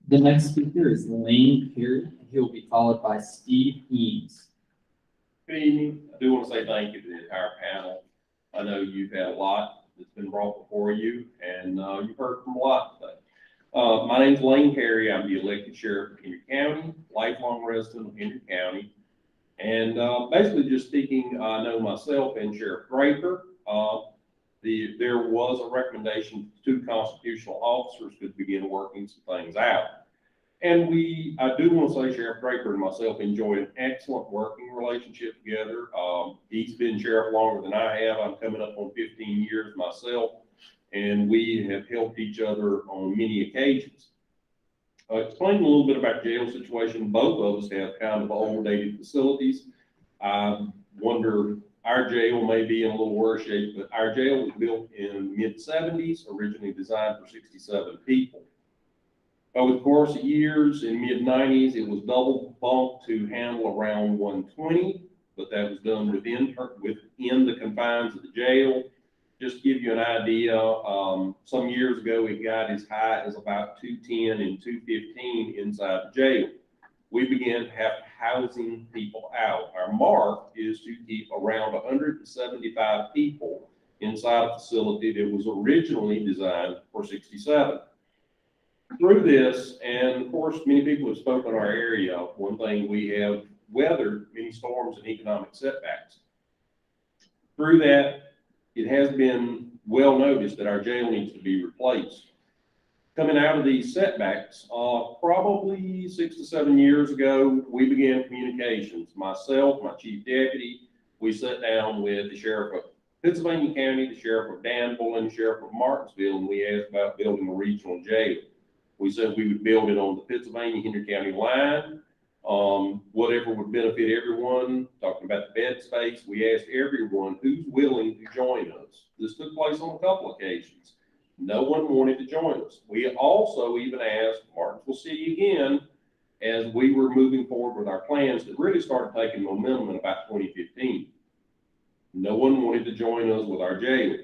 The next speaker is Lane Perry, and he'll be followed by Steve Eames. Good evening. I do want to say thank you to the entire panel. I know you've had a lot that's been brought before you, and you've heard from a lot today. My name's Lane Perry. I'm the elected sheriff of Henry County, lifelong resident of Henry County. And basically just speaking, I know myself and Sheriff Draper, there was a recommendation to constitutional officers to begin working some things out. And I do want to say Sheriff Draper and myself enjoyed an excellent working relationship together. He's been sheriff longer than I have. I'm coming up on 15 years myself, and we have helped each other on many occasions. Explain a little bit about the jail situation. Both of us have kind of old dated facilities. I wonder, our jail may be in a little worse shape, but our jail was built in the mid-70s, originally designed for 67 people. Over the course of years, in mid-90s, it was double bunked to handle around 120, but that was done within the confines of the jail. Just to give you an idea, some years ago, it got as high as about 210 and 215 inside the jail. We began to have housing people out. Our mark is to keep around 175 people inside a facility that was originally designed for 67. Through this, and of course, many people have spoken on our area. One thing, we have weathered many storms and economic setbacks. Through that, it has been well noticed that our jail needs to be replaced. Coming out of these setbacks, probably 6 to 7 years ago, we began communications. Myself, my chief deputy, we sat down with the sheriff of Pittsylvania County, the sheriff of Danville, and the sheriff of Martinsville, and we asked about building a regional jail. We said we would build it on the Pittsylvania-Henry County line, whatever would benefit everyone. Talking about the bed space, we asked everyone who's willing to join us. This took place on a couple occasions. No one wanted to join us. We also even asked Martinsville City again, as we were moving forward with our plans that really started taking momentum in about 2015. No one wanted to join us with our jail.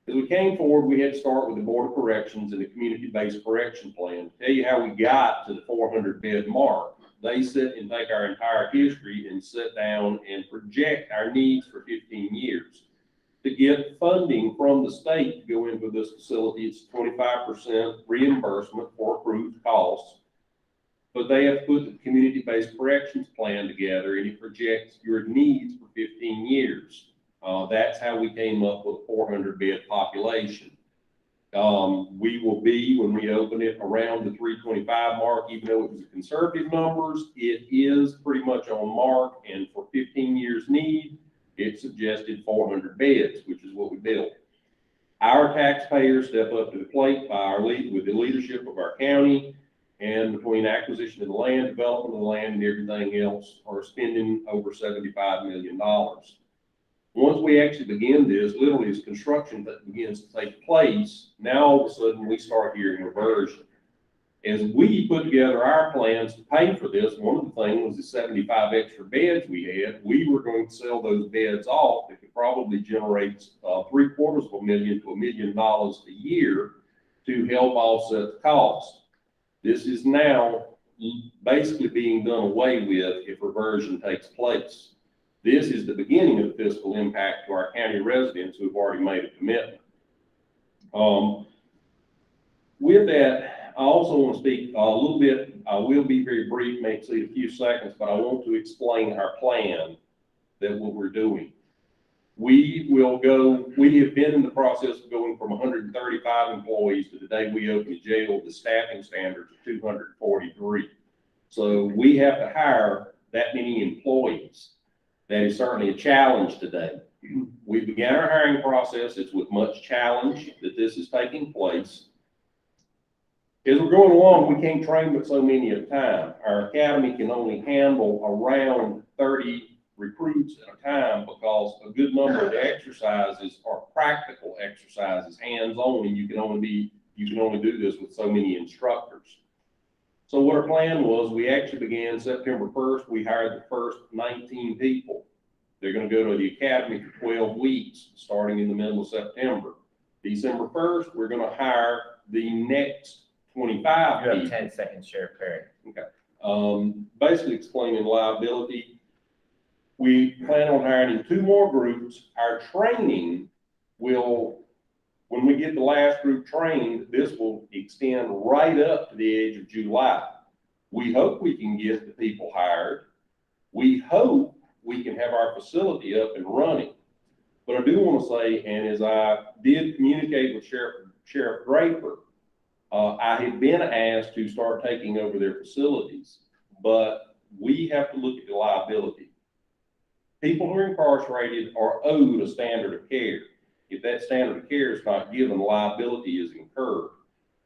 As we came forward, we had to start with the Board of Corrections and the community-based correction plan. To tell you how we got to the 400 bed mark, they sit and take our entire history and sit down and project our needs for 15 years. To get funding from the state to go into this facility, it's 25% reimbursement for approved costs. But they have put the community-based corrections plan together, and it projects your needs for 15 years. That's how we came up with a 400 bed population. We will be, when we open it, around the 325 mark. Even though it was a conservative numbers, it is pretty much on mark, and for 15 years need, it suggested 400 beds, which is what we built. Our taxpayers step up to the plate with the leadership of our county, and between acquisition of the land, development of the land, and everything else, are spending over $75 million. Once we actually begin this, literally as construction that begins to take place, now all of a sudden we start hearing reversion. As we put together our plans to pay for this, one of the things was the 75 extra beds we had. We were going to sell those beds off. It could probably generate $750,000 to $1 million a year to help offset the cost. This is now basically being done away with if reversion takes place. This is the beginning of the fiscal impact to our county residents who have already made a commitment. With that, I also want to speak a little bit. I will be very brief, may exceed a few seconds, but I want to explain our plan, that what we're doing. We have been in the process of going from 135 employees to the day we open the jail, the staffing standards of 243. So we have to hire that many employees. That is certainly a challenge today. We began our hiring process. It's with much challenge that this is taking place. As we're going along, we can't train but so many at a time. Our academy can only handle around 30 recruits at a time, because a good number of the exercises are practical exercises, hands-on, and you can only do this with so many instructors. So what our plan was, we actually began September 1st. We hired the first 19 people. They're going to go to the academy for 12 weeks, starting in the middle of September. December 1st, we're going to hire the next 25 You have people. 10 seconds, Sheriff Perry. Okay. Basically explaining liability. We plan on hiring 2 more groups. Our training will, when we get the last group trained, this will extend right up to the age of July. We hope we can get the people hired. We hope we can have our facility up and running. But I do want to say, and as I did communicate with Sheriff Draper, I had been asked to start taking over their facilities, but we have to look at the liability. People who are incarcerated are owed a standard of care. If that standard of care is not given, liability is incurred.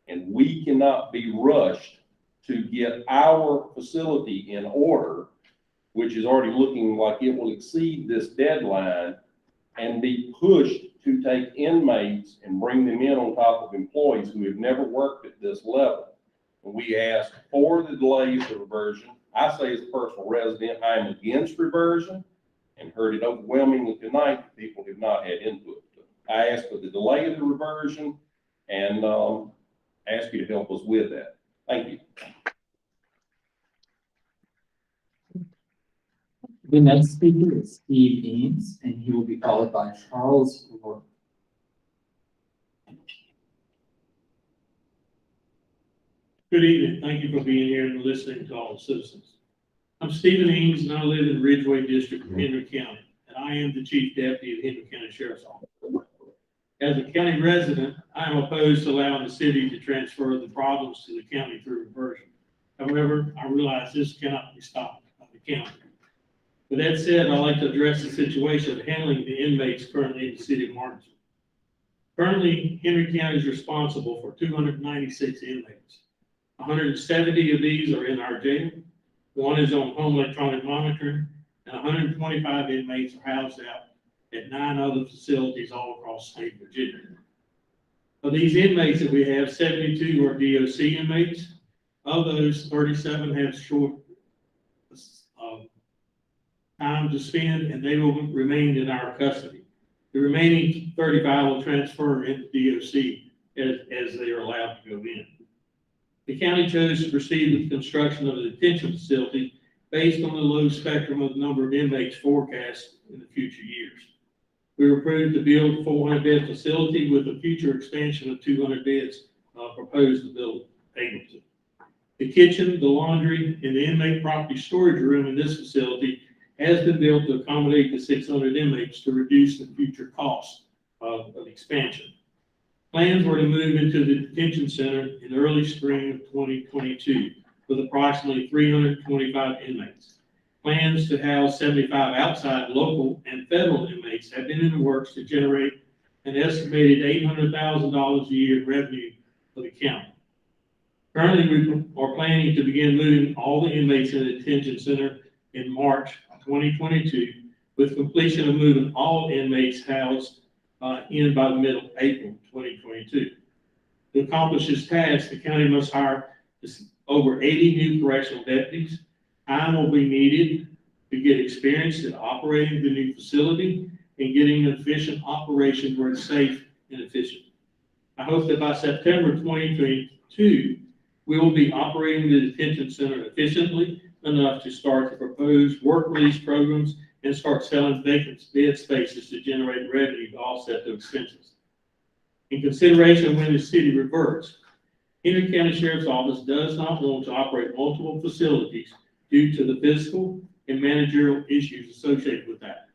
And we cannot be rushed to get our facility in order, which is already looking like it will exceed this deadline, and be pushed to take inmates and bring them in on top of employees who have never worked at this level. And we asked for the delay for reversion. I say as a personal resident, I am against reversion, and heard it overwhelmingly tonight, people have not had input. I asked for the delay of the reversion and ask you to help us with that. Thank you. The next speaker is Steve Eames, and he will be followed by Charles Rourke. Good evening. Thank you for being here and listening to all the citizens. I'm Stephen Eames, and I live in Ridgeway District of Henry County, and I am the Chief Deputy of Henry County Sheriff's Office. As a county resident, I am opposed to allowing the city to transfer the problems to the county through reversion. However, I realize this cannot be stopped by the county. With that said, I'd like to address the situation of handling the inmates currently in the city of Martinsville. Currently, Henry County is responsible for 296 inmates. 170 of these are in our jail. 1 is on home electronic monitoring, and 125 inmates are housed out at 9 other facilities all across state Virginia. Of these inmates that we have, 72 are DOC inmates. Of those, 37 have short time to spend, and they will remain in our custody. The remaining 35 will transfer into DOC as they are allowed to go in. The county chose to proceed with the construction of a detention facility based on the low spectrum of the number of inmates forecast in the future years. We were approved to build a 400-bed facility with a future expansion of 200 beds proposed to build able to. The kitchen, the laundry, and the inmate property storage room in this facility has been built to accommodate the 600 inmates to reduce the future cost of expansion. Plans were to move into the detention center in early spring of 2022 with approximately 325 inmates. Plans to house 75 outside local and federal inmates have been in the works to generate an estimated $800,000 a year revenue for the county. Currently, we are planning to begin moving all the inmates in the detention center in March 2022, with completion of moving all inmates housed in by the middle of April 2022. To accomplish this task, the county must hire over 80 new correctional deputies. Time will be needed to get experience in operating the new facility and getting an efficient operation where it's safe and efficient. I hope that by September 2022, we will be operating the detention center efficiently enough to start the proposed work release programs and start selling vacant bed spaces to generate revenue to offset the expenses. In consideration of when the city reverts, Henry County Sheriff's Office does not want to operate multiple facilities due to the physical and managerial issues associated with that.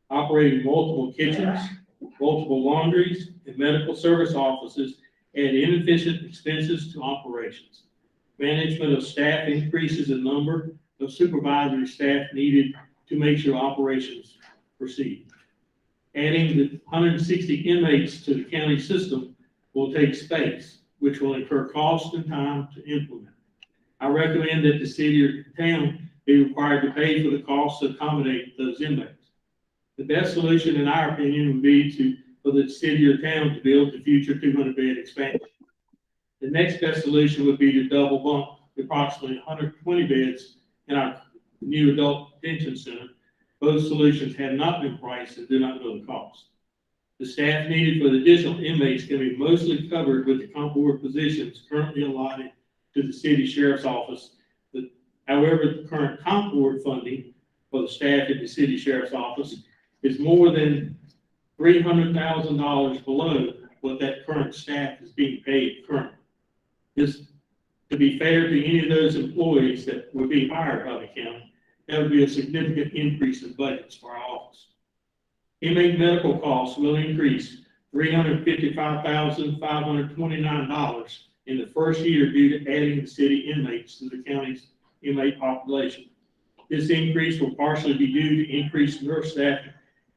Operating multiple kitchens, multiple laundries, and medical service offices add inefficient expenses to operations. Management of staff increases the number of supervisory staff needed to make sure operations proceed. Adding the 160 inmates to the county system will take space, which will incur cost and time to implement. I recommend that the city or town be required to pay for the costs to accommodate those inmates. The best solution, in our opinion, would be for the city or town to build the future 200-bed expansion. The next best solution would be to double bunk approximately 120 beds in our new adult detention center. Both solutions have not been priced and do not know the cost. The staff needed for the additional inmates can be mostly covered with the comp board positions currently allotted to the city sheriff's office. However, the current comp board funding for the staff at the city sheriff's office is more than $300,000 below what that current staff is being paid currently. This, to be fair to any of those employees that would be hired by the county, that would be a significant increase in budgets for our office. Inmate medical costs will increase $355,529 in the first year due to adding the city inmates to the county's inmate population. This increase will partially be due to increased nurse staff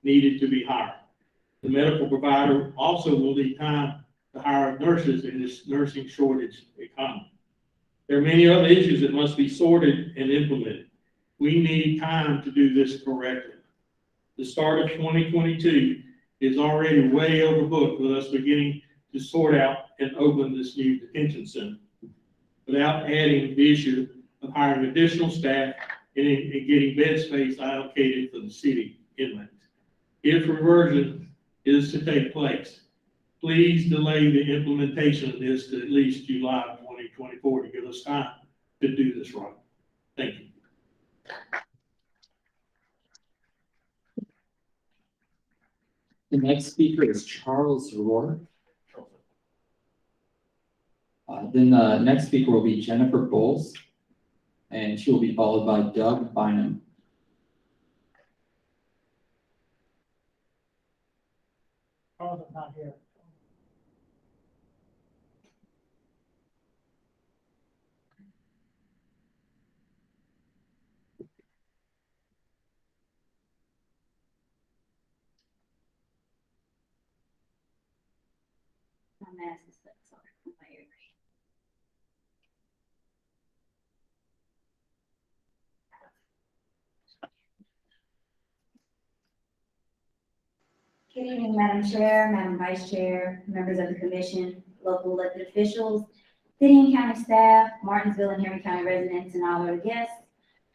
needed to be hired. The medical provider also will need time to hire nurses in this nursing shortage economy. There are many other issues that must be sorted and implemented. We need time to do this correctly. The start of 2022 is already way overbooked with us beginning to sort out and open this new detention center without adding the issue of hiring additional staff and getting bed space allocated for the city inmates. If reversion is to take place, please delay the implementation of this to at least July of 2024 to give us time to do this right. Thank you. The next speaker is Charles Rohr. Then the next speaker will be Jennifer Bowles, and she will be followed by Doug Bynum. Charles is not here. My mask is stuck, sorry, my ear. Good evening, Madam Chair, Madam Vice Chair, members of the commission, local elected officials, city and county staff, Martinsville and Henry County residents, and all other guests.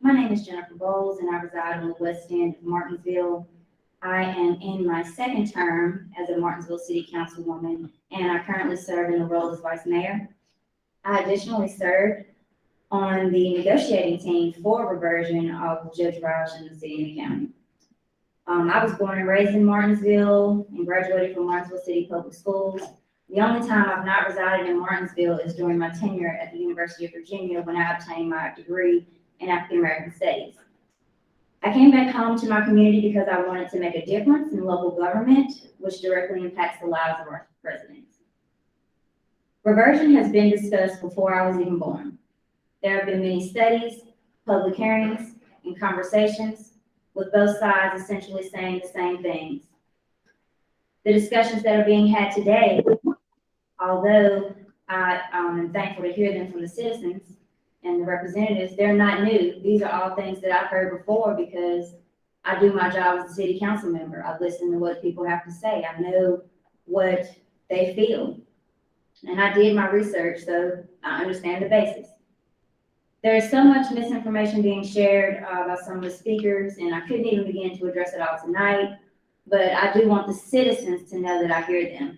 My name is Jennifer Bowles, and I reside on the west end of Martinsville. I am in my second term as a Martinsville City Councilwoman, and I currently serve in the role as Vice Mayor. I additionally served on the negotiating team for reversion of Judge Roush in the city and the county. I was born and raised in Martinsville and graduated from Martinsville City Public Schools. The only time I've not resided in Martinsville is during my tenure at the University of Virginia when I obtained my degree in African American Studies. I came back home to my community because I wanted to make a difference in local government, which directly impacts the lives of our residents. Reversion has been discussed before I was even born. There have been many studies, public hearings, and conversations with both sides essentially saying the same things. The discussions that are being had today, although I am thankful to hear them from the citizens and the representatives, they're not new. These are all things that I've heard before because I do my job as a city council member. I listen to what people have to say. I know what they feel. And I did my research, so I understand the basis. There is so much misinformation being shared by some of the speakers, and I couldn't even begin to address it all tonight, but I do want the citizens to know that I hear them.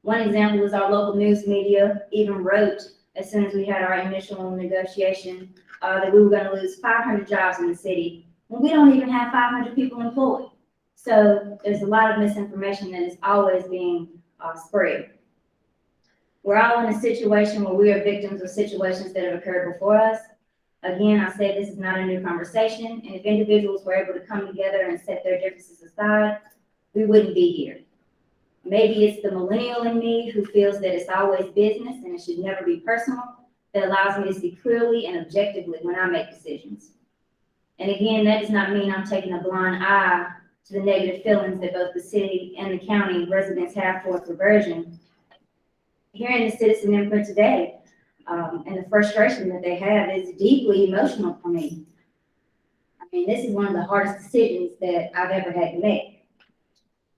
One example is our local news media even wrote, as soon as we had our initial negotiation, that we were going to lose 500 jobs in the city, when we don't even have 500 people employed. So there's a lot of misinformation that is always being spread. We're all in a situation where we are victims of situations that have occurred before us. Again, I say this is not a new conversation, and if individuals were able to come together and set their differences aside, we wouldn't be here. Maybe it's the millennial in me who feels that it's always business and it should never be personal, that allows me to see clearly and objectively when I make decisions. And again, that does not mean I'm taking a blind eye to the negative feelings that both the city and the county residents have towards reversion. Hearing the citizen input today, And the frustration that they have is deeply emotional for me. I mean, this is one of the hardest decisions that I've ever had to make.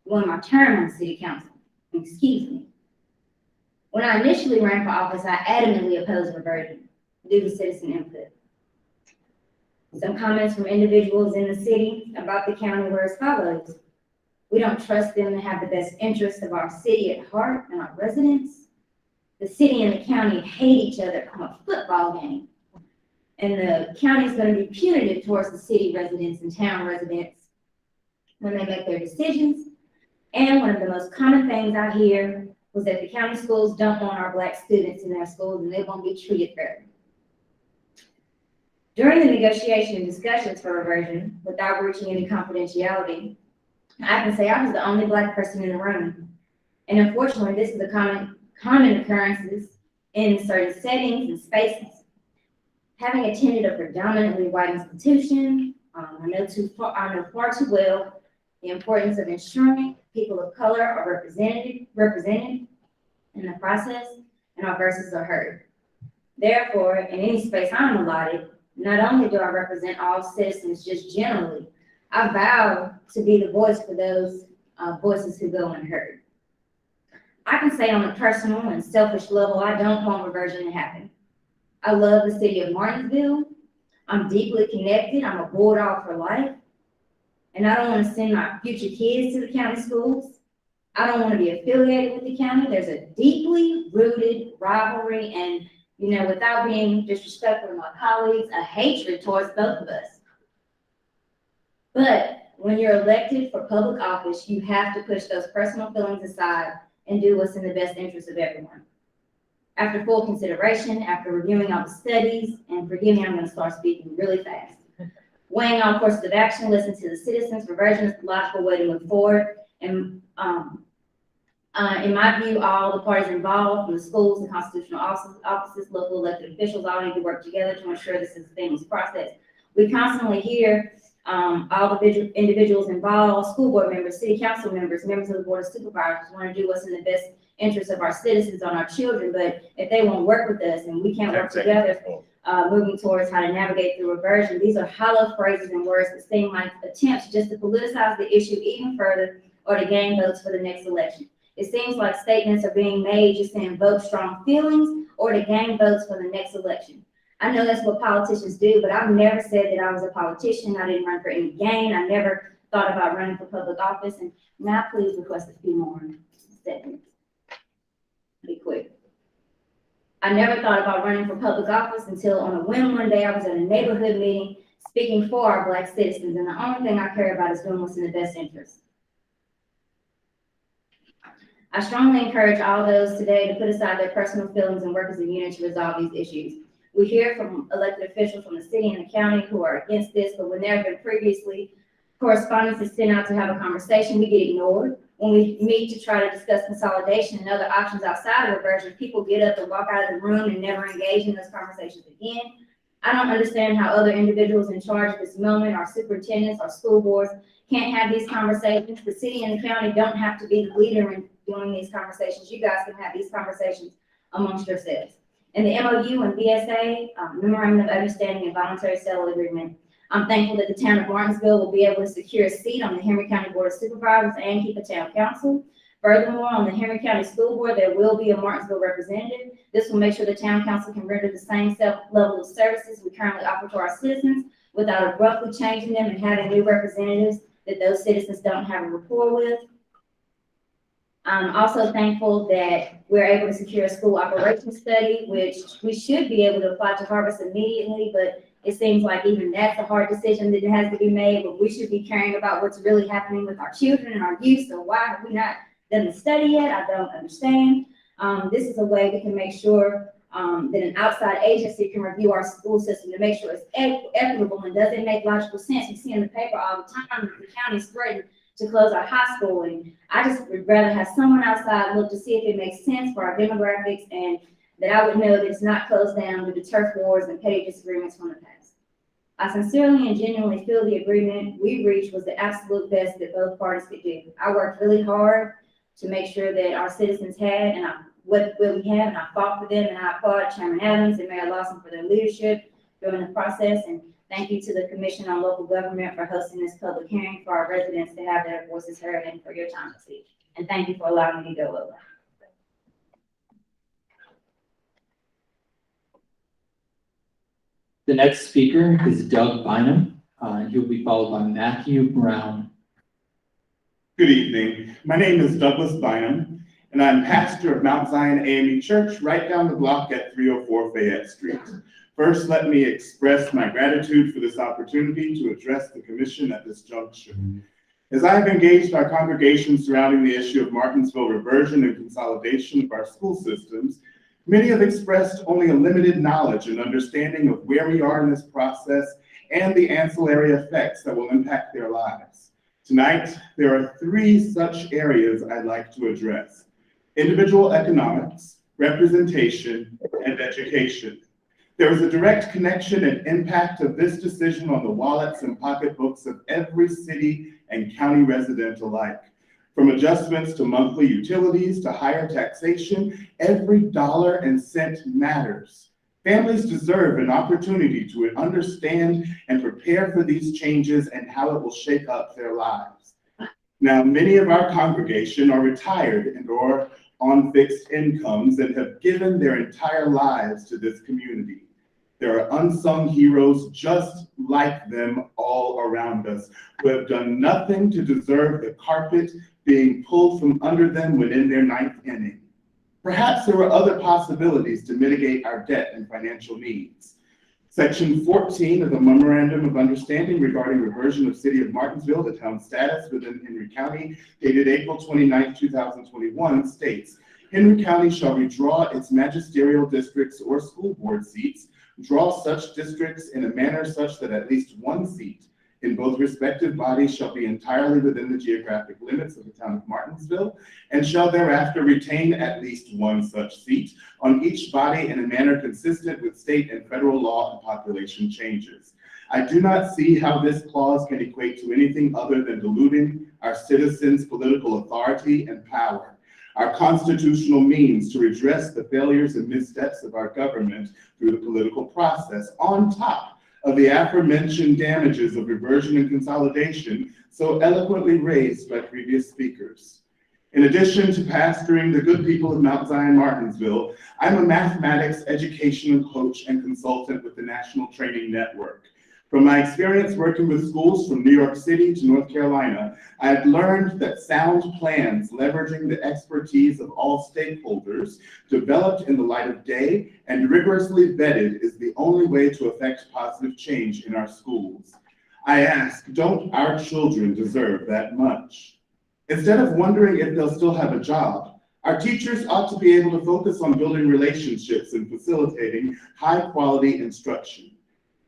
During my term on city council, excuse me. When I initially ran for office, I adamantly opposed reversion due to citizen input. Some comments from individuals in the city about the county were as follows. We don't trust them to have the best interests of our city at heart and our residents. The city and the county hate each other from a football game. And the county is going to be punitive towards the city residents and town residents when they make their decisions. And one of the most common things I hear was that the county schools don't want our Black students in their schools and they won't be treated fairly. During the negotiation and discussions for reversion, without breaching any confidentiality, I can say I was the only Black person in the room. And unfortunately, this is a common occurrences in certain settings and spaces. Having attended a predominantly white institution, I know far too well the importance of ensuring people of color are represented in the process and our voices are heard. Therefore, in any space I'm allotted, not only do I represent all citizens just generally, I vow to be the voice for those voices who go unheard. I can say on a personal and selfish level, I don't want reversion to happen. I love the city of Martinsville. I'm deeply connected. I'm a bulldog for life. And I don't want to send my future kids to the county schools. I don't want to be affiliated with the county. There's a deeply rooted rivalry and, you know, without being disrespectful to my colleagues, a hatred towards both of us. But when you're elected for public office, you have to push those personal feelings aside and do what's in the best interest of everyone. After full consideration, after reviewing all the studies, and forgive me, I'm going to start speaking really fast. Weighing all courses of action, listen to the citizens, reversion is the logical way to move forward. And in my view, all the parties involved, from the schools, the constitutional offices, local elected officials, all need to work together to ensure this is a seamless process. We constantly hear all the individuals involved, school board members, city council members, members of the board of supervisors want to do what's in the best interest of our citizens and our children, but if they won't work with us and we can't work together, moving towards how to navigate through reversion, these are hollow phrases and words that seem like attempts just to politicize the issue even further or to gain votes for the next election. It seems like statements are being made just to invoke strong feelings or to gain votes for the next election. I know that's what politicians do, but I've never said that I was a politician. I didn't run for any gain. I never thought about running for public office. And now please request a few more seconds. Be quick. I never thought about running for public office until on a whim one day I was at a neighborhood meeting speaking for our Black citizens, and the only thing I care about is doing what's in the best interest. I strongly encourage all those today to put aside their personal feelings and work as a unit to resolve these issues. We hear from elected officials from the city and the county who are against this, but when there have been previously correspondence is sent out to have a conversation, we get ignored. When we meet to try to discuss consolidation and other options outside of reversion, people get up and walk out of the room and never engage in those conversations again. I don't understand how other individuals in charge at this moment, our superintendents, our school boards, can't have these conversations. The city and the county don't have to be the leader in doing these conversations. You guys can have these conversations amongst yourselves. In the MOU and VSA, Memorandum of Understanding and Voluntary Settlement Agreement, I'm thankful that the town of Martinsville will be able to secure a seat on the Henry County Board of Supervisors and keep a town council. Furthermore, on the Henry County School Board, there will be a Martinsville representative. This will make sure the town council can render the same level of services we currently offer to our citizens without abruptly changing them and having new representatives that those citizens don't have a rapport with. I'm also thankful that we're able to secure a school operations study, which we should be able to apply to Harvest immediately, but it seems like even that's a hard decision that has to be made, but we should be caring about what's really happening with our children and our youth. So why have we not done the study yet? I don't understand. This is a way we can make sure that an outside agency can review our school system to make sure it's equitable and doesn't make logical sense. You see in the paper all the time that the county's threatened to close our high school, and I just would rather have someone outside look to see if it makes sense for our demographics and that I would know that it's not closed down due to turf wars and petty disagreements from the past. I sincerely and genuinely feel the agreement we reached was the absolute best that both parties could do. I worked really hard to make sure that our citizens had, and I what we have, and I fought for them, and I applaud Chairman Adams and Mayor Lawson for their leadership during the process, and thank you to the Commission on Local Government for hosting this public hearing for our residents to have their voices heard and for your time to speak. And thank you for allowing me to go over. The next speaker is Doug Bynum. He'll be followed by Matthew Brown. Good evening. My name is Douglas Bynum, and I'm pastor of Mount Zion AME Church right down the block at 304 Fayette Street. First, let me express my gratitude for this opportunity to address the commission at this juncture. As I have engaged our congregation surrounding the issue of Martinsville reversion and consolidation of our school systems, many have expressed only a limited knowledge and understanding of where we are in this process and the ancillary effects that will impact their lives. Tonight, there are three such areas I'd like to address: individual economics, representation, and education. There is a direct connection and impact of this decision on the wallets and pocketbooks of every city and county resident alike. From adjustments to monthly utilities to higher taxation, every dollar and cent matters. Families deserve an opportunity to understand and prepare for these changes and how it will shake up their lives. Now, many of our congregation are retired and or on fixed incomes and have given their entire lives to this community. There are unsung heroes just like them all around us who have done nothing to deserve the carpet being pulled from under them when in their ninth inning. Perhaps there were other possibilities to mitigate our debt and financial needs. Section 14 of the Memorandum of Understanding regarding reversion of City of Martinsville to town status within Henry County, dated April 29, 2021, states, Henry County shall redraw its magisterial districts or school board seats, draw such districts in a manner such that at least one seat in both respective bodies shall be entirely within the geographic limits of the town of Martinsville, and shall thereafter retain at least one such seat on each body in a manner consistent with state and federal law and population changes. I do not see how this clause can equate to anything other than diluting our citizens' political authority and power. Our constitutional means to redress the failures and missteps of our government through the political process, on top of the aforementioned damages of reversion and consolidation so eloquently raised by previous speakers. In addition to pastoring the good people of Mount Zion Martinsville, I'm a mathematics educational coach and consultant with the National Training Network. From my experience working with schools from New York City to North Carolina, I have learned that sound plans leveraging the expertise of all stakeholders, developed in the light of day and rigorously vetted, is the only way to affect positive change in our schools. I ask, don't our children deserve that much? Instead of wondering if they'll still have a job, our teachers ought to be able to focus on building relationships and facilitating high-quality instruction.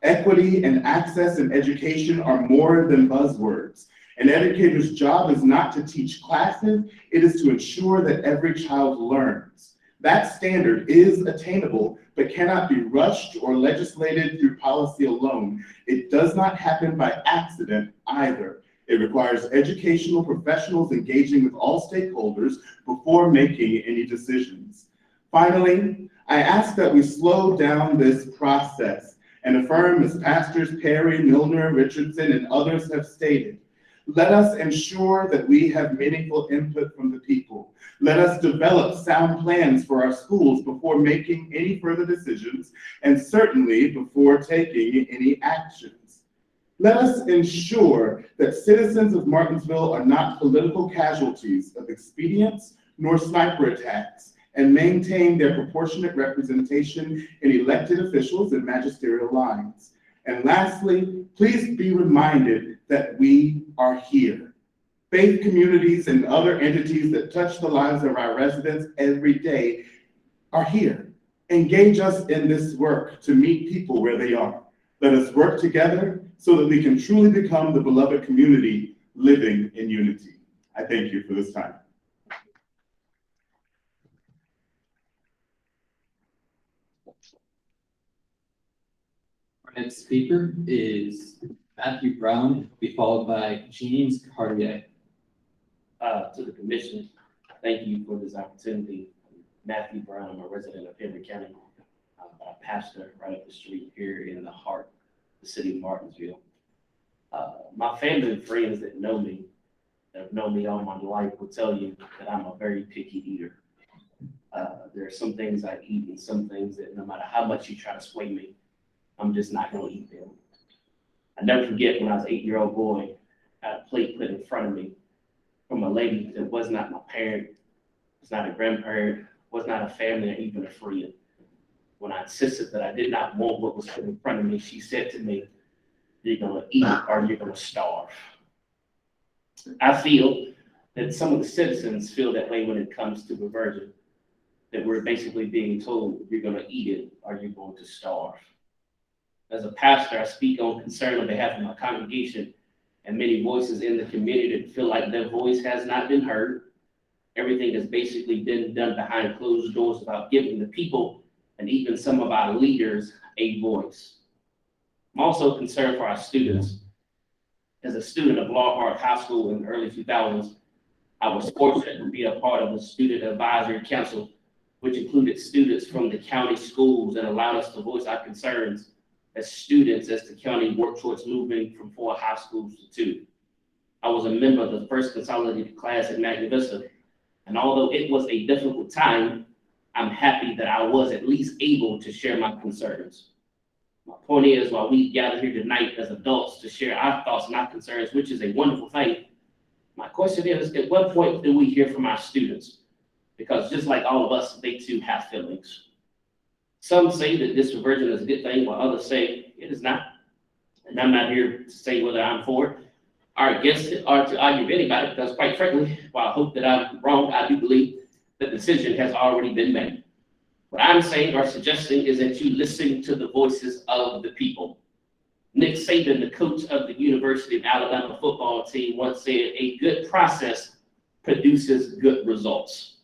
Equity and access in education are more than buzzwords. An educator's job is not to teach classes, it is to ensure that every child learns. That standard is attainable, but cannot be rushed or legislated through policy alone. It does not happen by accident either. It requires educational professionals engaging with all stakeholders before making any decisions. Finally, I ask that we slow down this process and affirm, as Pastors Perry, Milner, Richardson, and others have stated. Let us ensure that we have meaningful input from the people. Let us develop sound plans for our schools before making any further decisions, and certainly before taking any actions. Let us ensure that citizens of Martinsville are not political casualties of expedience nor sniper attacks, and maintain their proportionate representation in elected officials and magisterial lines. And lastly, please be reminded that we are here. Faith communities and other entities that touch the lives of our residents every day are here. Engage us in this work to meet people where they are. Let us work together so that we can truly become the beloved community living in unity. I thank you for this time. Our next speaker is Matthew Brown, who will be followed by James Cartier. To the commission, thank you for this opportunity. Matthew Brown. I'm a resident of Henry County, a pastor right up the street here in the heart of the city of Martinsville. My family and friends that know me, that have known me all my life, will tell you that I'm a very picky eater. There are some things I eat and some things that no matter how much you try to sway me, I'm just not gonna eat them. I never forget when I was an 8-year-old boy, I had a plate put in front of me from a lady that was not my parent, was not a grandparent, was not a family or even a friend. When I insisted that I did not want what was put in front of me, she said to me, "You're gonna eat or you're gonna starve." I feel that some of the citizens feel that way when it comes to reversion, that we're basically being told you're gonna eat it or you're going to starve. As a pastor, I speak on concern on behalf of my congregation and many voices in the community that feel like their voice has not been heard. Everything has basically been done behind closed doors about giving the people and even some of our leaders a voice. I'm also concerned for our students. As a student of Donnaillard High School in the early 2000s, I was fortunate to be a part of the Student Advisory Council, which included students from the county schools and allowed us to voice our concerns as students as the county worked towards moving from 4 high schools to 2. I was a member of the first consolidated class at Magna Vista, and although it was a difficult time, I'm happy that I was at least able to share my concerns. My point is, while we gather here tonight as adults to share our thoughts and our concerns, which is a wonderful thing, my question is, at what point do we hear from our students? Because just like all of us, they too have feelings. Some say that this reversion is a good thing, while others say it is not. And I'm not here to say whether I'm for it or against it or to argue with anybody, because quite frankly, while I hope that I'm wrong, I do believe the decision has already been made. What I'm saying or suggesting is that you listen to the voices of the people. Nick Saban, the coach of the University of Alabama football team, once said, "A good process produces good results."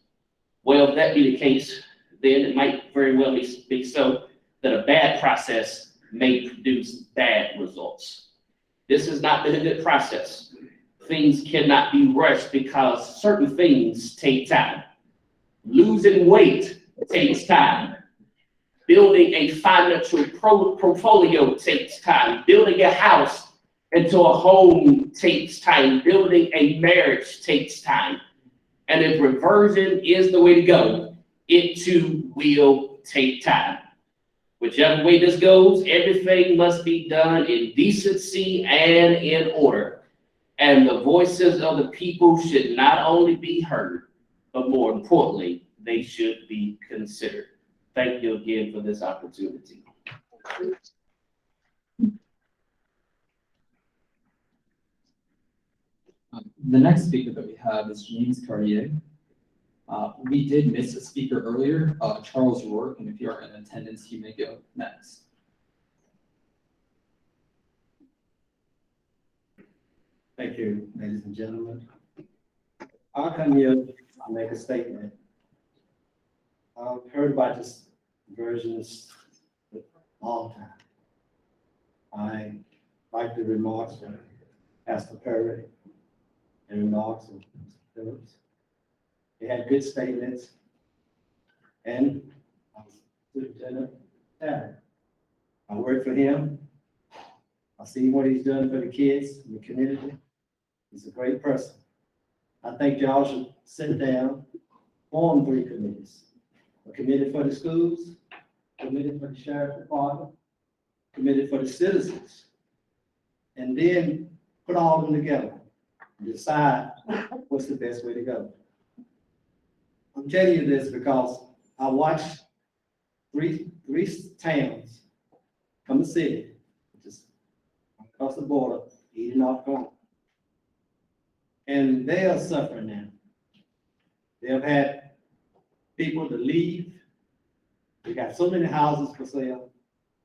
Well, if that be the case, then it might very well be so that a bad process may produce bad results. This has not been a good process. Things cannot be rushed because certain things take time. Losing weight takes time. Building a financial portfolio takes time. Building a house into a home takes time. Building a marriage takes time. And if reversion is the way to go, it too will take time. Whichever way this goes, everything must be done in decency and in order. And the voices of the people should not only be heard, but more importantly, they should be considered. Thank you again for this opportunity. The next speaker that we have is James Cartier. We did miss a speaker earlier, Charles Rourke, and if you are in attendance, you may go next. Thank you, ladies and gentlemen. I'll come here, I'll make a statement. I've heard about this versions a long time. I like the remarks from Pastor Perry and remarks of Mr. Phillips. They had good statements. And Superintendent Terry, I work for him. I see what he's done for the kids in the community. He's a great person. I think y'all should sit down, form 3 committees. A committee for the schools, a committee for the sheriff department, a committee for the citizens. And then put all of them together and decide what's the best way to go. I'm telling you this because I watched three towns from the city, just across the border, eating off corn. And they are suffering now. They have had people to leave. We got so many houses for sale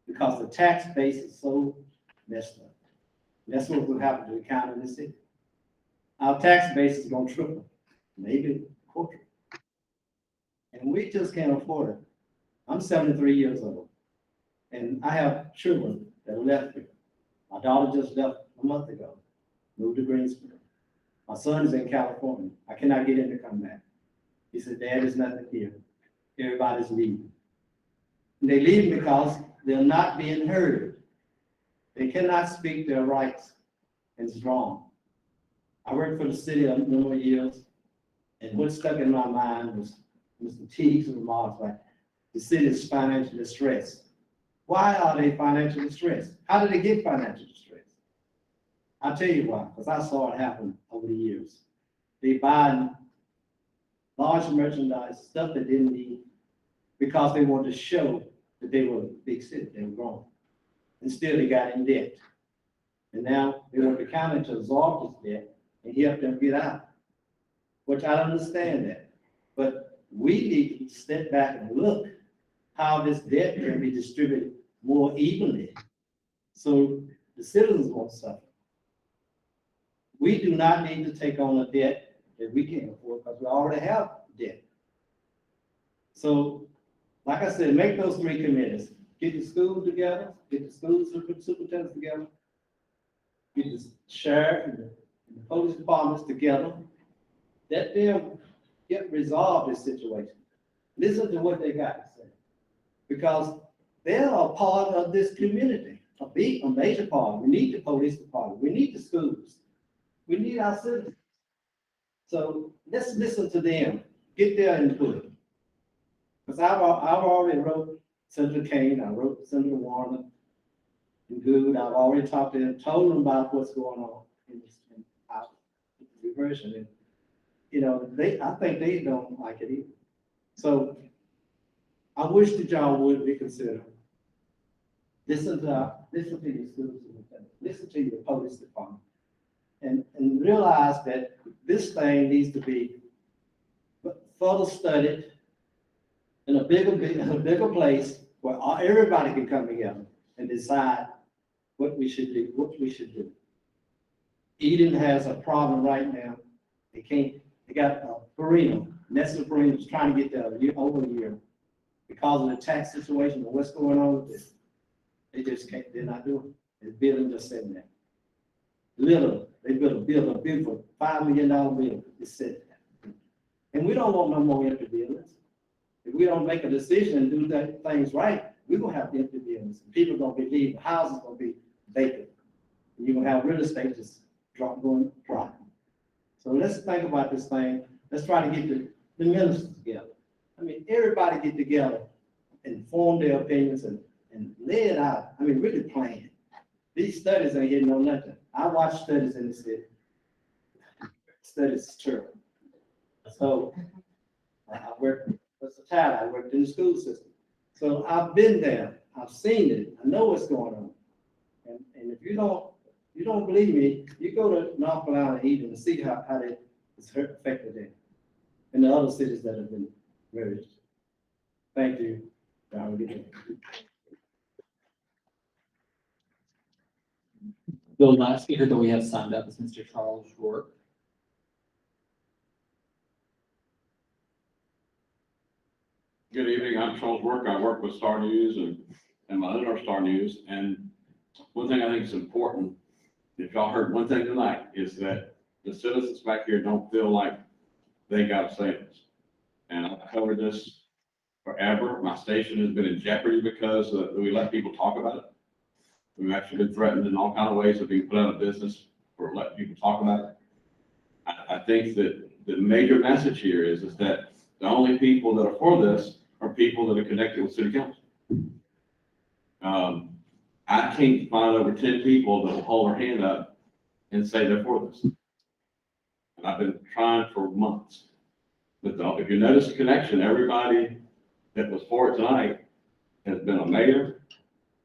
because the tax base is so messed up. That's what will happen to the county and the city. Our tax base is gonna triple, maybe quadruple. And we just can't afford it. I'm 73 years old, and I have children that left me. My daughter just left a month ago, moved to Greensboro. My son is in California. I cannot get him to come back. He said, "Dad, there's nothing here. everybody's leaving. And they leave because they're not being heard. They cannot speak their rights, and it's wrong. I worked for the city a number of years, and what stuck in my mind was Mr. Tigg's remarks, like, the city is financially distressed. Why are they financially distressed? How did they get financial distress? I'll tell you why, because I saw it happen over the years. They buy large merchandise, stuff they didn't need, because they wanted to show that they were a big city, they were growing. And still they got in debt. And now they want the county to absorb this debt and help them get out, which I understand that. But we need to step back and look how this debt can be distributed more evenly, so the citizens won't suffer. We do not need to take on a debt that we can't afford because we already have debt. So, like I said, make those three committees. Get the schools together, get the school superintendents together, get the sheriff and the police departments together. Let them resolve this situation. Listen to what they got to say. Because they are a part of this community, a major part. We need the police department. We need the schools. We need our citizens. So let's listen to them, get their input. Because I've already wrote Senator Kane, I wrote Senator Warner, and Good. I've already talked to them, told them about what's going on in our reversion. And, you know, I think they don't like it either. So I wish that y'all would reconsider. Listen to your schools, listen to your police department, and realize that this thing needs to be further studied in a bigger place where everybody can come together and decide what we should do. Eden has a problem right now. They got Perino, Nestle Perino is trying to get there over a year. Because of the tax situation and what's going on with this, they just can't, they're not doing it. The building just sitting there. Literally, they built a beautiful $5 million building, it's sitting there. And we don't want no more empty buildings. If we don't make a decision and do things right, we're gonna have empty buildings. People are gonna be leaving, houses gonna be vacant. And you're gonna have real estate just going dry. So let's think about this thing. Let's try to get the ministers together. I mean, everybody get together and form their opinions and lay it out. I mean, really plan. These studies ain't hitting on nothing. I watch studies in the city. Studies is true. So I worked in the school system. So I've been there. I've seen it. I know what's going on. And if you don't believe me, you go to North Carolina and Eden and see how it's affected them and the other cities that have been merged. Thank you. The last speaker that we have signed up is Mr. Charles Rourke. Good evening, I'm Charles Rourke. I work with Star News and my other Star News. And one thing I think is important, if y'all heard one thing tonight, is that the citizens back here don't feel like they got a say in this. And I've covered this forever. My station has been in jeopardy because we let people talk about it. We've actually been threatened in all kinds of ways of being put out of business for letting people talk about it. I think that the major message here is that the only people that are for this are people that are connected with city council. I can't find over 10 people that will hold their hand up and say they're for this. And I've been trying for months. But if you notice the connection, everybody that was for it tonight has been a mayor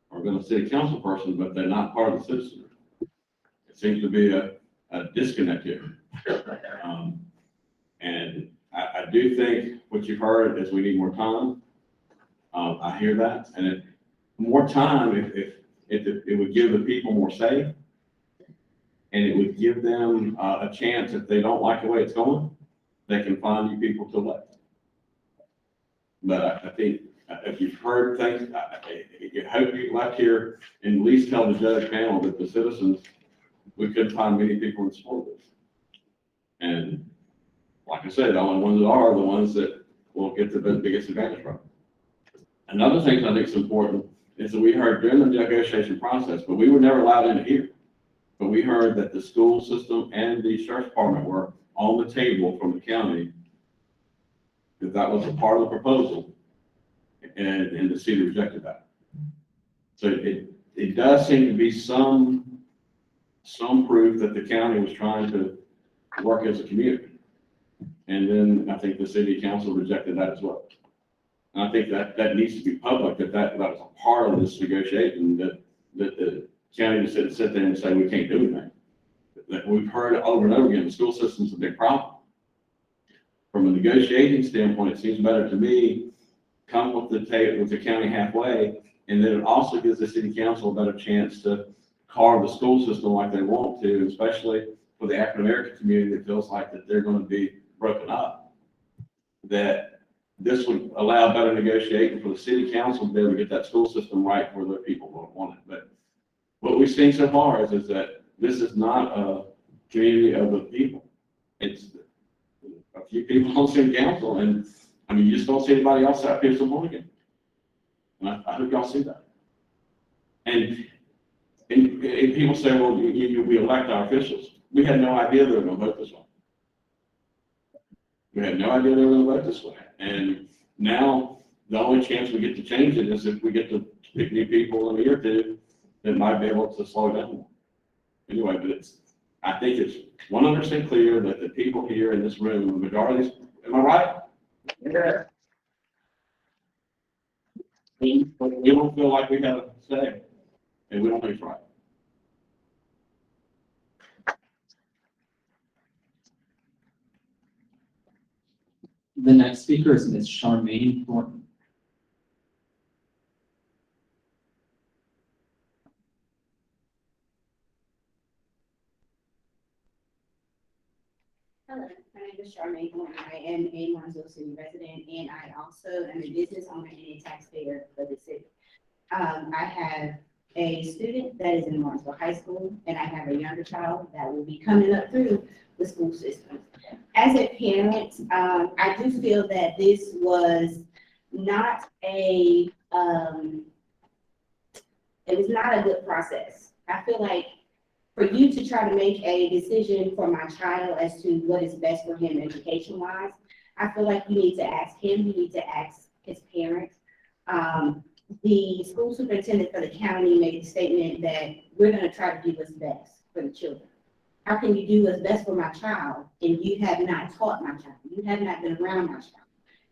or been a city council person, but they're not part of the citizenry. It seems to be a disconnect here. And I do think what you've heard is we need more time. I hear that, and more time, if it would give the people more say, and it would give them a chance, if they don't like the way it's going, they can find new people to elect. But I think if you've heard things, I hope you left here and at least tell the judge panel that the citizens, we couldn't find many people in support of this. And like I said, the only ones that are the ones that will get the biggest advantage from it. Another thing I think is important is that we heard during the negotiation process, but we were never allowed in here. But we heard that the school system and the sheriff's department were on the table from the county, that was a part of the proposal, and the city rejected that. So it does seem to be some proof that the county was trying to work as a community. And then I think the city council rejected that as well. And I think that needs to be public, that was a part of this negotiation, that the county just sit there and say, we can't do anything. That we've heard it over and over again, the school system's a big problem. From a negotiating standpoint, it seems better to me, come with the county halfway, and then it also gives the city council a better chance to carve the school system like they want to, especially for the African-American community that feels like that they're going to be broken up. That this would allow better negotiating for the city council to be able to get that school system right where their people don't want it. But what we've seen so far is that this is not a community of the people. It's a few people on city council, and I mean, you just don't see anybody else out here supporting it. And I hope y'all see that. And people say, well, we elect our officials. We had no idea they were going to vote this way. We had no idea they were going to vote this way. And now the only chance we get to change it is if we get to pick new people in a year or two that might be able to slow it down. Anyway, but I think it's 100% clear that the people here in this room, the majority, am I right? Yeah. We don't feel like we have a say, and we don't think it's right. The next speaker is Ms. Charmaine Thornton. Hello, my name is Charmaine Thornton. I am a Martinsville City resident, and I also am a business owner and a taxpayer for the city. I have a student that is in Martinsville High School, and I have a younger child that will be coming up through the school system. As a parent, I do feel that this was not it was not a good process. I feel like for you to try to make a decision for my child as to what is best for him education-wise, I feel like you need to ask him, you need to ask his parents. The school superintendent for the county made a statement that we're gonna try to do what's best for the children. How can you do what's best for my child and you have not taught my child? You have not been around my child.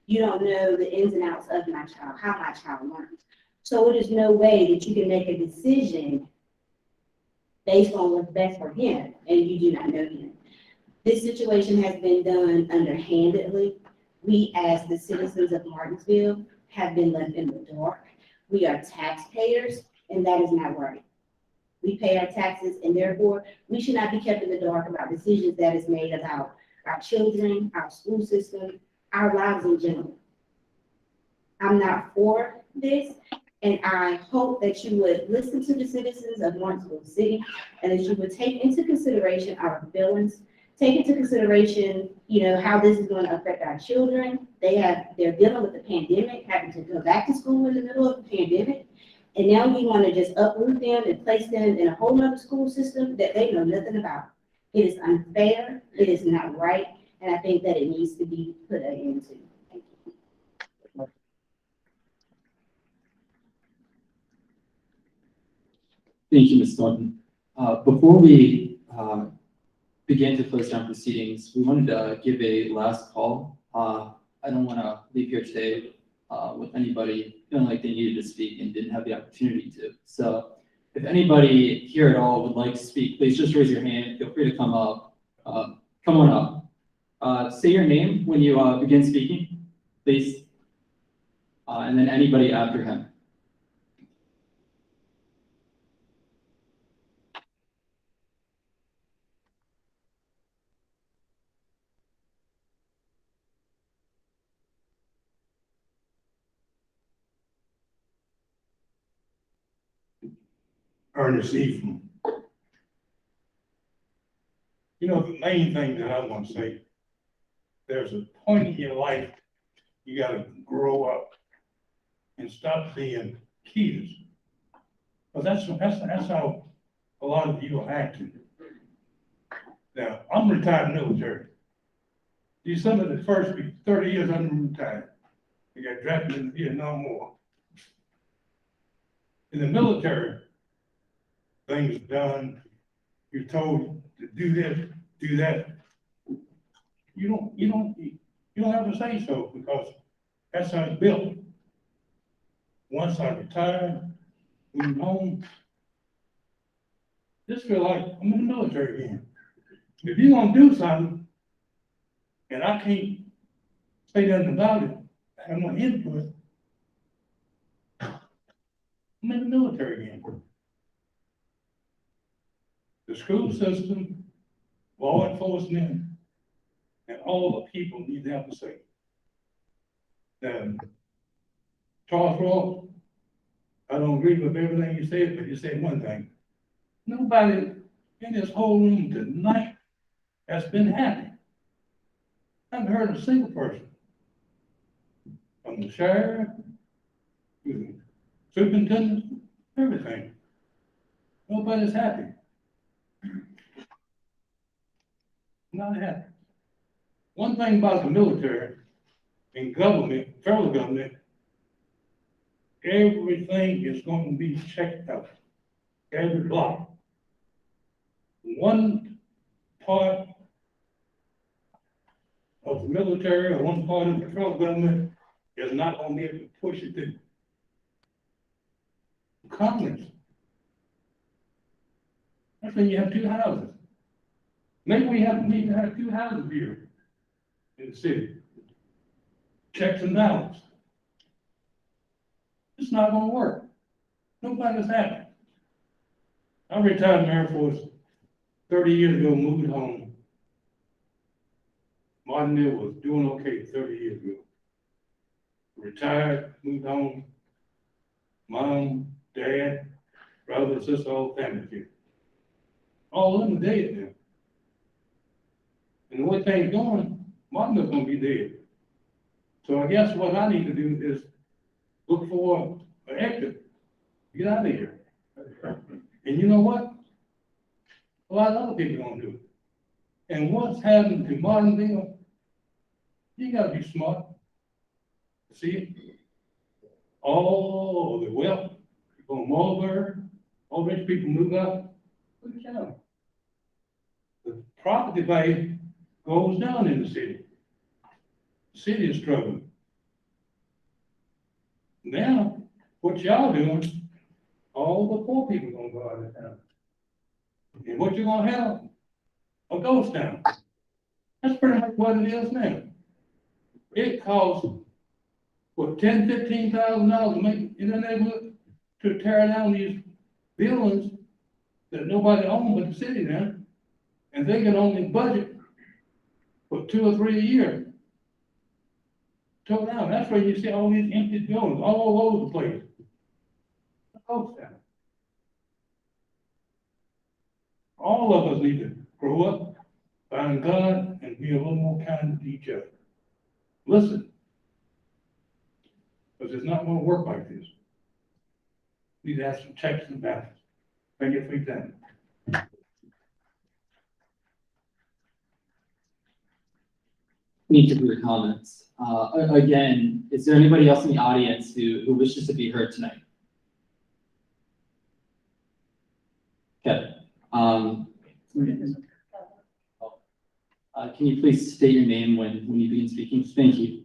You don't know the ins and outs of my child, how my child learns. So it is no way that you can make a decision based on what's best for him, and you do not know him. This situation has been done underhandedly. We, as the citizens of Martinsville, have been left in the dark. We are taxpayers, and that is not right. We pay our taxes, and therefore, we should not be kept in the dark about decisions that is made about our children, our school system, our lives in general. I'm not for this. And I hope that you would listen to the citizens of Martinsville City and that you would take into consideration our feelings, take into consideration, how this is going to affect our children. They're dealing with the pandemic, having to go back to school in the middle of the pandemic. And now we want to just uproot them and place them in a whole nother school system that they know nothing about. It is unfair, it is not right, and I think that it needs to be put an end to. Thank you, Ms. Thornton. Before we begin to close down proceedings, we wanted to give a last call. I don't want to leave here today with anybody feeling like they needed to speak and didn't have the opportunity to. So if anybody here at all would like to speak, please just raise your hand. Feel free to come up. Come on up. Say your name when you begin speaking, please. And then anybody after him. Ernest Ephraim. The main thing that I want to say, there's a point in your life You gotta grow up and stop being kids. But that's how a lot of you are acting. Now, I'm retired military. These some of the first 30 years I'm retired. I got drafted in the Vietnam War. In the military, things are done. You're told to do this, do that. You don't have to say so because that's how it's built. Once I retired, moved home, just feel like I'm in the military again. If you're gonna do something, and I can't say nothing about it, I have no input, I'm in the military again. The school system, law enforcement, and all the people need to have to say. Charles Ross, I don't agree with everything you said, but you said one thing. Nobody in this whole room tonight has been happy. I haven't heard a single person. From the sheriff, to the superintendent, everything. Nobody's happy. Not happy. One thing about the military and government, federal government, everything is going to be checked out. Every block. One part of the military or one part of the federal government is not going to be able to push it through. Congress. That's when you have two houses. Maybe we need to have two houses here in the city. Checks and balances. It's not gonna work. Nobody's happy. I retired in the Air Force 30 years ago, moved home. Martinsville was doing okay 30 years ago. Retired, moved home. Mom, dad, brother, sister, all family here. All of them are dead now. And the way things going, Martin's gonna be dead. So I guess what I need to do is look for an exit. Get out of here. And you know what? A lot of other people don't do it. And what's happened to Martinsville, you gotta be smart. See it? All the wealth, from Mulberry, all rich people move up. Look at them. The property value goes down in the city. The city is struggling. Now, what y'all doing, all the poor people gonna go out of town. And what you're gonna have? A ghost town. That's pretty much what it is now. It costs, what, $10,000-$15,000 to make in the neighborhood to tear down these buildings that nobody owns but the city now. And they can only budget for 2 or 3 a year. Tore down. That's where you see all these empty buildings all over the place. Ghost town. All of us need to grow up, find God, and be a little more kind to each other. Listen, because it's not going to work like this. We need to have some checks and balances. Thank you for your time. Thank you for your comments. Again, is there anybody else in the audience who wishes to be heard tonight? Okay. Can you please state your name when you begin speaking? Thank you.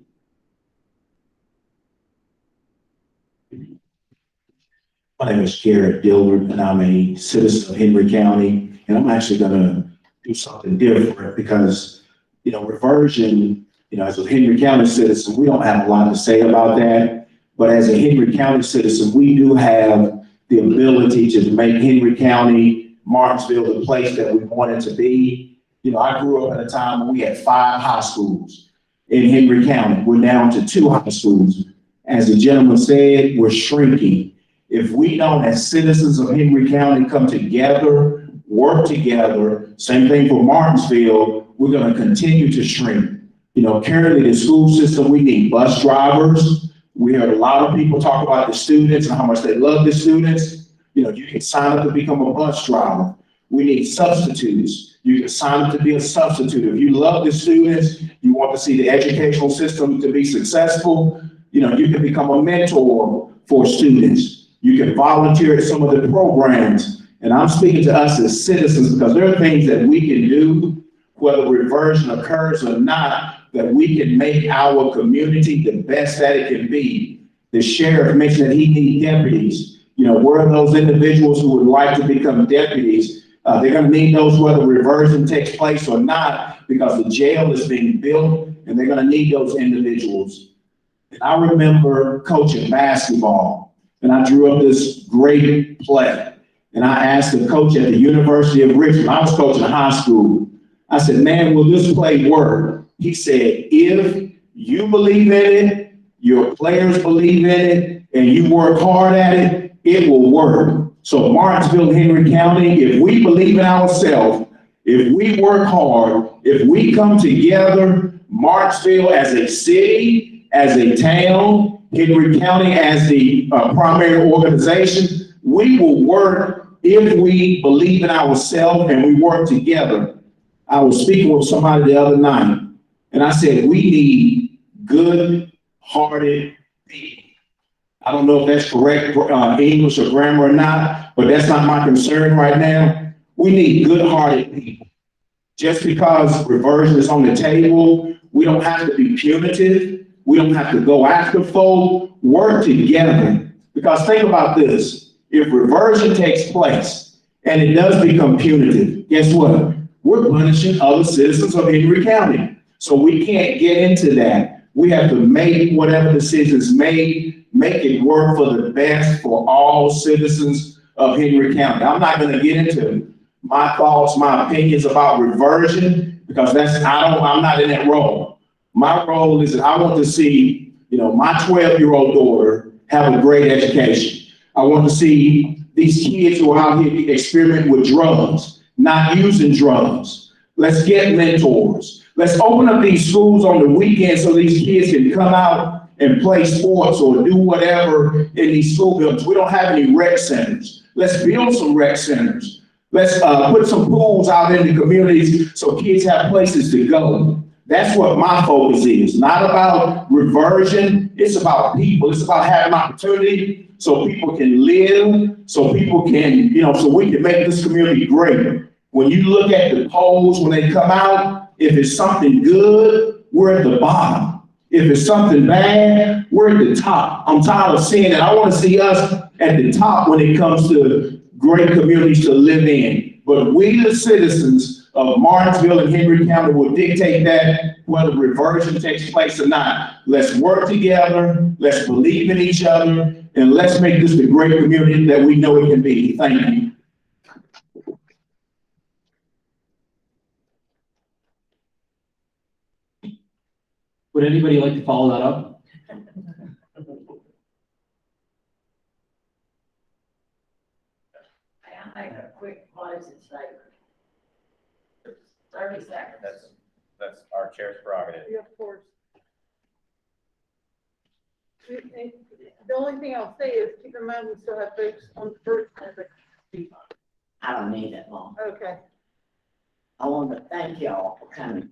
My name is Garrett Dillard, and I'm a citizen of Henry County, and I'm actually gonna do something different because, reversion, as a Henry County citizen, we don't have a lot to say about that. But as a Henry County citizen, we do have the ability to make Henry County, Martinsville, the place that we want it to be. I grew up at a time when we had 5 high schools in Henry County. We're down to 2 high schools. As the gentleman said, we're shrinking. If we don't, as citizens of Henry County, come together, work together, same thing for Martinsville, we're going to continue to shrink. You know, currently the school system, we need bus drivers. We heard a lot of people talk about the students and how much they love the students. You know, you can sign up to become a bus driver. We need substitutes. You can sign up to be a substitute. If you love the students, you want to see the educational system to be successful, you know, you can become a mentor for students. You can volunteer at some of the programs. And I'm speaking to us as citizens because there are things that we can do, whether reversion occurs or not, that we can make our community the best that it can be. The sheriff mentioned that he needs deputies. You know, where are those individuals who would like to become deputies? They're going to need those whether reversion takes place or not, because the jail is being built and they're going to need those individuals. And I remember coaching basketball, and I drew up this great play. And I asked the coach at the University of Richmond, I was coaching high school. I said, man, will this play work? He said, if you believe in it, your players believe in it, and you work hard at it, it will work. So Martinsville-Henry County, if we believe in ourselves, if we work hard, if we come together, Martinsville as a city, as a town, Henry County as the primary organization, we will work if we believe in ourselves and we work together. I was speaking with somebody the other night, and I said, we need good-hearted people. I don't know if that's correct English or grammar or not, but that's not my concern right now. We need good-hearted people. Just because reversion is on the table, we don't have to be punitive. We don't have to go after folk. Work together. Because think about this. If reversion takes place and it does become punitive, guess what? We're punishing other citizens of Henry County. So we can't get into that. We have to make whatever decisions made, make it work for the best for all citizens of Henry County. I'm not going to get into my thoughts, my opinions about reversion, because I'm not in that role. My role is that I want to see, you know, my 12-year-old daughter have a great education. I want to see these kids who are out here experimenting with drugs, not using drugs. Let's get mentors. Let's open up these schools on the weekend so these kids can come out and play sports or do whatever in these school buildings. We don't have any rec centers. Let's build some rec centers. Let's put some pools out in the communities so kids have places to go. That's what my focus is. Not about reversion. It's about people. It's about having opportunity so people can live, so people can, you know, so we can make this community great. When you look at the polls, when they come out, if it's something good, we're at the bottom. If it's something bad, we're at the top. I'm tired of seeing it. I want to see us at the top when it comes to great communities to live in. But we, the citizens of Martinsville and Henry County, will dictate that whether reversion takes place or not. Let's work together. Let's believe in each other. And let's make this the great community that we know it can be. Thank you. Would anybody like to follow that up? I make a quick closing statement. 30 seconds. That's our chair's prerogative. Yeah, of course. The only thing I'll say is keep in mind we still have folks on the first and the. I don't need that long. Okay. I want to thank y'all for coming.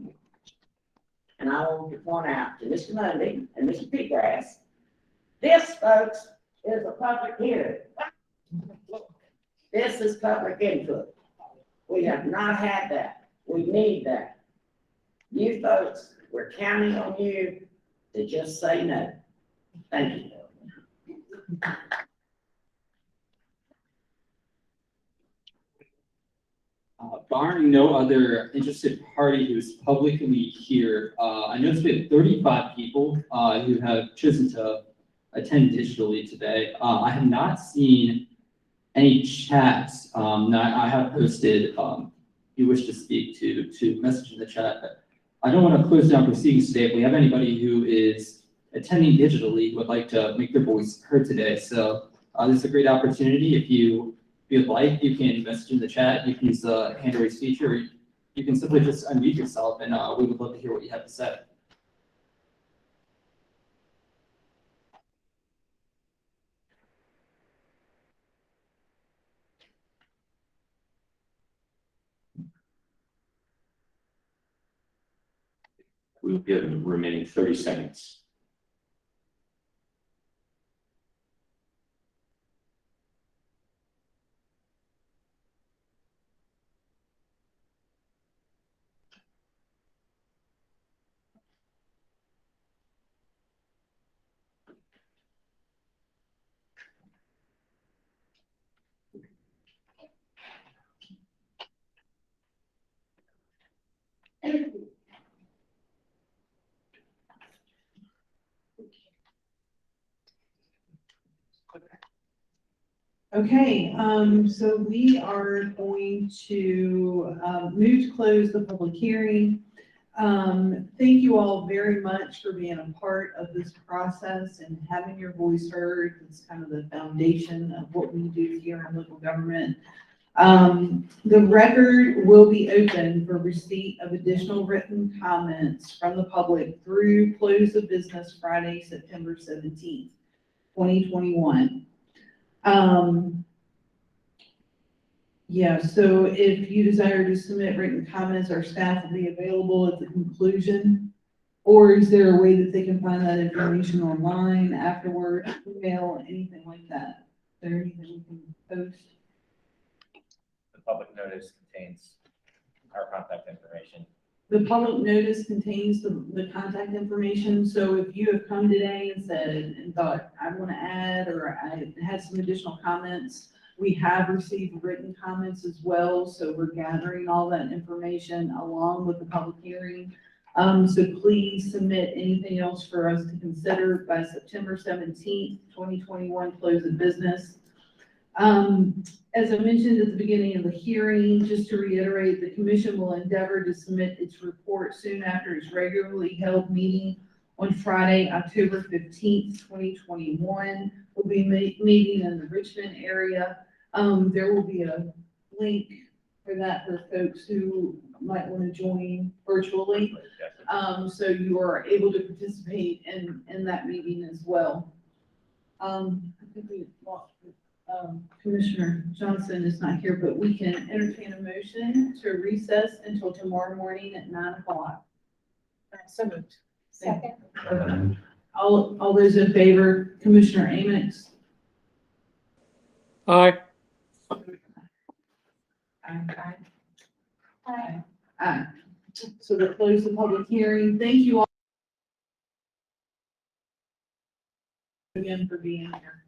And I want to point out to Mr. Monday and Mr. Peagrass, this, folks, is a public hearing. This is public input. We have not had that. We need that. You folks, we're counting on you to just say no. Thank you. Barring no other interested party who's publicly here, I noticed we have 35 people who have chosen to attend digitally today. I have not seen any chats that I have posted. If you wish to speak to message in the chat. But I don't want to close down proceedings today. If we have anybody who is attending digitally who would like to make their voice heard today, so this is a great opportunity. If you'd like, you can message in the chat. You can use the hand raise feature. Or you can simply just unmute yourself, and we would love to hear what you have to say. We will give the remaining 30 seconds. Okay, so we are going to, move to close the public hearing. Thank you all very much for being a part of this process and having your voice heard. It's kind of the foundation of what we do here in local government. The record will be open for receipt of additional written comments from the public through close of business Friday, September 17th, 2021. Yeah, so if you desire to submit written comments, our staff will be available at the conclusion. Or is there a way that they can find that information online afterward, email, anything like that? Is there anything we can post? The public notice contains our contact information. The public notice contains the contact information, so if you have come today and said, and thought, I want to add, or I had some additional comments, we have received written comments as well, so we're gathering all that information along with the public hearing. So please submit anything else for us to consider by September 17th, 2021, close of business. As I mentioned at the beginning of the hearing, just to reiterate, the commission will endeavor to submit its report soon after its regularly held meeting on Friday, October 15th, 2021. We'll be meeting in the Richmond area. There will be a link for that for folks who might want to join virtually. So you are able to participate in that meeting as well. I think we lost Commissioner Johnson is not here, but we can entertain a motion to recess until tomorrow morning at 9 o'clock. So moved. Second. Okay. All those in favor, Commissioner Amix? Aye. Aye. Aye. Aye. So to close the public hearing, thank you all again for being here.